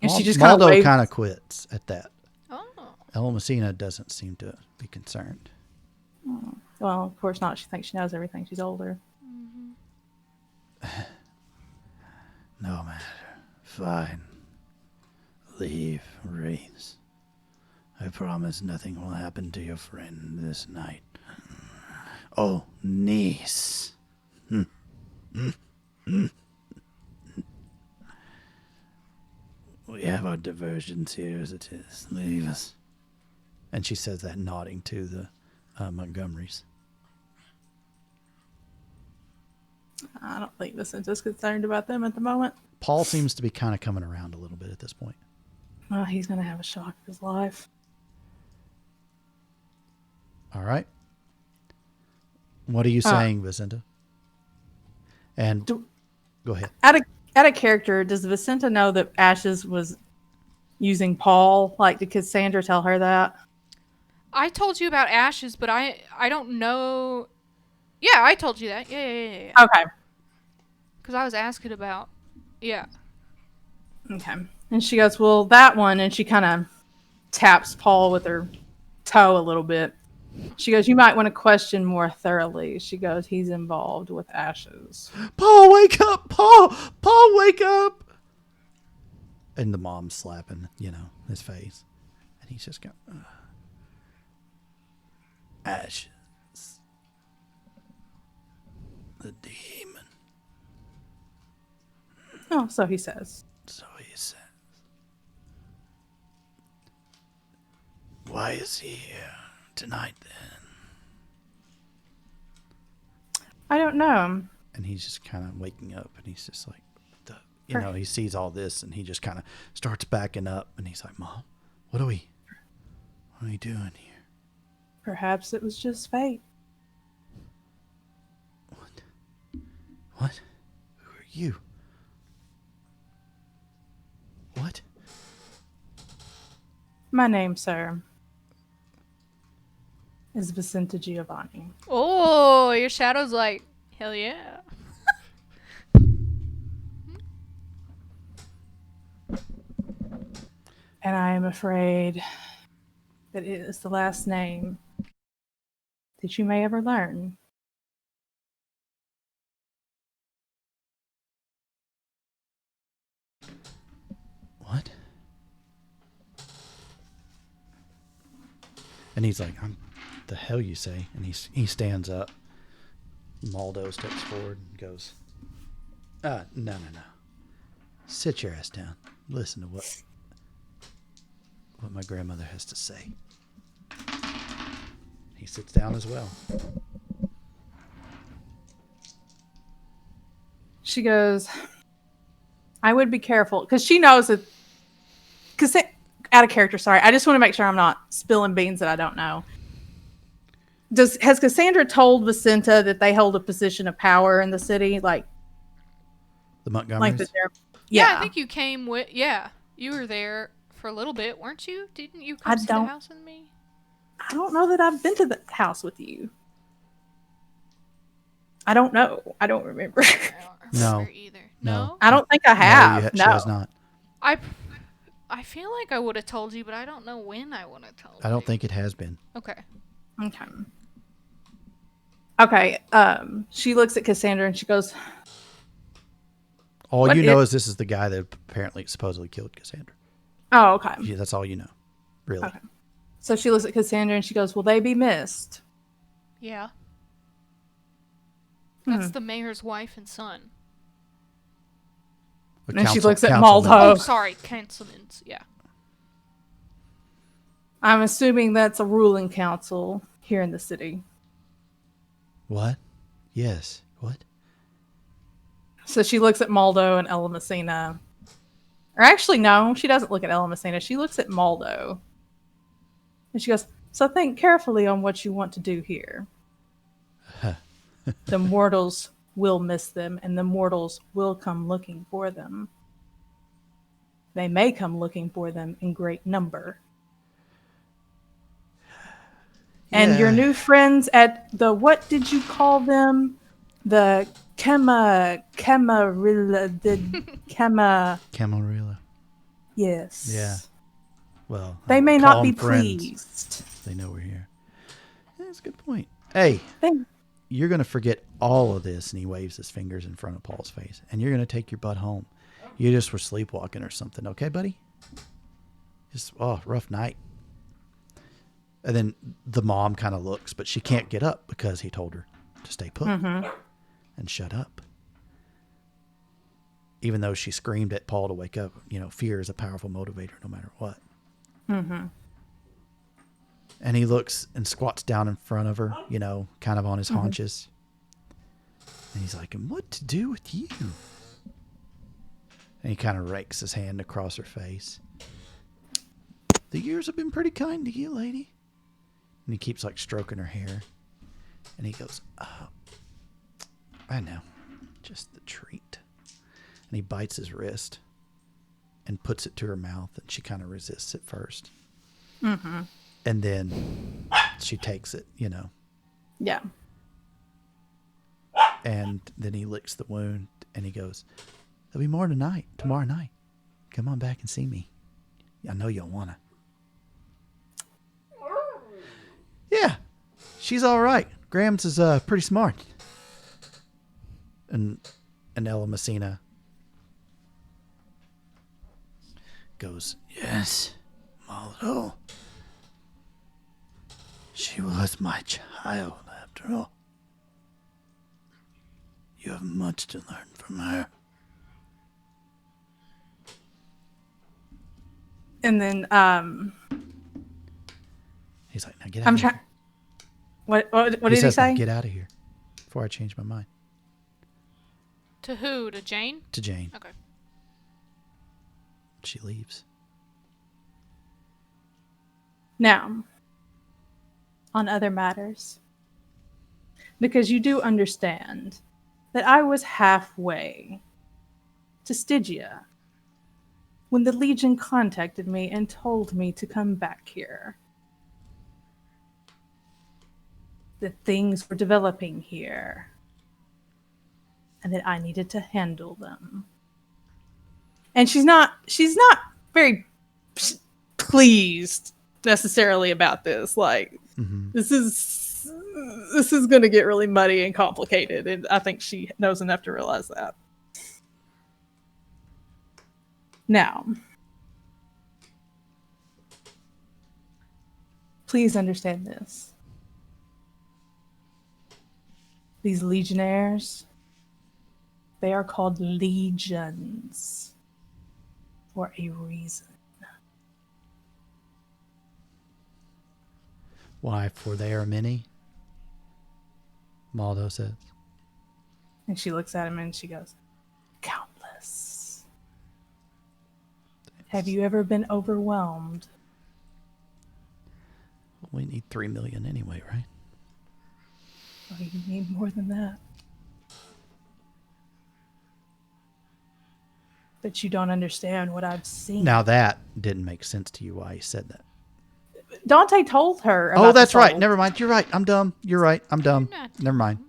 And she just kind of Maldo kind of quits at that. Oh. Ella Messina doesn't seem to be concerned. Well, of course not. She thinks she knows everything. She's older. No matter. Fine. Leave, Wraiths. I promise nothing will happen to your friend this night. Oh, niece. We have our diversions here as it is. Leave us. And she says that nodding to the Montgomerys. I don't think Vicenta's concerned about them at the moment. Paul seems to be kind of coming around a little bit at this point. Well, he's going to have a shock of his life. All right. What are you saying, Vicenta? And go ahead. Out of character, does Vicenta know that Ashes was using Paul? Like, did Cassandra tell her that? I told you about Ashes, but I don't know. Yeah, I told you that. Yeah. Okay. Because I was asking about. Yeah. Okay. And she goes, well, that one, and she kind of taps Paul with her toe a little bit. She goes, you might want to question more thoroughly. She goes, he's involved with Ashes. Paul, wake up! Paul, wake up! And the mom's slapping, his face, and he's just going, Ashes, the demon. Oh, so he says. So he says. Why is he here tonight then? I don't know. And he's just kind of waking up, and he's just like, he sees all this, and he just kind of starts backing up, and he's like, Mom, what are we doing here? Perhaps it was just fate. What? Who are you? What? My name, sir, is Vicenta Giovanni. Oh, your shadow's like, hell yeah. And I am afraid that it is the last name that you may ever learn. What? And he's like, the hell you say? And he stands up. Maldo steps forward and goes, no. Sit your ass down. Listen to what my grandmother has to say. He sits down as well. She goes, I would be careful, because she knows that, out of character, sorry. I just want to make sure I'm not spilling beans that I don't know. Has Cassandra told Vicenta that they hold a position of power in the city? Like The Montgomerys? like that they're, Yeah, I think you came with. Yeah, you were there for a little bit, weren't you? Didn't you come to the house with me? I don't know that I've been to the house with you. I don't know. I don't remember. I don't remember No. either. No. I don't think I have. She has not. I feel like I would have told you, but I don't know when I would have told you. I don't think it has been. Okay. Okay. She looks at Cassandra and she goes, All you know is this is the guy that apparently supposedly killed Cassandra. oh, okay. Yeah, that's all you know. Really. Okay. So she looks at Cassandra and she goes, will they be missed? Yeah. That's the mayor's wife and son. And she looks at Councilman. Oh, Maldo. sorry, councilman's. Yeah. I'm assuming that's a ruling council here in the city. What? Yes. What? So she looks at Maldo and Ella Messina. Or actually, no, she doesn't look at Ella Messina. She looks at Maldo. And she goes, so think carefully on what you want to do here. The mortals will miss them, and the mortals will come looking for them. They may come looking for them in great number. And your new friends at the, what did you call them? The Camarilla. Camarilla. Yes. Yeah. Well, They may call not be them friends. pleased. They know we're here. Yeah, that's a good point. Hey, you're going to forget all of this. And he waves his fingers in front of Paul's face. And you're going to take your butt home. You just were sleepwalking or something. Okay, buddy? Just, rough night. And then the mom kind of looks, but she can't get up because he told her to stay put and shut up. Even though she screamed at Paul to wake up, fear is a powerful motivator no matter what. And he looks and squats down in front of her, kind of on his haunches. And he's like, and what to do with you? And he kind of rakes his hand across her face. The years have been pretty kind to you, lady. And he keeps stroking her hair. And he goes, I know. Just the treat. And he bites his wrist and puts it to her mouth. And she kind of resists at first. And then she takes it, Yeah. And then he licks the wound and he goes, there'll be more tomorrow night. Come on back and see me. I know you'll want to. Yeah, she's all right. Grams is pretty smart. And Ella Messina goes, yes, Maldo. She was my child, after all. You have much to learn from her. And then, He's like, now get out of here. What did he say? Get out of here before I change my mind. To who? To Jane? To Jane. Okay. She leaves. Now, on other matters, because you do understand that I was halfway to Stygia when the Legion contacted me and told me to come back here. That things were developing here and that I needed to handle them. And she's not very pleased necessarily about this. This is going to get really muddy and complicated, and I think she knows enough to realize that. Now, please understand this. These legionnaires, they are called legions for a reason. Why? For they are many? Maldo says. And she looks at him and she goes, countless. Have you ever been overwhelmed? We need 3 million anyway, right? Oh, you need more than that. But you don't understand what I've seen. Now that didn't make sense to you why he said that. Dante told her about Oh, that's the right. soul. Never mind. You're right. I'm dumb. You're right. I'm dumb. You're not Never mind.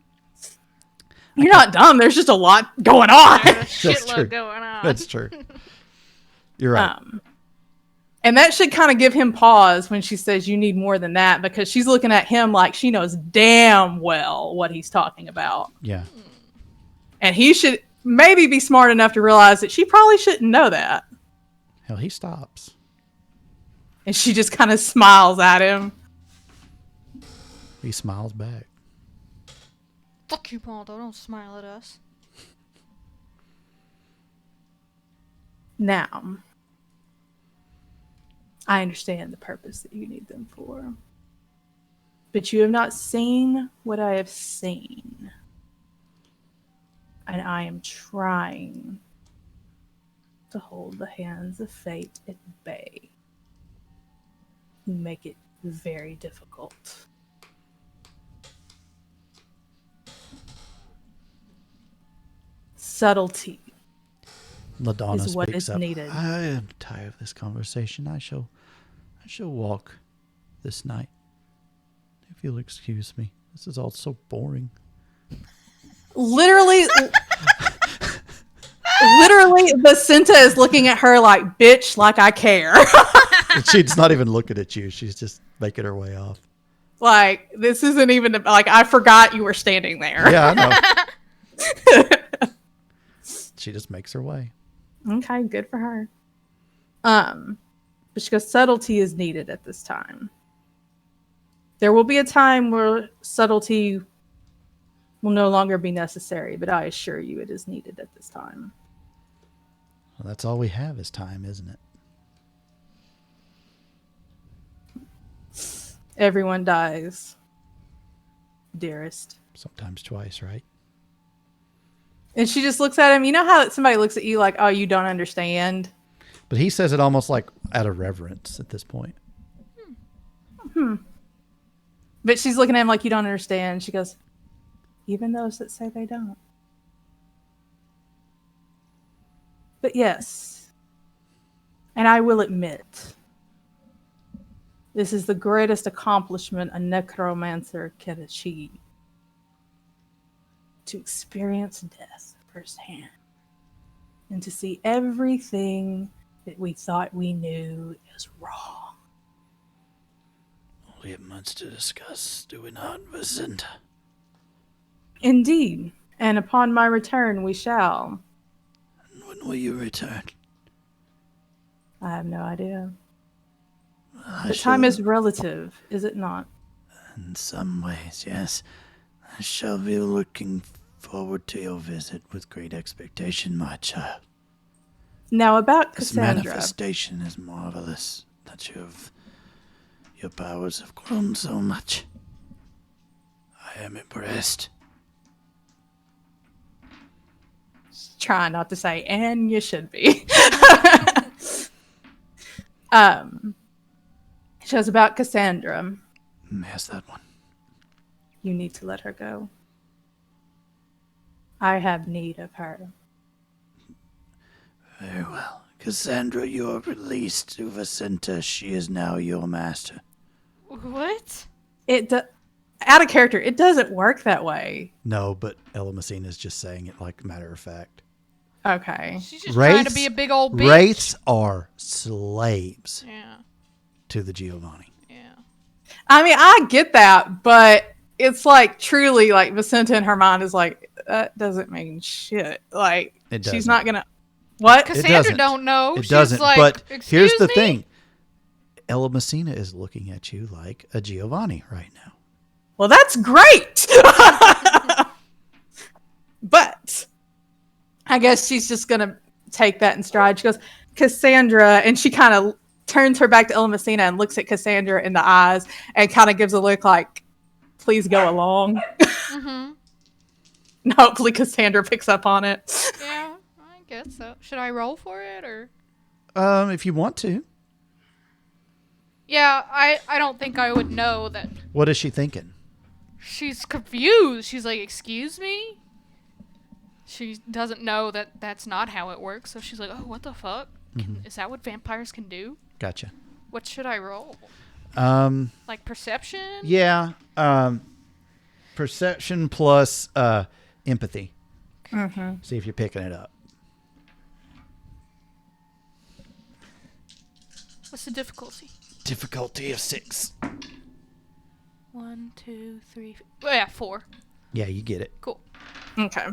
You're not dumb. There's just a lot going on. There's a That's true. shitload going on. That's true. You're right. And that should kind of give him pause when she says you need more than that, because she's looking at him like she knows damn well what he's talking about. Yeah. And he should maybe be smart enough to realize that she probably shouldn't know that. Hell, he stops. And she just kind of smiles at him. He smiles back. Fuck you, Maldo. Don't smile at us. Now, I understand the purpose that you need them for. But you have not seen what I have seen. And I am trying to hold the hands of fate at bay. Make it very difficult. Subtlety. LaDonna Is what speaks is up. needed. I am tired of this conversation. I shall walk this night. If you'll excuse me. This is all so boring. Literally, Vicenta is looking at her like, bitch, like I care. And she's not even looking at you. She's just making her way off. Like, this isn't even, like, I forgot you were standing there. Yeah, I know. She just makes her way. Okay, good for her. But she goes, subtlety is needed at this time. There will be a time where subtlety will no longer be necessary, but I assure you it is needed at this time. Well, that's all we have is time, isn't it? Everyone dies, dearest. Sometimes twice, right? And she just looks at him. You know how somebody looks at you like, oh, you don't understand? But he says it almost like out of reverence at this point. But she's looking at him like, you don't understand. She goes, even those that say they don't. But yes, and I will admit, this is the greatest accomplishment a necromancer can achieve. To experience death firsthand. And to see everything that we thought we knew is wrong. We have much to discuss, do we not, Vicenta? Indeed. And upon my return, we shall. When will you return? I have no idea. I But shall- time is relative, is it not? In some ways, yes. I shall be looking forward to your visit with great expectation, my child. Now about This Cassandra. manifestation is marvelous, that your powers have grown so much. I am impressed. Trying not to say, and you should be. She was about Cassandra. Yes, that one. You need to let her go. I have need of her. Very well. Cassandra, you are released to Vicenta. She is now your master. What? Out of character, it doesn't work that way. No, but Ella Messina is just saying it like matter of fact. Okay. She's just trying to be a big old bitch. Wraiths are slaves Yeah. to the Giovanni. Yeah. I mean, I get that, but it's like truly like Vicenta in her mind is like, that doesn't mean shit. Like, It she's doesn't. not gonna. What? Cassandra doesn't. don't know. It She's doesn't. like, But here's "Excuse the me?" thing. Ella Messina is looking at you like a Giovanni right now. Well, that's great. But I guess she's just going to take that in stride. She goes, Cassandra, and she kind of turns her back to Ella Messina and looks at Cassandra in the eyes and kind of gives a look like, please go along. Mm-hmm. And hopefully Cassandra picks up on it. Yeah, I guess so. Should I roll for it or? If you want to. Yeah, I don't think I would know that. What is she thinking? She's confused. She's like, excuse me? She doesn't know that that's not how it works. So she's like, oh, what the fuck? Is that what vampires can do? Gotcha. What should I roll? Like perception? Yeah. Perception plus empathy. Mm-hmm. See if you're picking it up. What's the difficulty? Difficulty of 6. 1, 2, 3. Oh, yeah, 4. Yeah, you get it. Cool. Okay.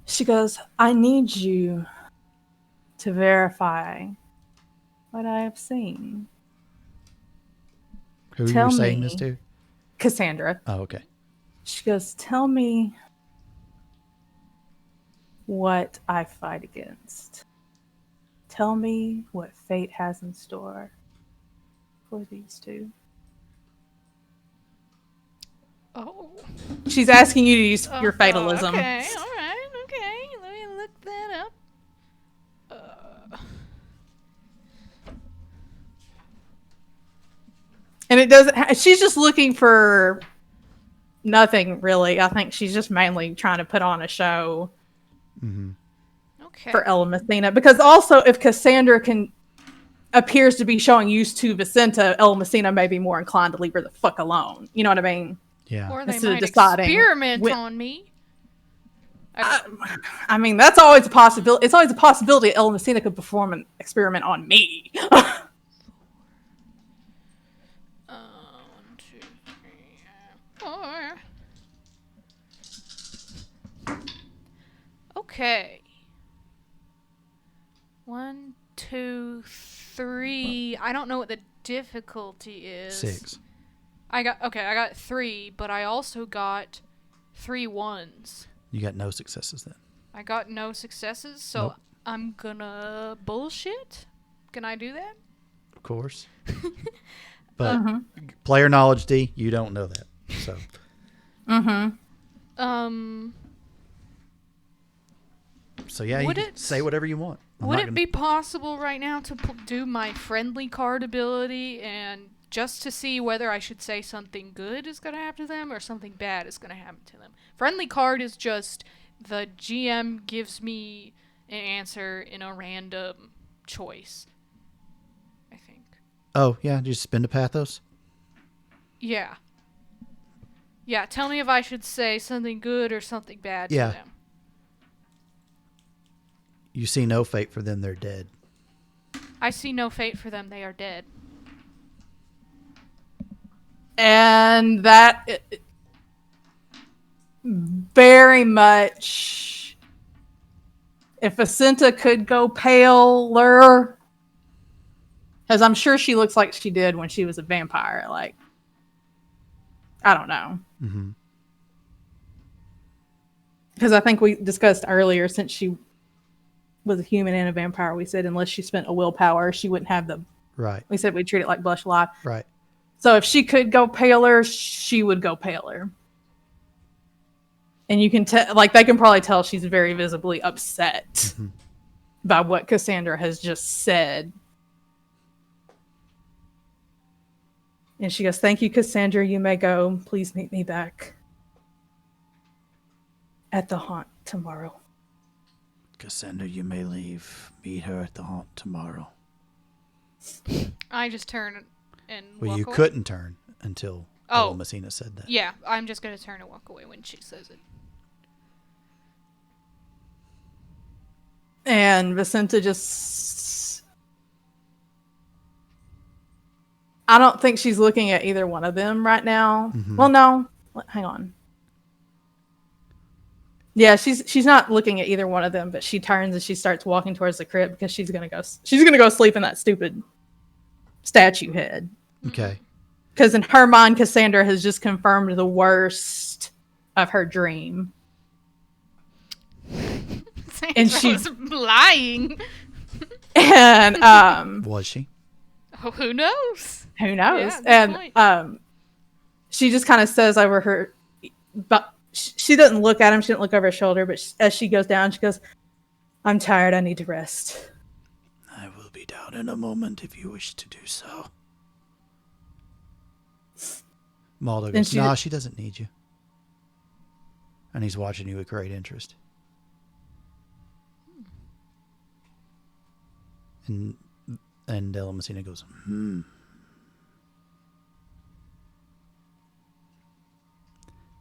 She goes, I need you to verify what I have seen. Who are Tell you saying me. this to? Cassandra. Oh, okay. She goes, tell me what I fight against. Tell me what fate has in store for these two. Oh. She's asking you to use your fatalism. Okay, alright, okay. Let me look that up. And it doesn't. She's just looking for nothing, really. I think she's just mainly trying to put on a show Okay. for Ella Messina. Because also, if Cassandra appears to be showing use to Vicenta, Ella Messina may be more inclined to leave her the fuck alone. You know what I mean? Yeah. Or they Instead of might deciding experiment when- on me. I mean, that's always a possibility. It's always a possibility Ella Messina could perform an experiment on me. 1, 2, 3, 4. Okay. 1, 2, 3. I don't know what the difficulty is. 6. I got 3, but I also got 3 1s. You got no successes then. I got no successes, so Nope. I'm gonna bullshit. Can I do that? Of course. But player knowledge, D, you don't know that. So So yeah, Would you can it- say whatever you want. I'm Would not it gonna- be possible right now to do my friendly card ability and just to see whether I should say something good is going to happen to them or something bad is going to happen to them? Friendly card is just the GM gives me an answer in a random choice, I think. Oh, yeah, just spend a pathos? Yeah. Yeah, tell me if I should say something good or something bad Yeah. to them. You see no fate for them, they're dead. I see no fate for them, they are dead. And that very much, if Vicenta could go paler, because I'm sure she looks like she did when she was a vampire. Like, I don't know. Mm-hmm. Because I think we discussed earlier, since she was a human and a vampire, we said unless she spent a willpower, she wouldn't have the. Right, We said we'd treat it like blush life. right. So if she could go paler, she would go paler. And you can tell, like, they can probably tell she's very visibly upset by what Cassandra has just said. And she goes, "Thank you, Cassandra. You may go. Please meet me back at the haunt tomorrow." Cassandra, you may leave. Meet her at the haunt tomorrow. I just turn and Well, walk you away. couldn't turn until Oh. Messina said that. Yeah, I'm just going to turn and walk away when she says it. And Vicenta just... I don't think she's looking at either one of them right now. Well, no. Hang on. Yeah, she's not looking at either one of them, but she turns and she starts walking towards the crib because she's gonna go sleep in that stupid statue head. Okay. Because in her mind, Cassandra has just confirmed the worst of her dream. And she- was lying. And Was she? Oh, who knows? who knows? Yeah, good And point. she just kind of says over her, but she doesn't look at him. She didn't look over her shoulder. But as she goes down, she goes, "I'm tired. I need to rest." I will be down in a moment if you wish to do so. Maldo And goes, she- nah, she doesn't need you. And he's watching you with great interest. And Della Messina goes,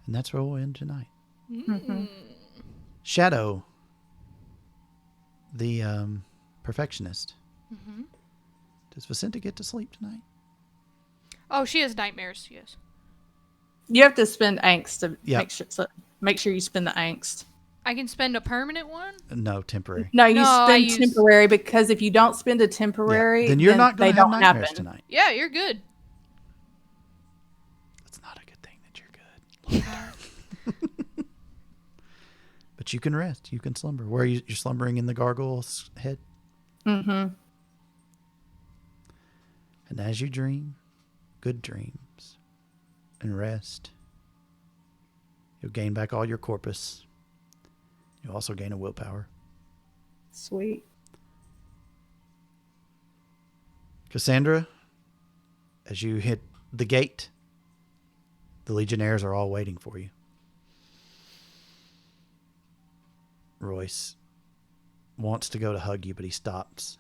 And that's where we'll end tonight. Shadow, the perfectionist. Does Vicenta get to sleep tonight? Oh, she has nightmares. Yes. You have to spend angst to Yep. make sure you spend the angst. I can spend a permanent one. No, temporary. No, you No, I spend use- temporary because if you don't spend a Yeah. temporary, Then you're not they going to have don't nightmares happen. tonight. Yeah, you're good. That's not a good thing that you're good. But you can rest. You can slumber. Where you're slumbering in the gargoyle's head. Mm-hmm. And as you dream, good dreams, and rest, you'll gain back all your corpus. You'll also gain a willpower. Sweet. Cassandra, as you hit the gate, the Legionnaires are all waiting for you. Royce wants to go to hug you, but he stops,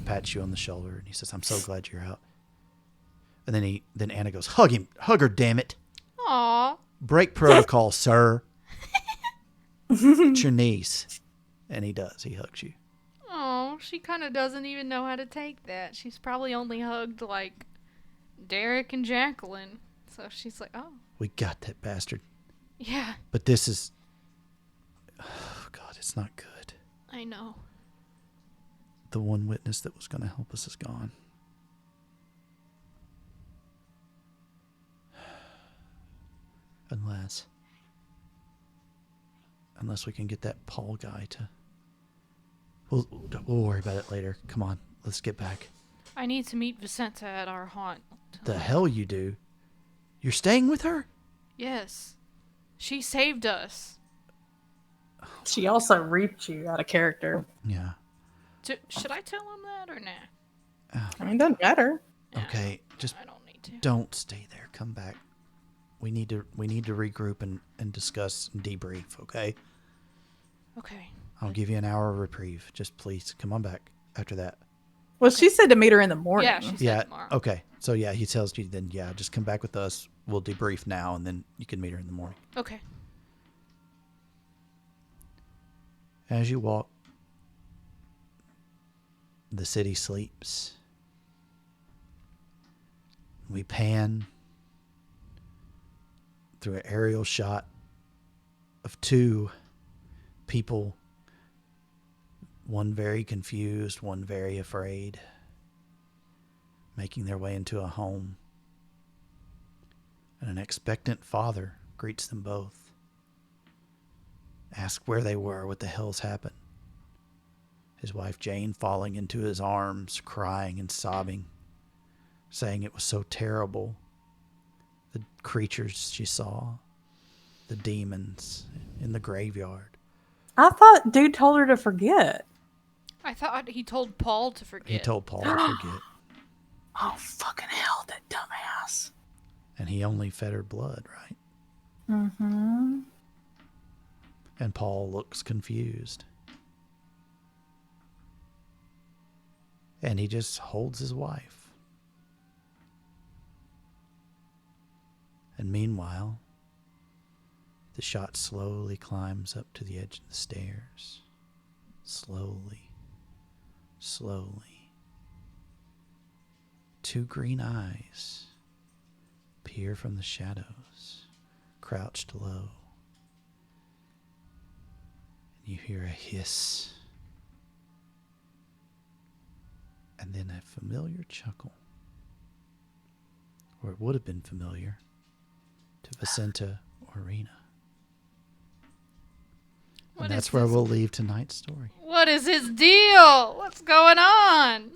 pats you on the shoulder, and he says, "I'm so glad you're out." And then Anna goes, "Hug him. Hug her, damn it. Aw. Break protocol, sir. It's your niece." And he does. He hugs you. Oh, she kind of doesn't even know how to take that. She's probably only hugged like Derek and Jacqueline. So she's like, oh, We got that bastard. yeah, But this is... Oh, God, it's not good. I know. The one witness that was going to help us is gone. Unless we can get that Paul guy to... We'll worry about it later. Come on, let's get back. I need to meet Vicenta at our haunt. The hell you do? You're staying with her? Yes. She saved us. She also reaped you out of character. Yeah. Should I tell him that or nah? I mean, doesn't matter. Okay, just I don't need to. don't stay there. Come back. We need to regroup and discuss and debrief, okay? Okay. I'll give you an hour of reprieve. Just please come on back after that. Well, she said to meet her in the morning. Yeah, she said Yeah. tomorrow. Okay. So yeah, he tells you then, yeah, just come back with us. We'll debrief now and then you can meet her in the morning. Okay. As you walk, the city sleeps. We pan through an aerial shot of two people, one very confused, one very afraid, making their way into a home. And an expectant father greets them both. Asks where they were, what the hell's happened. His wife Jane falling into his arms, crying and sobbing, saying it was so terrible. The creatures she saw, the demons in the graveyard. I thought dude told her to forget. I thought he told Paul to forget. He told Paul to forget, Oh, fucking hell, that dumbass. and he only fed her blood, right? Mm-hmm. And Paul looks confused. And he just holds his wife. And meanwhile, the shot slowly climbs up to the edge of the stairs. Slowly. Slowly. Two green eyes peer from the shadows, crouched low. You hear a hiss. And then a familiar chuckle. Or it would have been familiar to Vicenta or Rena. And that's where we'll leave tonight's story. What is his deal? What's going on?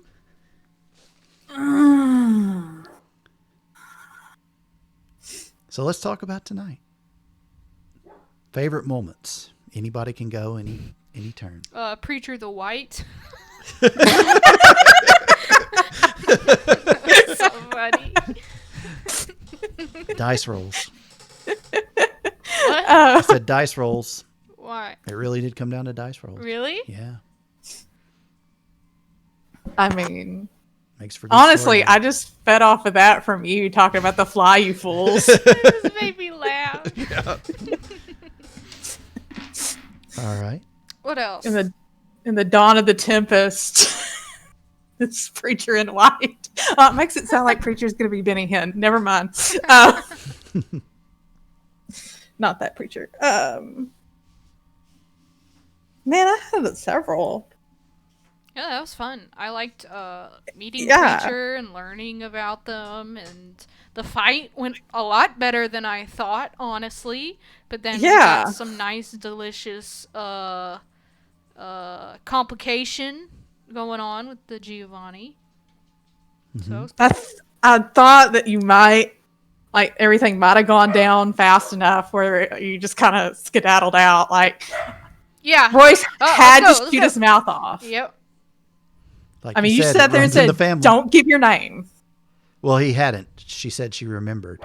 So let's talk about tonight. Favorite moments. Anybody can go any turn. Preacher the White. So funny. Dice rolls. What? I said dice rolls. Why? It really did come down to dice rolls. Really? Yeah. I mean, Makes for good honestly, story. I just fed off of that from you talking about the fly, you fools. It just made me laugh. All right. What else? In the dawn of the Tempest, this preacher in white. It makes it sound like preacher's going to be Benny Hinn. Never mind. Not that preacher. Man, I had several. Yeah, that was fun. I liked meeting Yeah. Preacher and learning about them, and the fight went a lot better than I thought, honestly. But then we Yeah. got some nice, delicious complication going on with the Giovanni. So it was I thought that you might, like, everything might have gone down fast enough where you just kind of skedaddled out. Like, yeah. Royce had let's to go, shoot his mouth off. Yep. Like I mean, you said, sat it there and runs in the said, family. "Don't give your name." Well, he hadn't. She said she remembered.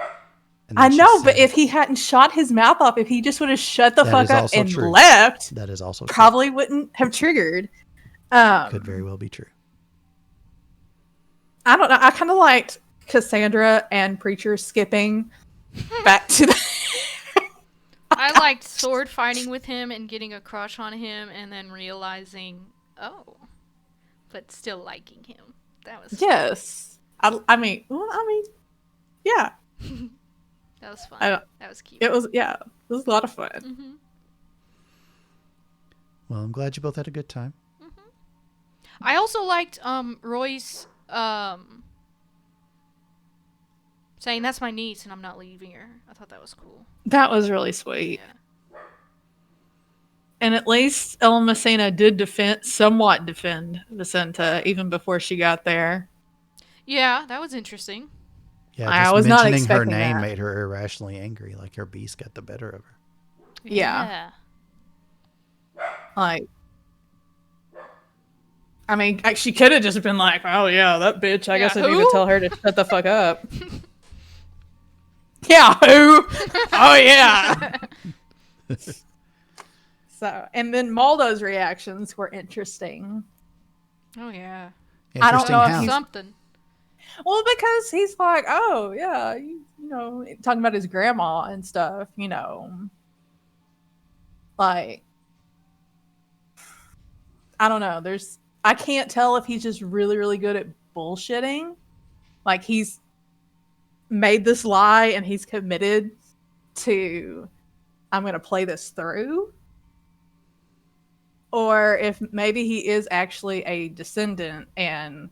And I then she know, but said if he hadn't shot his mouth off, if he just would have shut the That fuck is up also and true. left, that is also true. probably wouldn't have triggered. Could very well be true. I don't know. I kind of liked Cassandra and Preacher skipping back to the. I liked sword fighting with him and getting a crush on him and then realizing, but still liking him. That was Yes, I mean, yeah, that was fun. I- That was cute. it was a lot of fun. Mm-hmm. Well, I'm glad you both had a good time. I also liked Royce saying that's my niece and I'm not leaving her. I thought that was cool. That was really sweet. Yeah. And at least Ella Messina did somewhat defend Vicenta even before she got there. Yeah, that was interesting. Yeah, I just was not mentioning her expecting name that. made her irrationally angry, like her beast got the better of her. Yeah. Like, I mean, she could have just been like, "Oh yeah, that bitch. I guess I need who? to tell her to shut the fuck up." Yeah, who? Oh yeah. So, and then Maldo's reactions were interesting. Oh yeah. I don't Interesting know if how. he's- Something. Well, because he's like, "Oh yeah, you know," talking about his grandma and stuff. Like, I don't know. I can't tell if he's just really, really good at bullshitting. Like, he's made this lie and he's committed to, I'm going to play this through. Or if maybe he is actually a descendant and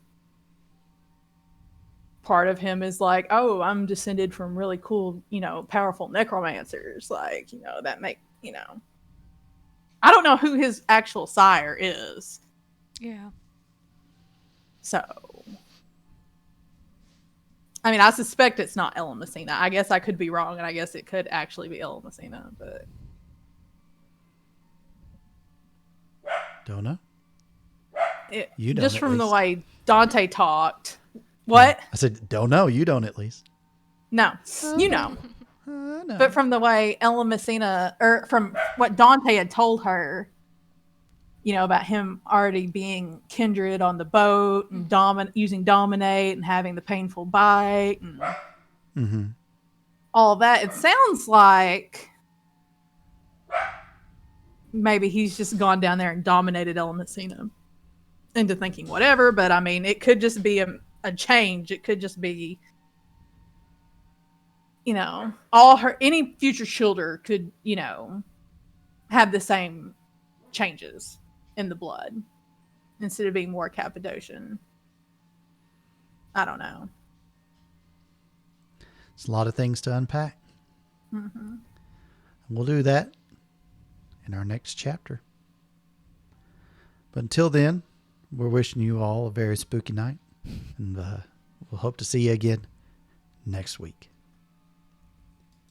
part of him is like, "Oh, I'm descended from really cool, powerful necromancers." Like, that I don't know who his actual sire is. Yeah. So, I mean, I suspect it's not Ella Messina. I guess I could be wrong, and I guess it could actually be Ella Messina, but Don't know. it, You don't, just at from the least. way Dante talked. What? I said, don't know. You don't, at least. No, you know. No. But from the way Ella Messina, or from what Dante had told her, about him already being kindred on the boat and using dominate and having the painful bite and Mm-hmm. all that, it sounds like maybe he's just gone down there and dominated Ella Messina into thinking whatever. But I mean, it could just be a change. It could just be, any future children could, have the same changes in the blood instead of being more Cappadocian. I don't know. It's a lot of things to unpack. Mm-hmm. We'll do that in our next chapter. But until then, we're wishing you all a very spooky night. And we'll hope to see you again next week.